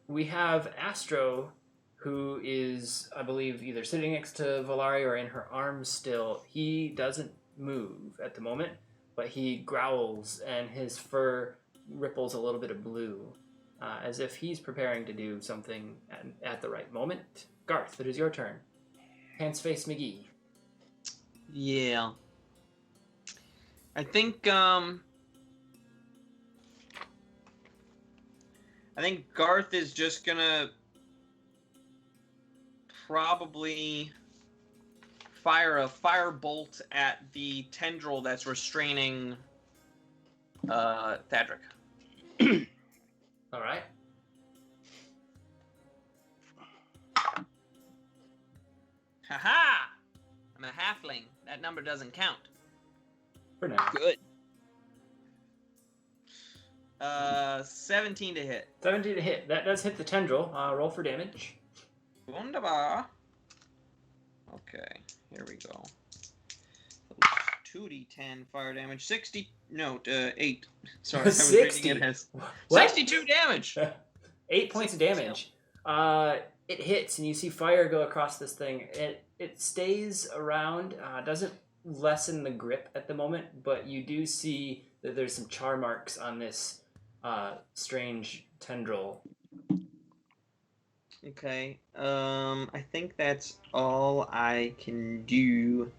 We have Astro, who is, I believe, either sitting next to Valari or in her arms still. He doesn't move at the moment, but he growls and his fur ripples a little bit of blue, as if he's preparing to do something at the right moment. Garth, it is your turn. Hands face McGee. Yeah. I think Garth is just gonna probably fire a firebolt at the tendril that's restraining Thadric. All right. Haha! I'm a halfling. That number doesn't count. For now. Good. 17 to hit. 17 to hit. That does hit the tendril. Roll for damage. Wunderbar. Okay, here we go. 2d10 fire damage. 8. Sorry, I was 60. reading it as What? 62 damage. 8 points of damage. It hits, and you see fire go across this thing. It stays around. Doesn't lessen the grip at the moment, but you do see that there's some char marks on this strange tendril. Okay. I think that's all I can do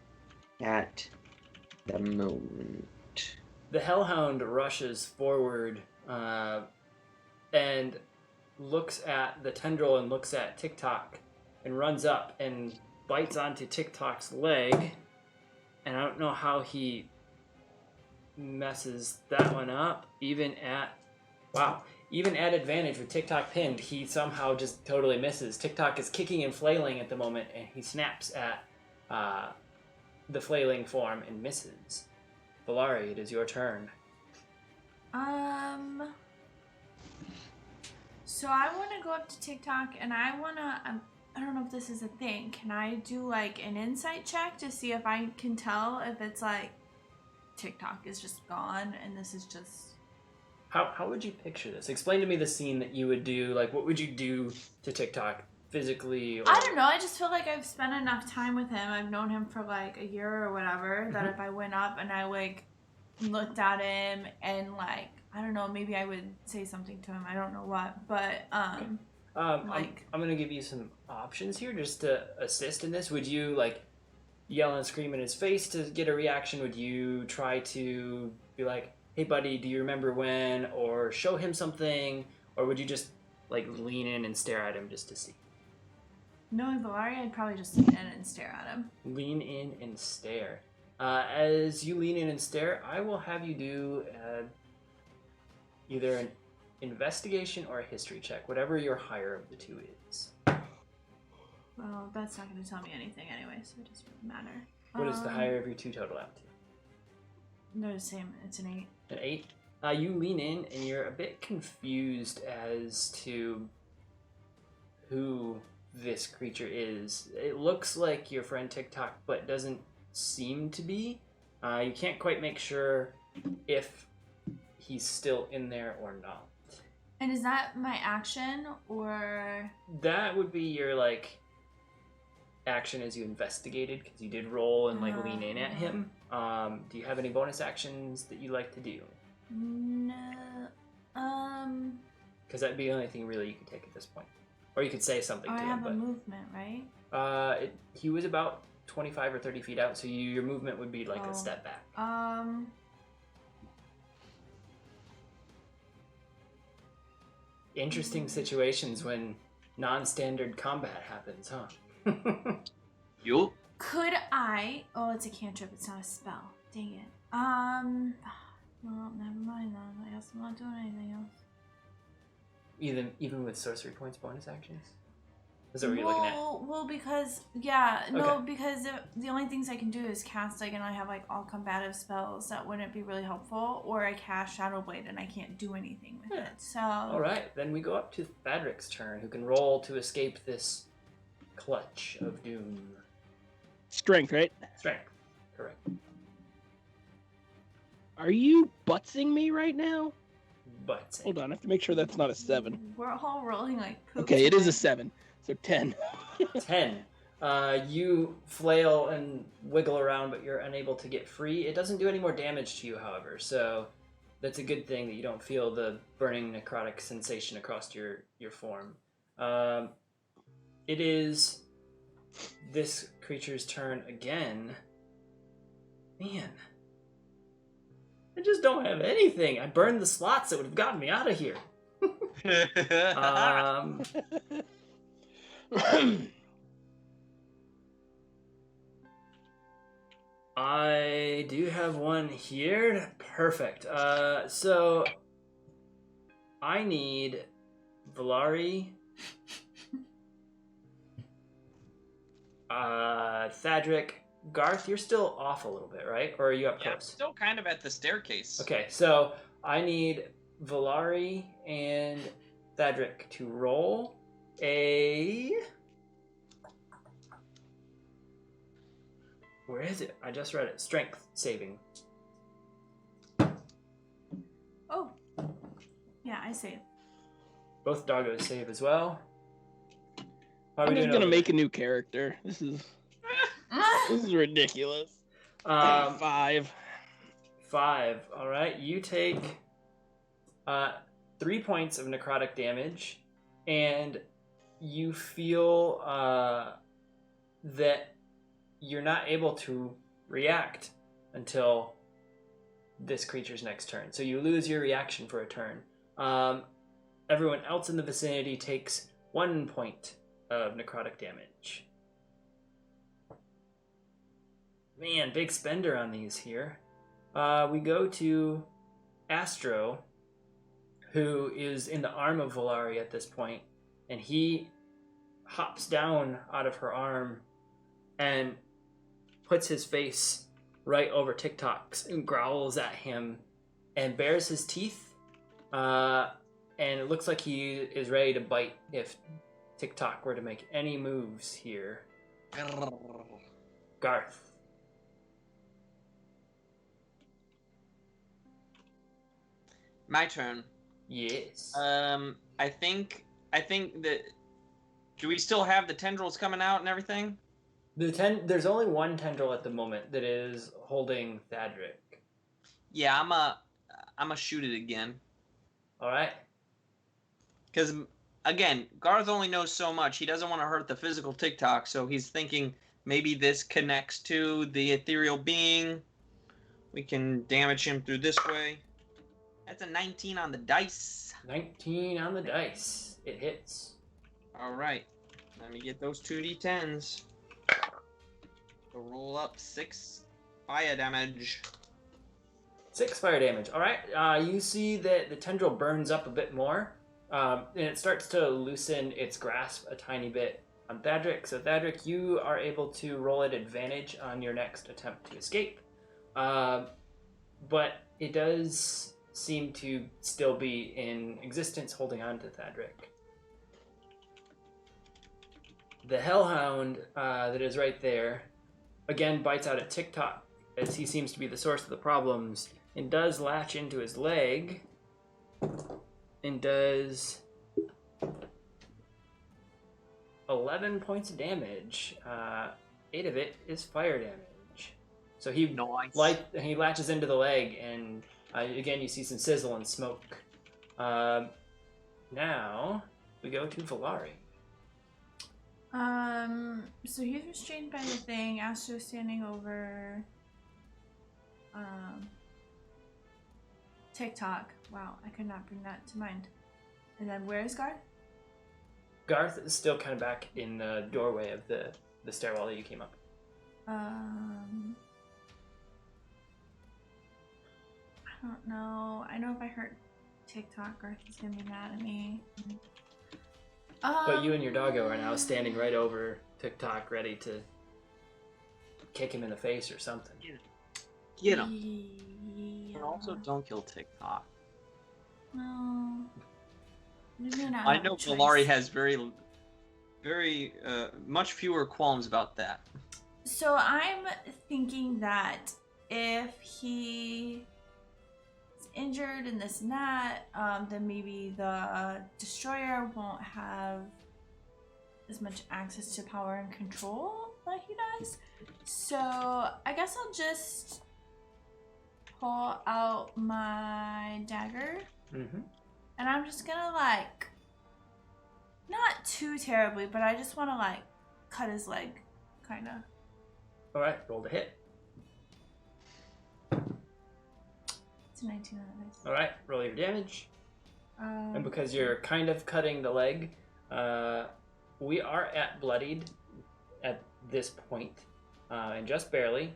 at the moment. The hellhound rushes forward and looks at the tendril and looks at TikTok and runs up and bites onto TikTok's leg. And I don't know how he messes that one up. Even at advantage with TikTok pinned, he somehow just totally misses. TikTok is kicking and flailing at the moment, and he snaps at the flailing form and misses. Valari, it is your turn. So I want to go up to TikTok, and I want to. I don't know if this is a thing. Can I do like an insight check to see if I can tell if it's like TikTok is just gone and this is just. How would you picture this? Explain to me the scene that you would do. Like, what would you do to TikTok physically? Or... I don't know. I just feel like I've spent enough time with him. I've known him for like a year or whatever. That if I went up and I like looked at him and like I don't know, maybe I would say something to him. I don't know what, but I'm gonna give you some options here just to assist in this. Would you like yell and scream in his face to get a reaction? Would you try to be like, hey buddy, do you remember when? Or show him something? Or would you just like lean in and stare at him just to see? Knowing Valari, I'd probably just lean in and stare at him. Lean in and stare. As you lean in and stare, I will have you do either an investigation or a history check, whatever your higher of the two is. Well, that's not going to tell me anything anyway, so it doesn't really matter. What is the higher of your two total out to? They're the same. It's an 8. An 8? You lean in and you're a bit confused as to who this creature is. It looks like your friend TikTok, but doesn't seem to be. You can't quite make sure if he's still in there or not. And is that my action, or...? That would be your, like, action as you investigated, because you did roll and, like, lean in at him. Do you have any bonus actions that you like to do? No. Because that'd be the only thing really you could take at this point. Or you could say something to I him, have but... a movement, right? He was about 25 or 30 feet out, so your movement would be, like, a step back. Interesting situations when non-standard combat happens, huh? Yup. Could I... Oh, it's a cantrip. It's not a spell. Dang it. Well, never mind then. I guess I'm not doing anything else. Even with sorcery points bonus actions? Is that what you're looking at? Well, because... Yeah, no, Okay. because the only things I can do is cast, like, and I have, like, all combative spells. That wouldn't be really helpful. Or I cast Shadow Blade and I can't do anything with it, so... Alright, then we go up to Thadric's turn, who can roll to escape this clutch of doom. Strength, right? Strength. Correct. Are you butzing me right now? But Hold on, I have to make sure that's not a 7. We're all rolling like poop. Okay, it is a tonight. 7. So 10. 10. You flail and wiggle around, but you're unable to get free. It doesn't do any more damage to you, however, so that's a good thing that you don't feel the burning necrotic sensation across your form. It is this creature's turn again. Man. I just don't have anything. I burned the slots that would have gotten me out of here. I do have one here. Perfect. So I need Valari, Thadric, Garth. You're still off a little bit, right? Or are you up Yeah, I'm close? still kind of at the staircase. Okay, so I need Valari and Thadric to roll a... Where is it? I just read it. Strength saving. Oh. Yeah, I save. Both doggos save as well. How are I'm we just doing gonna over make a new character. This is ridiculous. there? 5. 5. All right. You take 3 points of necrotic damage, and you feel that you're not able to react until this creature's next turn. So you lose your reaction for a turn. Everyone else in the vicinity takes 1 point of necrotic damage. Man, big spender on these here. We go to Astro, who is in the arm of Valari at this point, and he hops down out of her arm and puts his face right over TikTok's and growls at him and bares his teeth. And it looks like he is ready to bite if TikTok were to make any moves here. Garth. My turn. Yes. I think that. Do we still have the tendrils coming out and everything? There's only one tendril at the moment that is holding Thadric. Yeah, I'm a shoot it again. All right. Because again, Garth only knows so much. He doesn't want to hurt the physical TikTok, so he's thinking maybe this connects to the ethereal being. We can damage him through this way. That's a 19 on the dice. 19 on the dice. It hits. All right. Let me get those 2d10s. So roll up 6 fire damage. 6 fire damage. All right. You see that the tendril burns up a bit more, and it starts to loosen its grasp a tiny bit on Thadric. So Thadric, you are able to roll at advantage on your next attempt to escape. But it does seem to still be in existence, holding on to Thadric. The Hellhound that is right there, again bites out at TikTok, as he seems to be the source of the problems, and does latch into his leg, and does 11 points of damage. 8 of it is fire damage. So he Nice. he latches into the leg, and again you see some sizzle and smoke. Now we go to Valari. So he's restrained by the thing. Astro's standing over TikTok. Wow, I could not bring that to mind. And then where is Garth? Garth is still kind of back in the doorway of the stairwell that you came up. I don't know. I know if I hurt TikTok, Garth is gonna be mad at me. But you and your doggo are now standing right over TikTok, ready to kick him in the face or something. Get him. Yeah. And also, don't kill TikTok. No. Maybe not I have a know choice. Valari has very much fewer qualms about that. So I'm thinking that if he is injured and this and that, then maybe the destroyer won't have as much access to power and control that he does. So I guess I'll just pull out my dagger, Mm-hmm. and I'm just gonna not too terribly, but I just want to cut his leg, kind of. All right, roll to hit. It's a 19 on the dice. All right, roll your damage. And because you're kind of cutting the leg, we are at bloodied at this point, and just barely.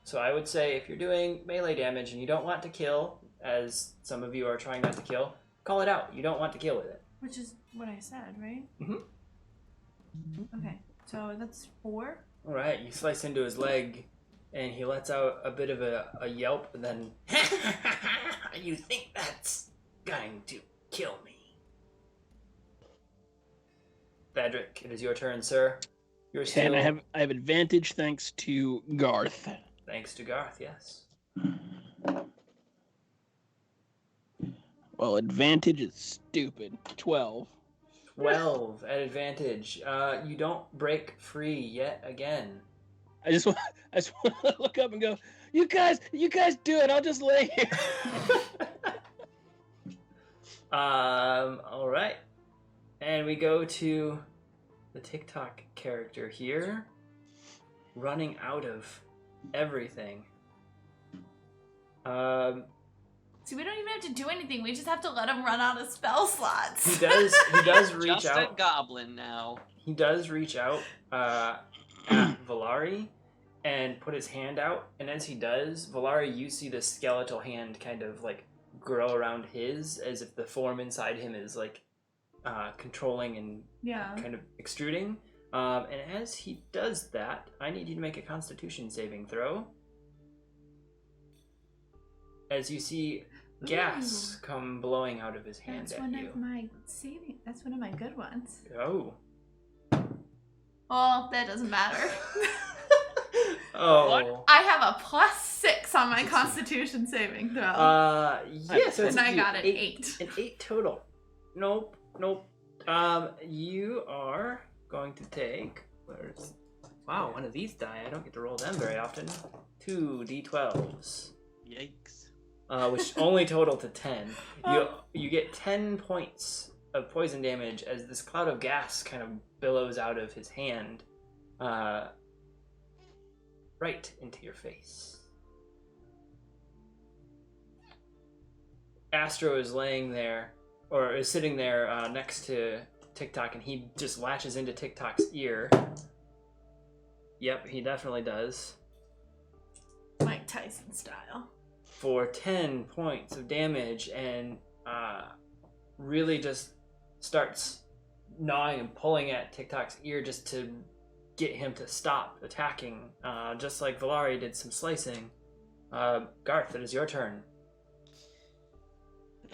So I would say if you're doing melee damage and you don't want to kill, as some of you are trying not to kill, call it out. You don't want to kill with it. Which is what I said, right? Mhm. Okay, so that's 4. All right, you slice into his leg, and he lets out a bit of a yelp, and then, you think that's going to kill me. Thadric, it is your turn, sir. You're still... And I have advantage thanks to Garth. Thanks to Garth, yes. Well, advantage is stupid. 12. 12 at advantage. You don't break free yet again. I just want to look up and go, you guys do it. I'll just lay here. All right. And we go to the TikTok character here, running out of everything. See, we don't even have to do anything. We just have to let him run out of spell slots. He does reach Just out. a goblin now. He does reach out at Valari and put his hand out, and as he does, Valari, you see the skeletal hand kind of like grow around his, as if the form inside him is like controlling and kind of extruding. And as he does that, I need you to make a Constitution saving throw. As you see gas come blowing out of his hand That's at you. That's one of my good ones. Oh. Well, that doesn't matter. Oh. What? I have a +6 on my Constitution saving throw. Yeah, so it's and I got an 8. An 8 total. Nope. You are going to take... Wow, one of these die. I don't get to roll them very often. 2 d12s. Yikes. Which only total to 10. You get 10 points of poison damage as this cloud of gas kind of billows out of his hand, right into your face. Astro is laying there, or is sitting there next to TikTok, and he just latches into TikTok's ear. Yep, he definitely does. Mike Tyson style. For 10 points of damage, and really just starts gnawing and pulling at TikTok's ear just to get him to stop attacking, just like Valari did some slicing. Garth, it is your turn.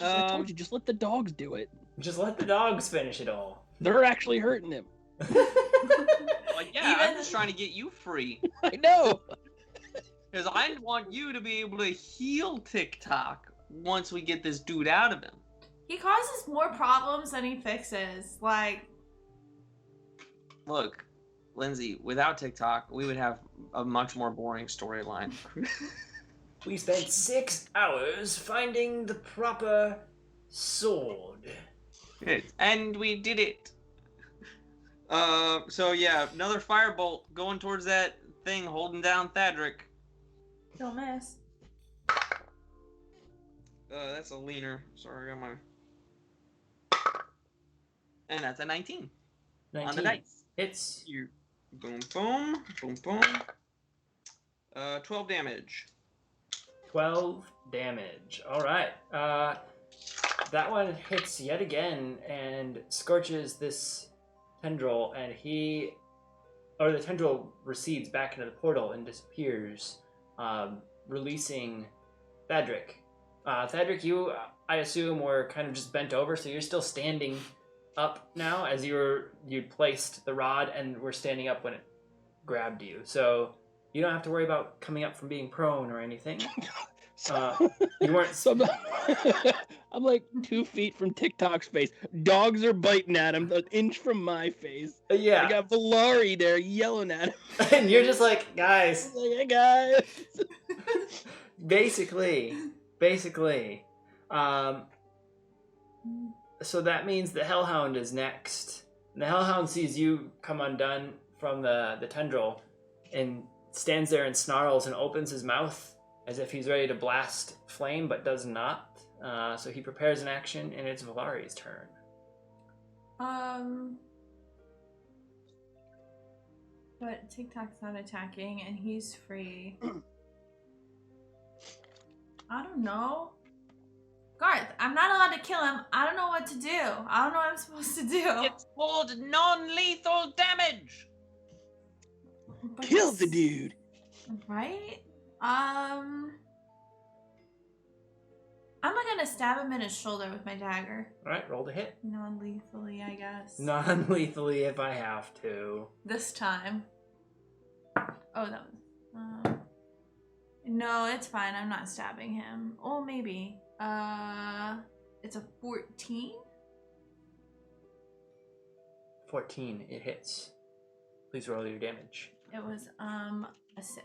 I told you, just let the dogs do it. Just let the dogs finish it all. They're actually hurting him. Like, yeah, I'm just trying to get you free. I know. Because I want you to be able to heal TikTok once we get this dude out of him. He causes more problems than he fixes. Like, Look, Lindsay, without TikTok, we would have a much more boring storyline. We spent 6 hours finding the proper sword. And we did it. So yeah, another firebolt going towards that thing holding down Thadric. don't miss. That's a leaner. Sorry, I got my... And that's a 19. 19. On the dice. Hits. You boom, boom, boom, boom. 12 damage. 12 damage. Alright. That one hits yet again and scorches this tendril, and the tendril recedes back into the portal and disappears, releasing Thadric. Thadric, you, I assume, were kind of just bent over, so you're still standing up now as you'd placed the rod and were standing up when it grabbed you. So you don't have to worry about coming up from being prone or anything. You weren't... So I'm like 2 feet from TikTok's face. Dogs are biting at him an inch from my face. Yeah. I got Valari there yelling at him. And you're just like, guys. I'm like, hey guys. Basically. So that means the Hellhound is next. And the Hellhound sees you come undone from the tendril and stands there and snarls and opens his mouth as if he's ready to blast flame, but does not. So he prepares an action, and it's Valari's turn. But TikTok's not attacking, and he's free. I don't know. Garth, I'm not allowed to kill him. I don't know what to do. I don't know what I'm supposed to do. It's called non-lethal damage. But Kill it's- the dude. Right? I'm gonna stab him in his shoulder with my dagger. All right, roll to hit. Non-lethally, I guess. Non-lethally if I have to. This time. Oh, that was... no, it's fine. I'm not stabbing him. Oh, maybe. It's a 14? 14, it hits. Please roll your damage. It was, a 6.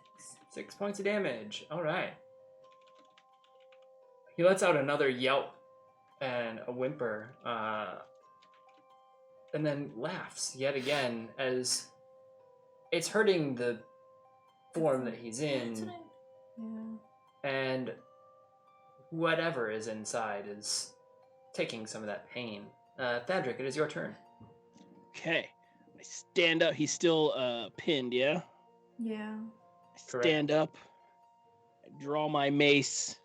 6 points of damage. All right. He lets out another yelp and a whimper, and then laughs yet again as it's hurting the form that he's in, and whatever is inside is taking some of that pain. Thadric, it is your turn. Okay. I stand up. He's still pinned, yeah? Yeah. I stand up. I draw my mace.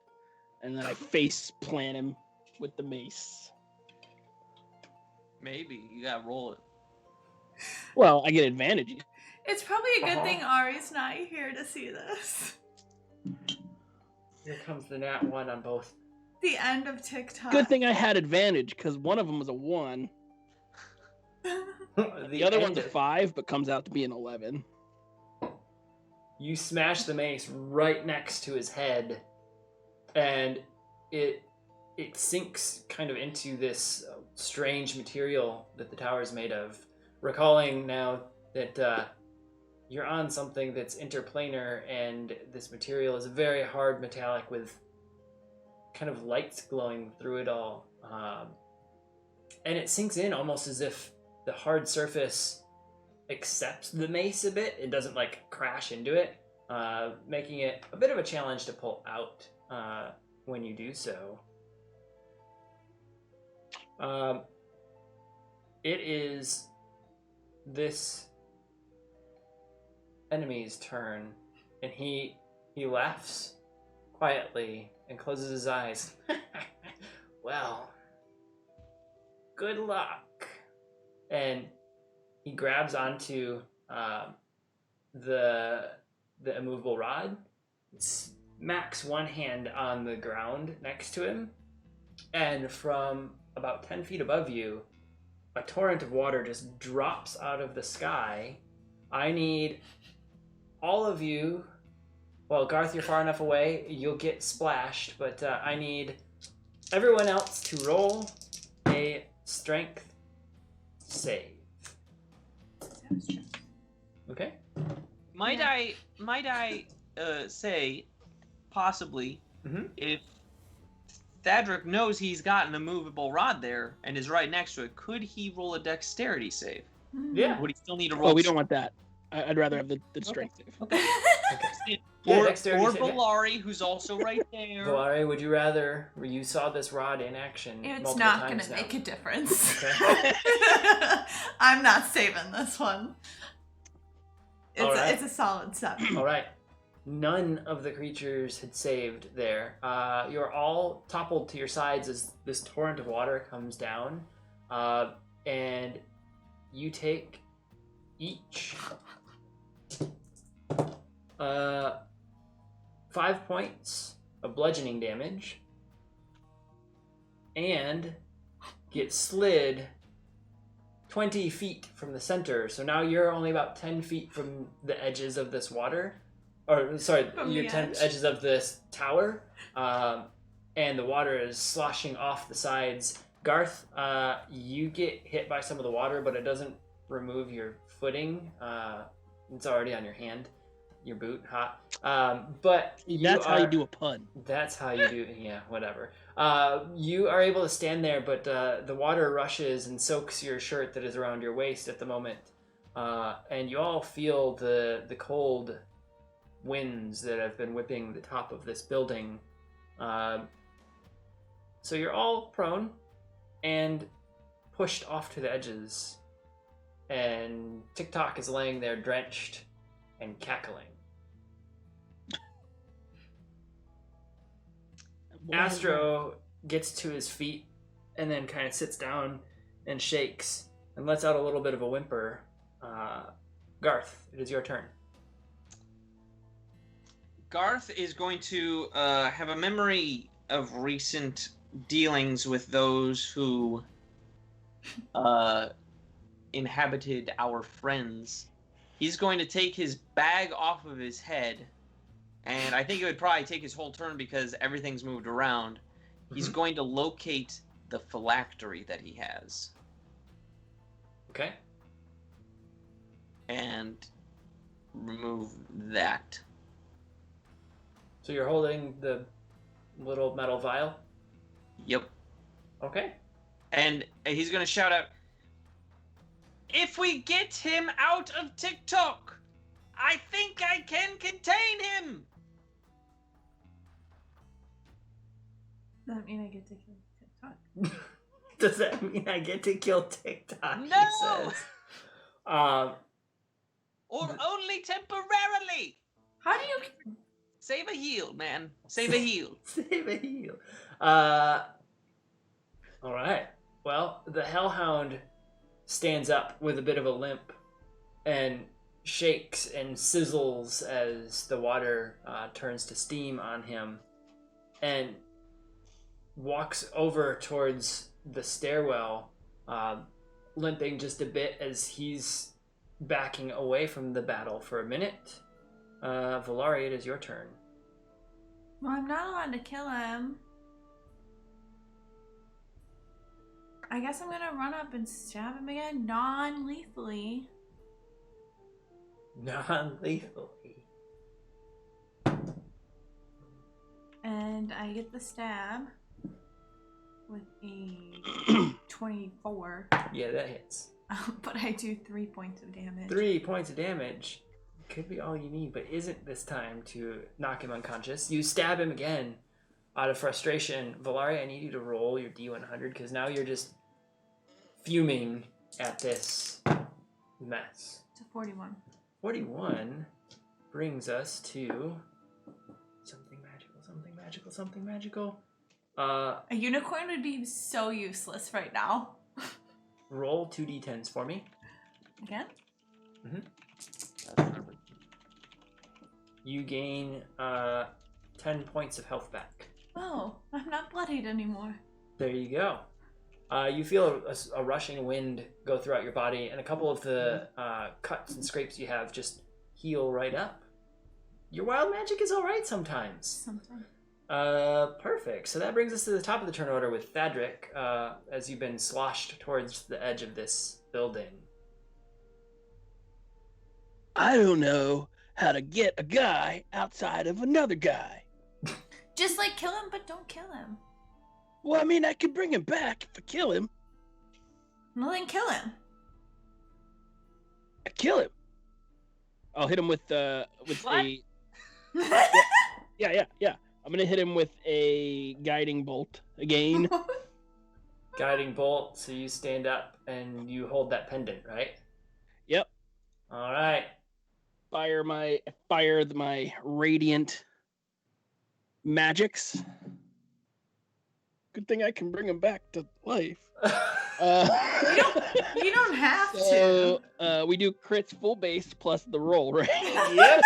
And then I face plant him with the mace. Maybe. You gotta roll it. Well, I get advantages. It's probably a good thing Ari's not here to see this. Here comes the nat 1 on both. The end of TikTok. Good thing I had advantage, because one of them was a 1. The other one's a 5, but comes out to be an 11. You smash the mace right next to his head, and it sinks kind of into this strange material that the tower is made of. Recalling now that you're on something that's interplanar, and this material is very hard metallic with kind of lights glowing through it all. And it sinks in almost as if the hard surface accepts the mace a bit. It doesn't like crash into it, making it a bit of a challenge to pull out when you do so. It is this enemy's turn, and he laughs quietly and closes his eyes. Well, good luck. And he grabs onto the immovable rod, smacks one hand on the ground next to him, and from about 10 feet above you, a torrent of water just drops out of the sky. I need all of you. Well, Garth, you're far enough away, you'll get splashed, but I need everyone else to roll a strength save. Okay? Might I say, possibly, if Thadric knows he's got an immovable rod there and is right next to it, could he roll a dexterity save? Yeah. Would he still need to roll? Oh, we don't want that. I'd rather have the strength save. Okay. Or, Yeah, dexterity or save, yeah. Valari, who's also right there. Valari, would you rather? You saw this rod in action. It's multiple not times gonna now. make a difference. Okay. I'm not saving this one. All right. It's a solid 7. All right. None of the creatures had saved there. You're all toppled to your sides as this torrent of water comes down, and you take each 5 points of bludgeoning damage, and get slid 20 feet from the center. So now you're only about 10 feet from the edges of this water. Or, sorry, From you're the 10 edge. edges of this tower. And the water is sloshing off the sides. Garth, you get hit by some of the water, but it doesn't remove your footing. It's already on your hand. Your boot, hot. But That's how you do a pun. That's how you do. Yeah, whatever. You are able to stand there, but the water rushes and soaks your shirt that is around your waist at the moment, and you all feel the cold winds that have been whipping the top of this building. So you're all prone and pushed off to the edges, and TikTok is laying there drenched and cackling. Astro gets to his feet and then kind of sits down and shakes and lets out a little bit of a whimper. Garth, it is your turn. Garth is going to have a memory of recent dealings with those who inhabited our friends, he's going to take his bag off of his head, and I think it would probably take his whole turn because everything's moved around. He's going to locate the phylactery that he has. Okay. And remove that. So you're holding the little metal vial? Yep. Okay. And he's going to shout out, "If we get him out of TikTok, I think I can contain him!" Does that mean I get to kill TikTok? Does that mean I get to kill TikTok? No! He says. Or only temporarily! How do you... Save a heal, man. Save a heal. Save a heal. Alright. Well, the Hellhound stands up with a bit of a limp and shakes and sizzles as the water turns to steam on him and walks over towards the stairwell, limping just a bit as he's backing away from the battle for a minute. Valari, it is your turn. Well, I'm not allowed to kill him. I guess I'm gonna run up and stab him again, non-lethally. Non-lethally. And I get the stab with a 24. Yeah, that hits. But I do 3 points of damage. 3 points of damage. Could be all you need, but isn't this time to knock him unconscious. You stab him again out of frustration. Valari, I need you to roll your D100 because now you're just fuming at this mess. It's a 41. 41 brings us to something magical, something magical, something magical. A unicorn would be so useless right now. Roll 2d10s for me. Again? You gain 10 points of health back. Oh, I'm not bloodied anymore. There you go. You feel a rushing wind go throughout your body, and a couple of the cuts and scrapes you have just heal right up. Your wild magic is all right sometimes. Sometimes. Perfect. So that brings us to the top of the turn order with Thadric, as you've been sloshed towards the edge of this building. I don't know how to get a guy outside of another guy. Just like kill him, but don't kill him. Well, I mean, I could bring him back if I kill him. Well, then kill him. I kill him. I'll hit him with What? a yeah. I'm gonna hit him with a guiding bolt again. Guiding bolt, so you stand up and you hold that pendant, right? Yep. All right. Fire my radiant magics. Good thing I can bring him back to life. You don't have So, to. we do crits full base plus the roll, right? Yep.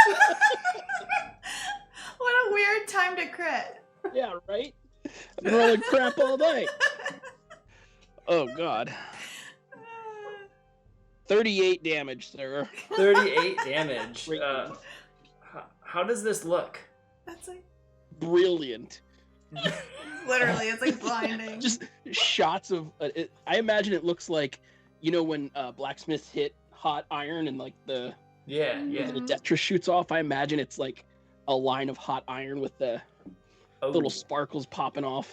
What a weird time to crit. Yeah, right? I've been rolling crap all night. Oh, God. 38 damage, sir. 38 damage. How does this look? That's like Brilliant. literally, it's like blinding. Just shots of... I imagine it looks like, you know, when blacksmiths hit hot iron and, like, the Yeah. Detra shoots off. I imagine it's like a line of hot iron with the Oh. little sparkles popping off.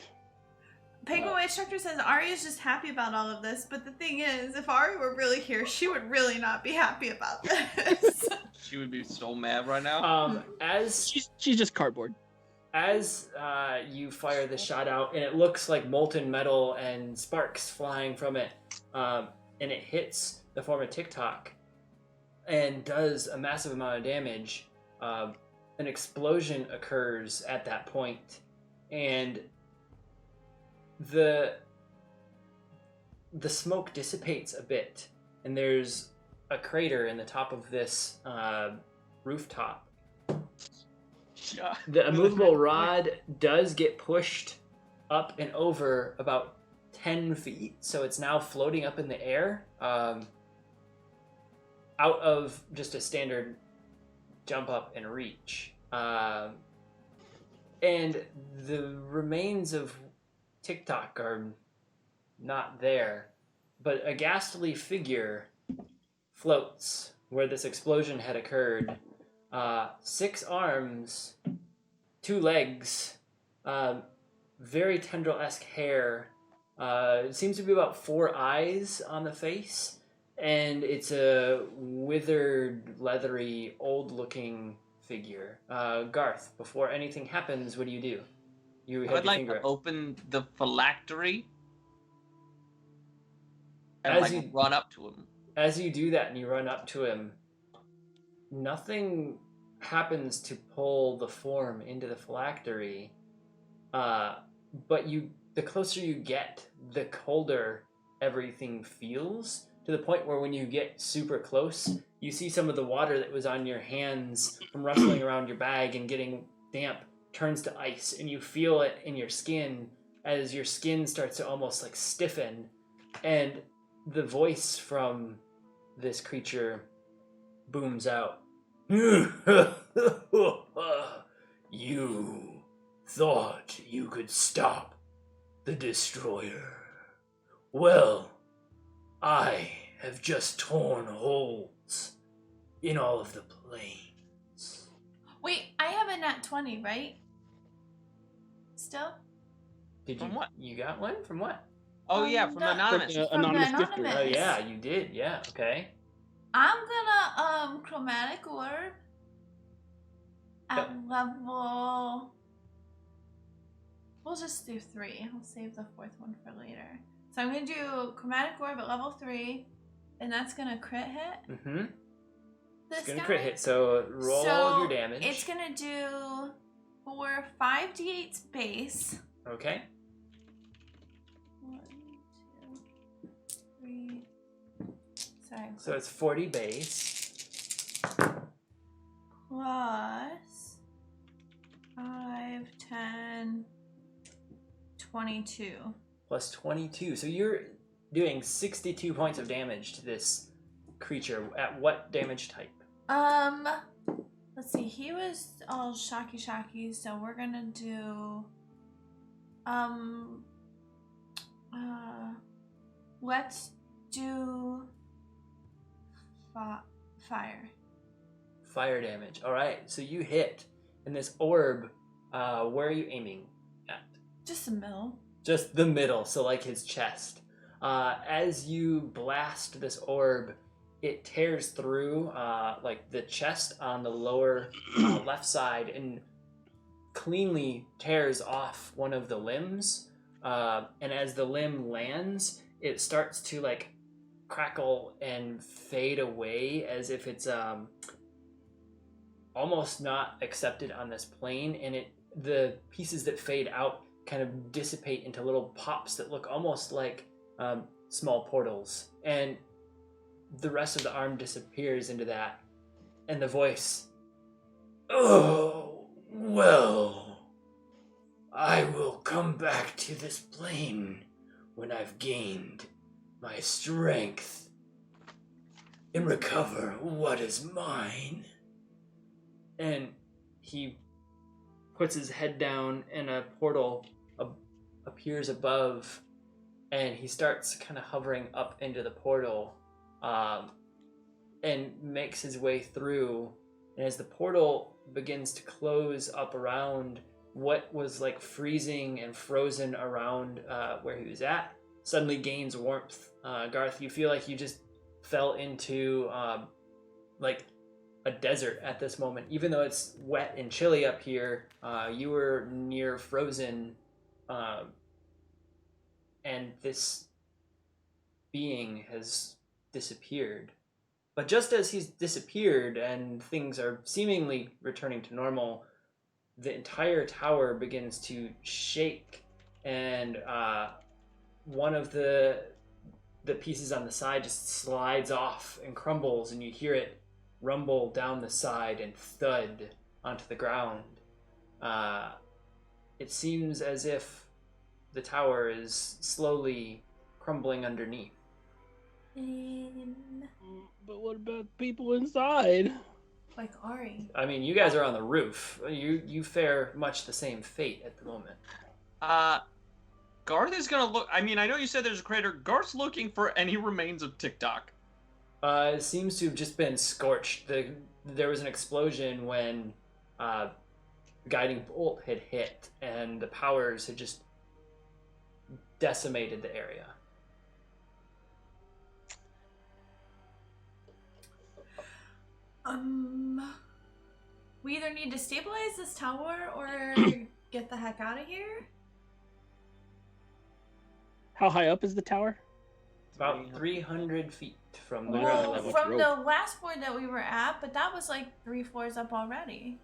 Penguin Witch Doctor says Arya's just happy about all of this, but the thing is, if Arya were really here, she would really not be happy about this. She would be so mad right now. As She's just cardboard. As you fire the shot out, and it looks like molten metal and sparks flying from it, and it hits the form of TikTok and does a massive amount of damage, an explosion occurs at that point, and the smoke dissipates a bit, and there's a crater in the top of this rooftop. The immovable rod does get pushed up and over about 10 feet. So it's now floating up in the air, out of just a standard jump up and reach. And the remains of TikTok are not there, but a ghastly figure floats where this explosion had occurred. 6 arms, 2 legs, very tendril-esque hair. It seems to be about 4 eyes on the face, and it's a withered, leathery, old-looking figure. Garth, before anything happens, what do? You have I would your like finger to up. open the phylactery and As like you- run up to him. As you do that and you run up to him, nothing happens to pull the form into the phylactery. But the closer you get, the colder everything feels, to the point where when you get super close, you see some of the water that was on your hands from rustling around your bag and getting damp turns to ice, and you feel it in your skin as your skin starts to almost like stiffen, and the voice from this creature booms out. You thought you could stop the destroyer. Well, I have just torn holes in all of the planes. Wait, I have a nat 20, right? Still? Did you? From what? You got one? From what? Oh yeah, from no, Anonymous. From, From the anonymous gifter. anonymous. Oh yeah, you did. Yeah. Okay. I'm gonna chromatic orb at level. We'll just do 3. I'll save the 4th one for later. So I'm gonna do chromatic orb at level 3, and that's gonna crit hit. Mm-hmm. This It's gonna guy. crit hit. So roll So your damage. it's gonna do 5d8s base. Okay. 1, 2, 3. Sorry. So it's 40 base. Plus 5, 10, 22. Plus 22. So you're doing 62 points of damage to this creature. At what damage type? Let's see. He was all shocky, so we're gonna do let's do fire. Fire damage. All right. So you hit, and this orb. Where are you aiming at? Just a mill. Just the middle. So like his chest. As you blast this orb, it tears through like the chest on the lower left side and cleanly tears off one of the limbs. And as the limb lands, it starts to like crackle and fade away as if it's almost not accepted on this plane, and the pieces that fade out kind of dissipate into little pops that look almost like small portals, and the rest of the arm disappears into that, and the voice, "Oh, well, I will come back to this plane when I've gained my strength and recover what is mine." And he puts his head down, and a portal appears above, and he starts kind of hovering up into the portal, and makes his way through. And as the portal begins to close up around what was like freezing and frozen around where he was at, suddenly gains warmth. Garth, you feel like you just fell into like a desert at this moment. Even though it's wet and chilly up here, you were near frozen, and this being has disappeared. But just as he's disappeared and things are seemingly returning to normal, the entire tower begins to shake, and one of the pieces on the side just slides off and crumbles, and you hear it rumble down the side and thud onto the ground. It seems as if the tower is slowly crumbling underneath. But what about people inside? Like Ari. I mean, you guys are on the roof. You fare much the same fate at the moment. Garth is gonna look. I mean, I know you said there's a crater. Garth's looking for any remains of TikTok. It seems to have just been scorched. There was an explosion when guiding bolt had hit, and the powers had just decimated the area. We either need to stabilize this tower or get the heck out of here. How high up is the tower? It's about 300 feet from the Well, ground Well, level. Rope. from the last board that we were at, but that was like 3 floors up already.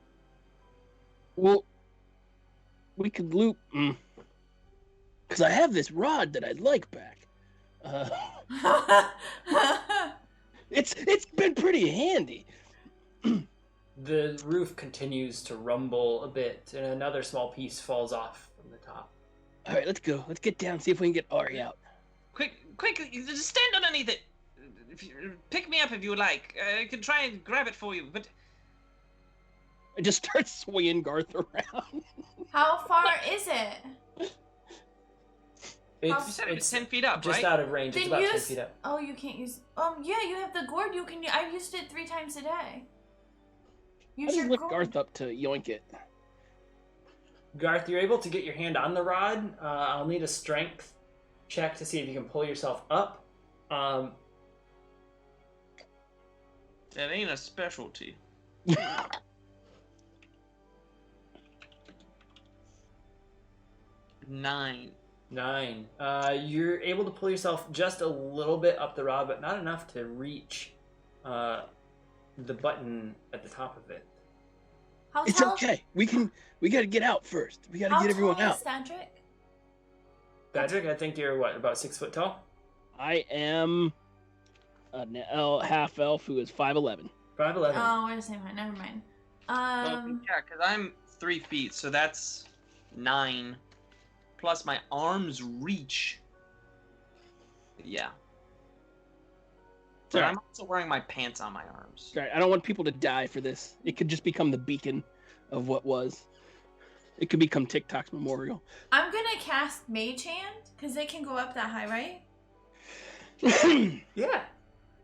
Well, we could loop. Because I have this rod that I'd like back. It's been pretty handy. The roof continues to rumble a bit, and another small piece falls off from the top. All right, let's go. Let's get down, see if we can get Ari out. Quick, just stand underneath it. Pick me up if you like. I can try and grab it for you, but I just start swinging Garth around. How far is it? you said it was 10 feet up, just right? out of range. It's Then about 10 use- feet up. Oh, you can't use. Yeah, you have the gourd. You can. I've used it 3 times a day. I Use just your lift gourd. Garth up to yoink it. Garth, you're able to get your hand on the rod. I'll need a strength check to see if you can pull yourself up. That ain't a specialty. 9. 9. You're able to pull yourself just a little bit up the rod, but not enough to reach the button at the top of it. How It's tall? okay. We gotta get out first. We gotta How get everyone tall out. is Cedric? Patrick, I think you're what, about 6 foot tall? I am an half elf who is 5'11". 5'11". Oh, we're the same height. Never mind. Yeah, because I'm 3 feet, so that's 9. Plus my arms reach. Yeah. But Alright. I'm also wearing my pants on my arms. Right, I don't want people to die for this. It could just become the beacon of what was. It could become TikTok's memorial. I'm gonna cast Mage Hand because it can go up that high, right? Yeah.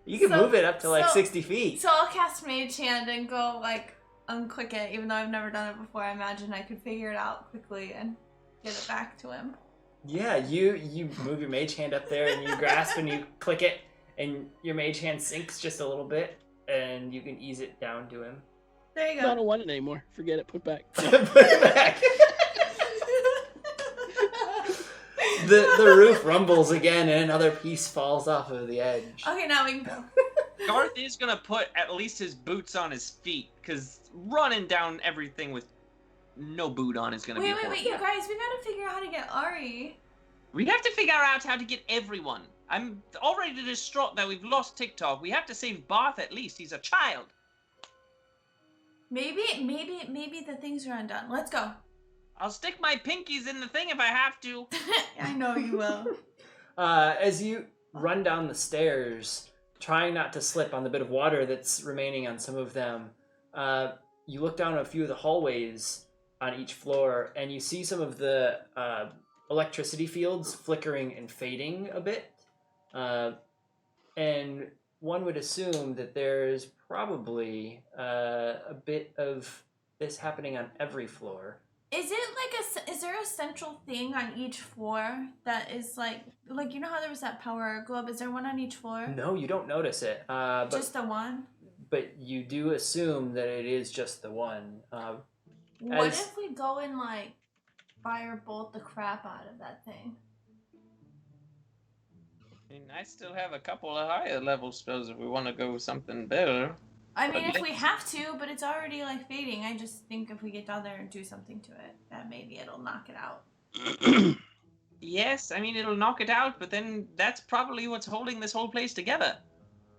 You can So- move it up to like so- 60 feet. So I'll cast Mage Hand and go like unclick it, even though I've never done it before. I imagine I could figure it out quickly and get it back to him. Yeah, you move your mage hand up there and you grasp and you click it, and your mage hand sinks just a little bit, and you can ease it down to him. There you I go. don't want it anymore. Forget it. Put back. Put it back. The roof rumbles again, and another piece falls off of the edge. Okay, now we can go. Garth is gonna put at least his boots on his feet, because running down everything with no boot on is gonna be Wait, horrible. you guys, we gotta figure out how to get Ari. We have to figure out how to get everyone. I'm already distraught that we've lost TikTok. We have to save Barth at least. He's a child. Maybe the things are undone. Let's go. I'll stick my pinkies in the thing if I have to. I know you will. As you run down the stairs, trying not to slip on the bit of water that's remaining on some of them, you look down a few of the hallways on each floor, and you see some of the electricity fields flickering and fading a bit. And one would assume that there's probably a bit of this happening on every floor. Is it like is there a central thing on each floor that is like you know how there was that power globe? Is there one on each floor? No, you don't notice it. Just the one? But you do assume that it is just the one. What As- if we go and like firebolt the crap out of that thing? I mean, I still have a couple of higher level spells if we want to go something better. I mean, But if we have to, but it's already like fading. I just think if we get down there and do something to it, that maybe it'll knock it out. Yes, I mean, it'll knock it out, but then that's probably what's holding this whole place together.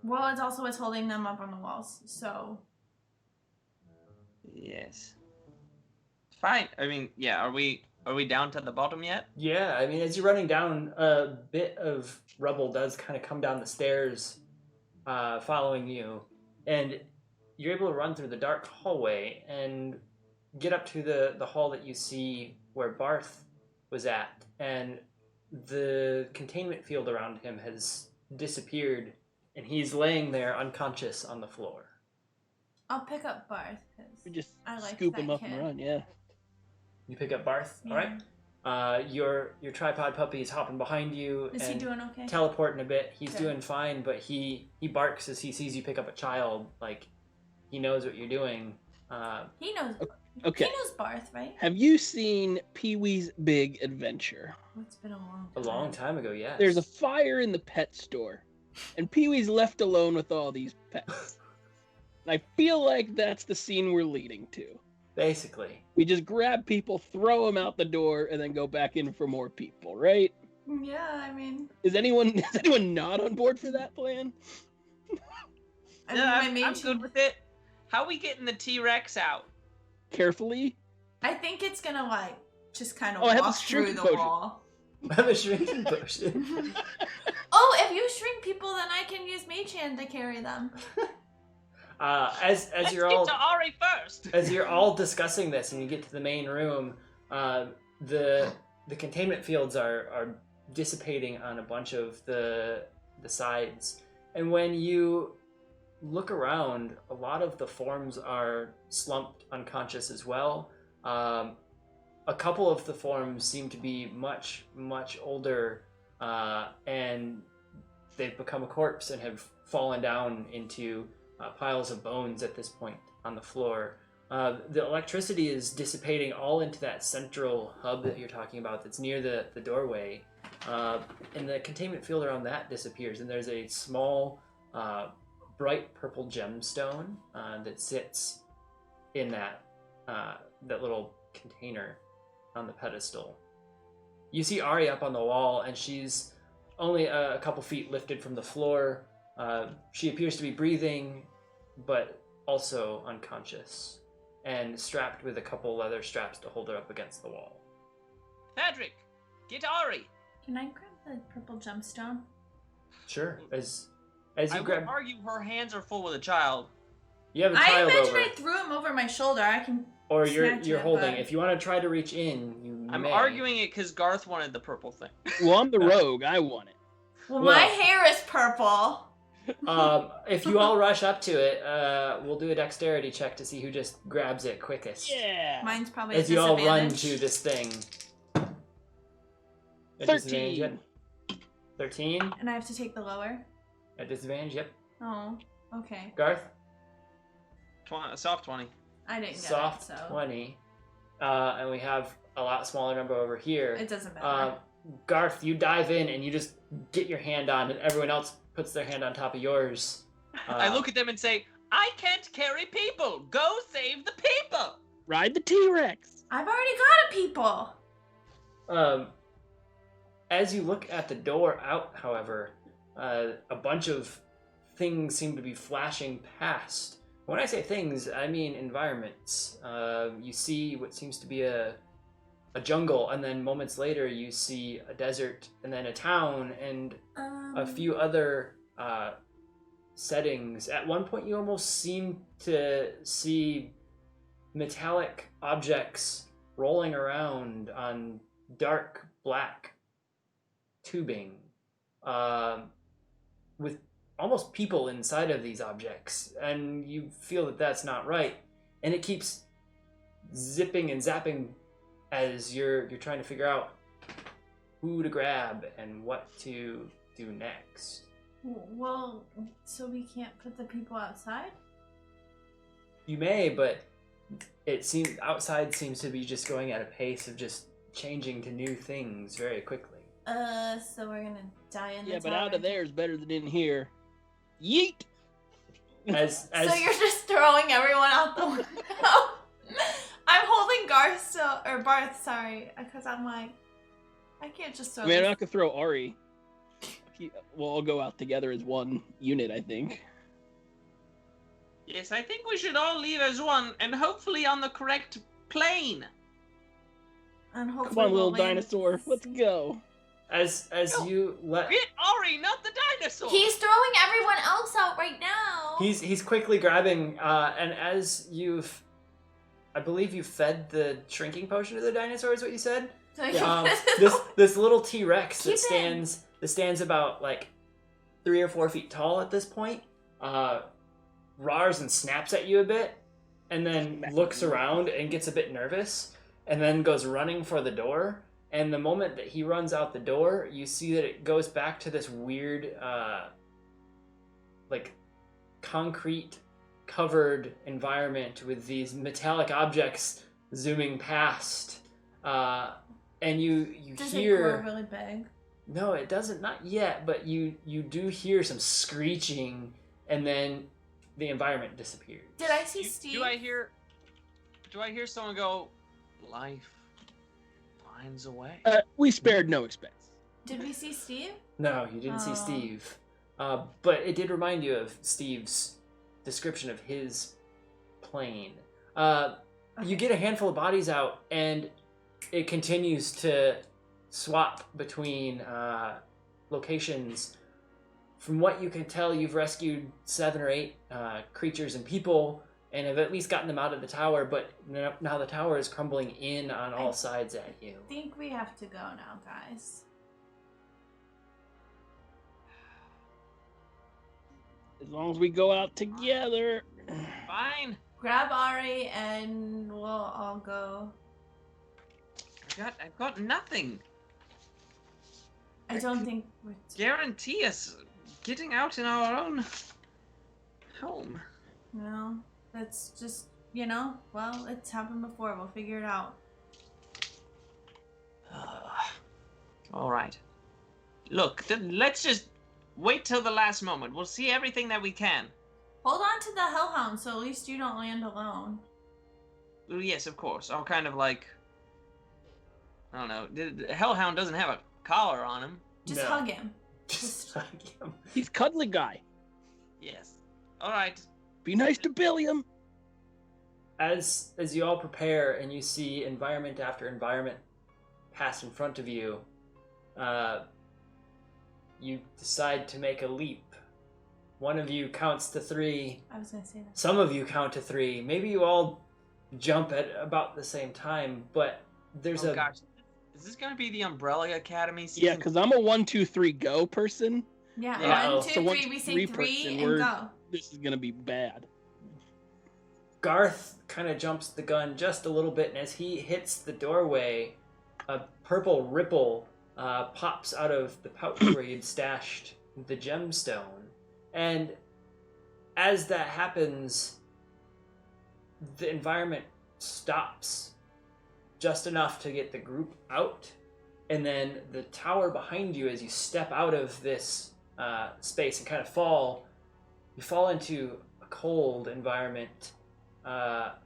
Well, it's also what's holding them up on the walls. So Yes. Fine. I mean, yeah, are we Are we down to the bottom yet? Yeah, I mean, as you're running down, a bit of rubble does kind of come down the stairs, following you, and you're able to run through the dark hallway and get up to the hall that you see where Barth was at, and the containment field around him has disappeared, and he's laying there unconscious on the floor. I'll pick up Barth We because just I like scoop that him up kid. and run, yeah. You pick up Barth, Yeah. all right? Your tripod puppy is hopping behind you. Is and he doing okay? teleporting a bit. He's Okay. doing fine, but he barks as he sees you pick up a child. Like, he knows what you're doing. He knows. Okay. He knows Barth, right? Have you seen Pee-wee's Big Adventure? It's been a long A time. long time ago, yes. There's a fire in the pet store, and Pee-wee's left alone with all these pets. And I feel like that's the scene we're leading to. Basically. We just grab people, throw them out the door, and then go back in for more people, right? Yeah, I mean, Is anyone not on board for that plan? I'm good with it. How are we getting the T-Rex out? Carefully. I think it's gonna like just kind of Oh, I have a walk through shrinking the potion. wall. I have a shrinking potion. Oh, if you shrink people, then I can use Mage Hand to carry them. As Let's you're get all to Ari first. as you're all discussing this and you get to the main room, the containment fields are dissipating on a bunch of the sides, and when you look around, a lot of the forms are slumped unconscious as well. A couple of the forms seem to be much older, and they've become a corpse and have fallen down into piles of bones at this point on the floor. The electricity is dissipating all into that central hub that you're talking about that's near the doorway, and the containment field around that disappears, and there's a small bright purple gemstone that sits in that little container on the pedestal. You see Ari up on the wall, and she's only a couple feet lifted from the floor. She appears to be breathing, but also unconscious, and strapped with a couple leather straps to hold her up against the wall. Patrick, get Ari. Can I grab the purple gemstone? Sure. As I you would grab, argue her hands are full with a child. you have a I child imagine over, I threw him over my shoulder. I can. or you're snatch you're it, holding. but- If you want to try to reach in, you I'm may. arguing it because Garth wanted the purple thing. Well, I'm the rogue. I want it. Well, Well- my hair is purple. If you all rush up to it, we'll do a dexterity check to see who just grabs it quickest. Yeah. Mine's probably As a you all run disadvantage. to this thing. A 13. disadvantage, yep. 13. And I have to take the lower. A disadvantage, yep. Oh, okay. Garth, Soft 20. I didn't get soft it, so 20. And we have a lot smaller number over here. it doesn't matter. Garth, you dive in and you just get your hand on, and everyone else puts their hand on top of yours. I look at them and say, I can't carry people. Go save the people. Ride the T-Rex. I've already got a people. As you look at the door out, however, a bunch of things seem to be flashing past. When I say things, I mean environments. You see what seems to be a jungle, and then moments later you see a desert, and then a town, and a few other settings. At one point, you almost seem to see metallic objects rolling around on dark black tubing, with almost people inside of these objects, and you feel that that's not right, and it keeps zipping and zapping as you're trying to figure out who to grab and what to do next. Well, so we can't put the people outside? You may, but it seems outside seems to be just going at a pace of just changing to new things very quickly. So we're gonna die in the Yeah, but tower. out of there is better than in here. Yeet. As So you're just throwing everyone out the window? I'm holding Garth still, or Barth, sorry, because I'm like, I can't just throw I mean, I'm this- not gonna throw Ari. We'll all go out together as one unit, I think. Yes, I think we should all leave as one, and hopefully on the correct plane. And hopefully Come on, we'll little land- dinosaur. Let's go. As No. you let Get Ari, not the dinosaur! He's throwing everyone else out right now. he's quickly grabbing and as I believe you fed the shrinking potion to the dinosaur is what you said. So This little T-Rex Keep that stands about like 3 or 4 feet tall at this point, roars and snaps at you a bit, and then looks around and gets a bit nervous, and then goes running for the door. And the moment that he runs out the door, you see that it goes back to this weird, like concrete covered environment with these metallic objects zooming past. And you Does hear. it grow really big? No, it doesn't. Not yet, but you do hear some screeching, and then the environment disappears. Did I see Steve? Do I hear someone go, life finds a way? We spared no expense. Did we see Steve? No, you didn't see Oh. Steve. But it did remind you of Steve's description of his plane. You get a handful of bodies out, and it continues to swap between locations. From what you can tell, you've rescued 7 or 8 creatures and people, and have at least gotten them out of the tower, but now the tower is crumbling in on all sides at you. I think we have to go now, guys. As long as we go out together. Fine. Grab Ari and we'll all go. I've got nothing. I don't think we're... Guarantee us getting out in our own home. No, that's just, well, it's happened before. We'll figure it out. All right. Look, let's just wait till the last moment. We'll see everything that we can. Hold on to the Hellhound so at least you don't land alone. Well, yes, of course. I'll kind of like... I don't know. The Hellhound doesn't have a collar on him. Just No. hug him. Just hug him. He's cuddly guy. Yes. All right. Be nice to Billiam. As you all prepare and you see environment after environment pass in front of you, you decide to make a leap. One of you counts to 3. I was gonna say that. Some of you count to 3. Maybe you all jump at about the same time, but there's Oh gosh. Is this gonna be the Umbrella Academy season? Yeah, because I'm a 1, 2, 3 go person. Yeah, Yeah. 1, 2, So 3, we say 3 and go. This is gonna be bad. Garth kind of jumps the gun just a little bit, and as he hits the doorway, a purple ripple pops out of the pouch where you'd stashed the gemstone. And as that happens, the environment stops just enough to get the group out, and then the tower behind you, as you step out of this space and kind of you fall into a cold environment,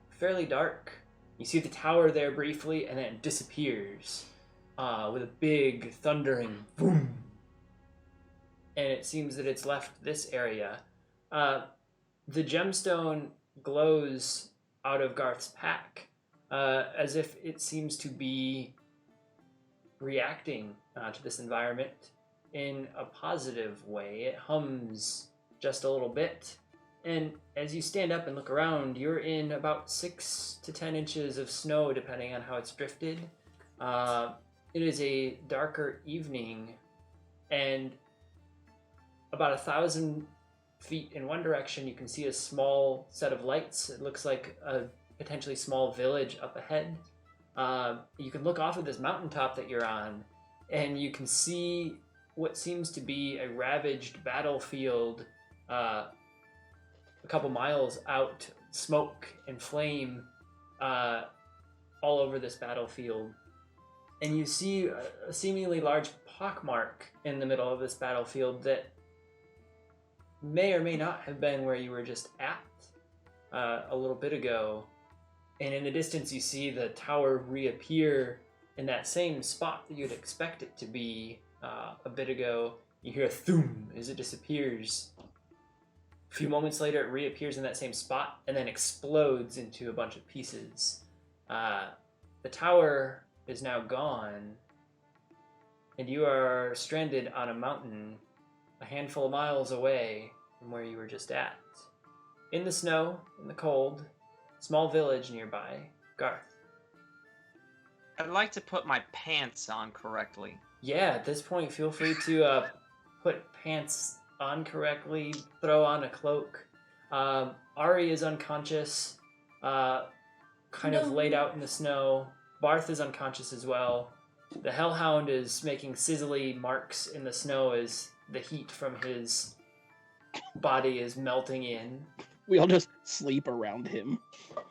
fairly dark. You see the tower there briefly, and then it disappears with a big thundering boom. And it seems that it's left this area. The gemstone glows out of Garth's pack, as if it seems to be reacting to this environment in a positive way. It hums just a little bit. And as you stand up and look around, you're in about 6 to 10 inches of snow, depending on how it's drifted. It is a darker evening, and about 1,000 feet in one direction, you can see a small set of lights. It looks like a potentially small village up ahead. You can look off of this mountaintop that you're on, and you can see what seems to be a ravaged battlefield a couple miles out, smoke and flame all over this battlefield. And you see a seemingly large pockmark in the middle of this battlefield that may or may not have been where you were just at a little bit ago. And in the distance, you see the tower reappear in that same spot that you'd expect it to be a bit ago. You hear a thoom as it disappears. A few moments later, it reappears in that same spot and then explodes into a bunch of pieces. The tower is now gone, and you are stranded on a mountain a handful of miles away from where you were just at. In the snow, in the cold, small village nearby. Garth. I'd like to put my pants on correctly. Yeah, at this point, feel free to put pants on correctly, throw on a cloak. Ari is unconscious, kind of laid out in the snow. Barth is unconscious as well. The Hellhound is making sizzly marks in the snow as the heat from his body is melting in. We all just sleep around him.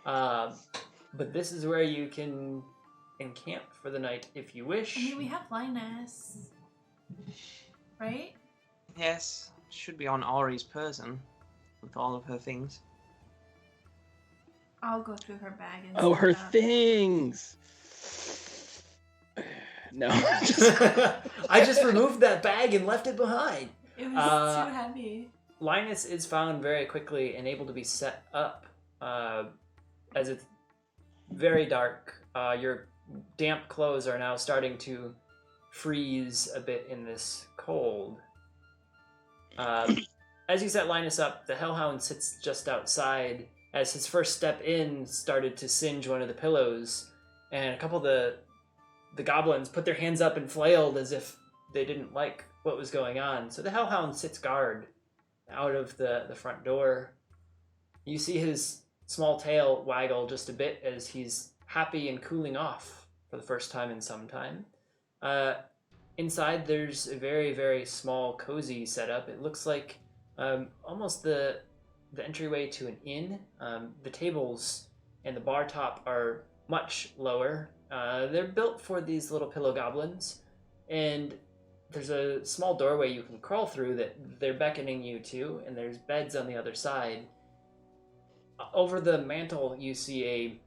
But this is where you can encamp for the night if you wish. I mean, we have Linus, right? Yes, should be on Ari's person with all of her things. I'll go through her bag and Oh, see her that. things. No. I just removed that bag and left it behind. It was too heavy. Linus is found very quickly and able to be set up as it's very dark. Your damp clothes are now starting to freeze a bit in this cold. As you set Linus up, the Hellhound sits just outside as his first step in started to singe one of the pillows, and a couple of the goblins put their hands up and flailed as if they didn't like what was going on. So the Hellhound sits guard out of the front door. You see his small tail waggle just a bit as he's happy and cooling off for the first time in some time. Inside, there's a very, very small, cozy setup. It looks like almost the entryway to an inn. The tables and the bar top are much lower. They're built for these little pillow goblins, and there's a small doorway you can crawl through that they're beckoning you to, and there's beds on the other side. Over the mantle, you see a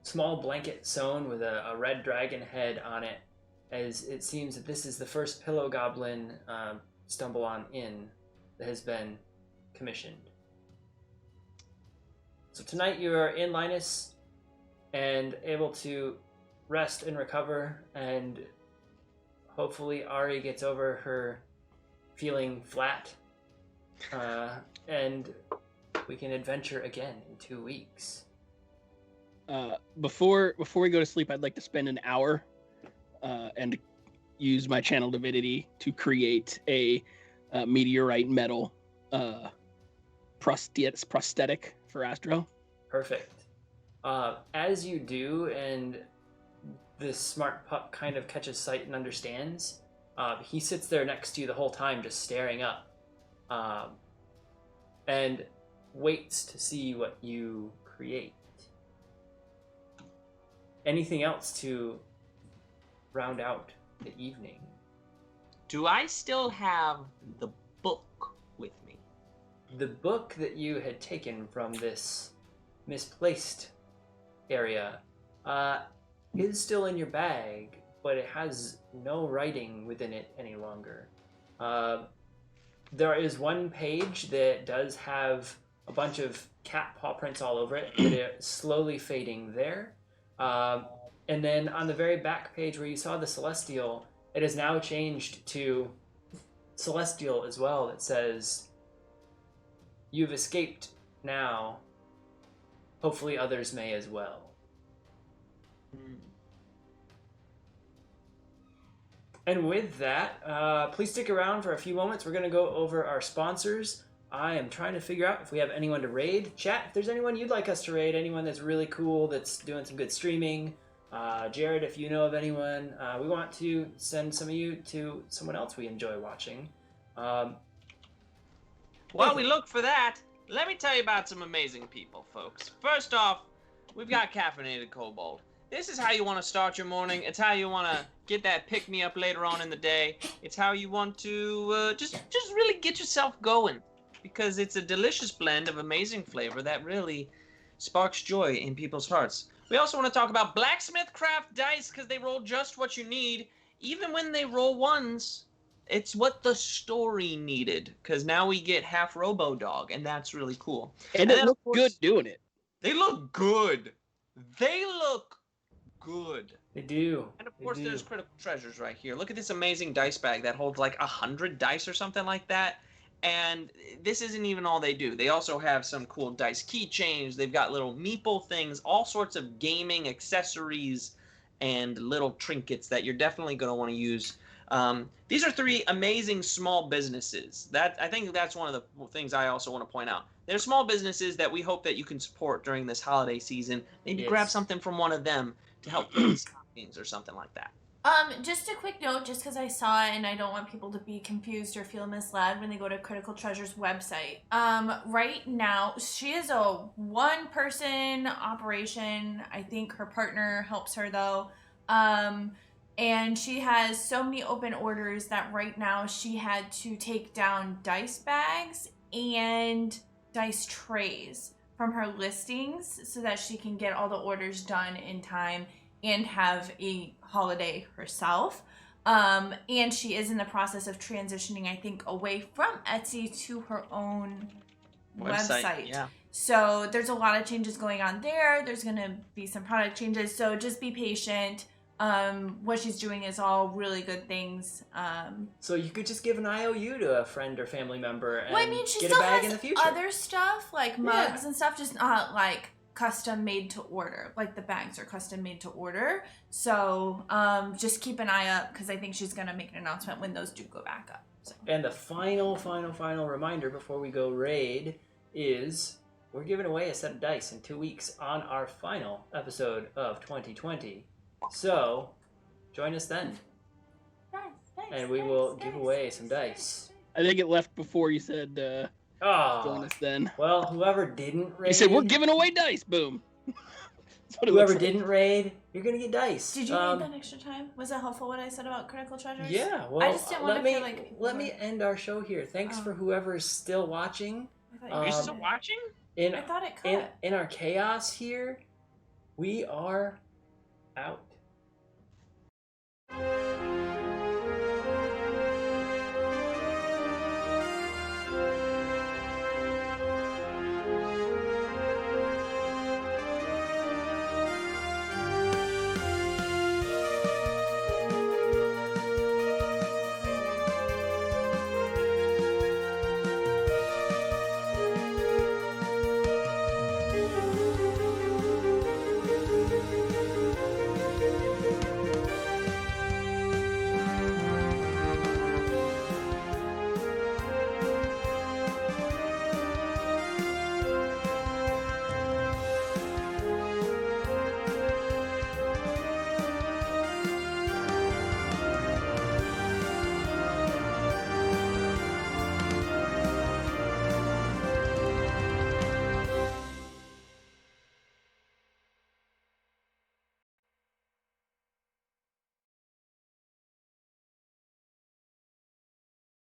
small blanket sewn with a red dragon head on it, as it seems that this is the first pillow goblin stumble on inn that has been commissioned. So tonight you are in Linus and able to rest and recover, and hopefully Ari gets over her feeling flat, and we can adventure again in 2 weeks. Before we go to sleep, I'd like to spend an hour and use my channel divinity to create a meteorite metal prosthetic for Astro. Perfect. As you do, and this smart pup kind of catches sight and understands, he sits there next to you the whole time, just staring up, and waits to see what you create. Anything else to round out the evening? Do I still have the book with me? The book that you had taken from this misplaced area is still in your bag, but it has no writing within it any longer. There is one page that does have a bunch of cat paw prints all over it, but it's slowly fading there. And then on the very back page where you saw the Celestial, it has now changed to Celestial as well. That says, "You've escaped now. Hopefully others may as well." And with that, please stick around for a few moments. We're going to go over our sponsors. I am trying to figure out if we have anyone to raid. Chat, if there's anyone you'd like us to raid, anyone that's really cool, that's doing some good streaming. Jared, if you know of anyone, we want to send some of you to someone else we enjoy watching. While we look for that, let me tell you about some amazing people, folks. First off, we've got Caffeinated Kobold. This is how you want to start your morning. It's how you want to get that pick-me-up later on in the day. It's how you want to just really get yourself going, because it's a delicious blend of amazing flavor that really sparks joy in people's hearts. We also want to talk about Blacksmith Craft Dice, because they roll just what you need. Even when they roll ones, it's what the story needed, because now we get half Robo-Dog, and that's really cool. And it looks good doing it. They look good. They look good. They do. And of They course, do. there's critical treasures right here. Look at this amazing dice bag that holds like 100 dice or something like that. And this isn't even all they do. They also have some cool dice keychains. They've got little meeple things, all sorts of gaming accessories and little trinkets that you're definitely going to want to use. These are 3 amazing small businesses. I think that's one of the things I also want to point out. They're small businesses that we hope that you can support during this holiday season. Maybe Yes. grab something from one of them to help fill the stockings or something like that. Just a quick note, just because I saw it and I don't want people to be confused or feel misled when they go to Critical Treasure's website. Right now, she is a one-person operation. I think her partner helps her, though. And she has so many open orders that right now she had to take down dice bags and dice trays from her listings so that she can get all the orders done in time and have a holiday herself. And she is in the process of transitioning, I think, away from Etsy to her own website. Yeah. So there's a lot of changes going on there. There's going to be some product changes. So just be patient. What she's doing is all really good things. So you could just give an IOU to a friend or family member and Well, I mean, she get a still bag has in the future. other stuff like mugs and stuff, just not like custom made to order. Like the bags are custom made to order. So just keep an eye up because I think she's gonna make an announcement when those do go back up. So. And the final reminder before we go raid is we're giving away a set of dice in 2 weeks on our final episode of 2020. So join us then, and we will give away some dice. I think it left before you said join Oh, us then. well, whoever didn't raid, You said we're giving away dice. Boom. That's what it whoever looks like. didn't raid, you're gonna get dice. Did you need that extra time? Was that helpful what I said about Critical Treasures? Yeah, well, I just didn't want to feel like people let were- me end our show here. Thanks for whoever is still watching. I thought Are you you still did. watching? In I thought it cut. in our chaos here, we are out.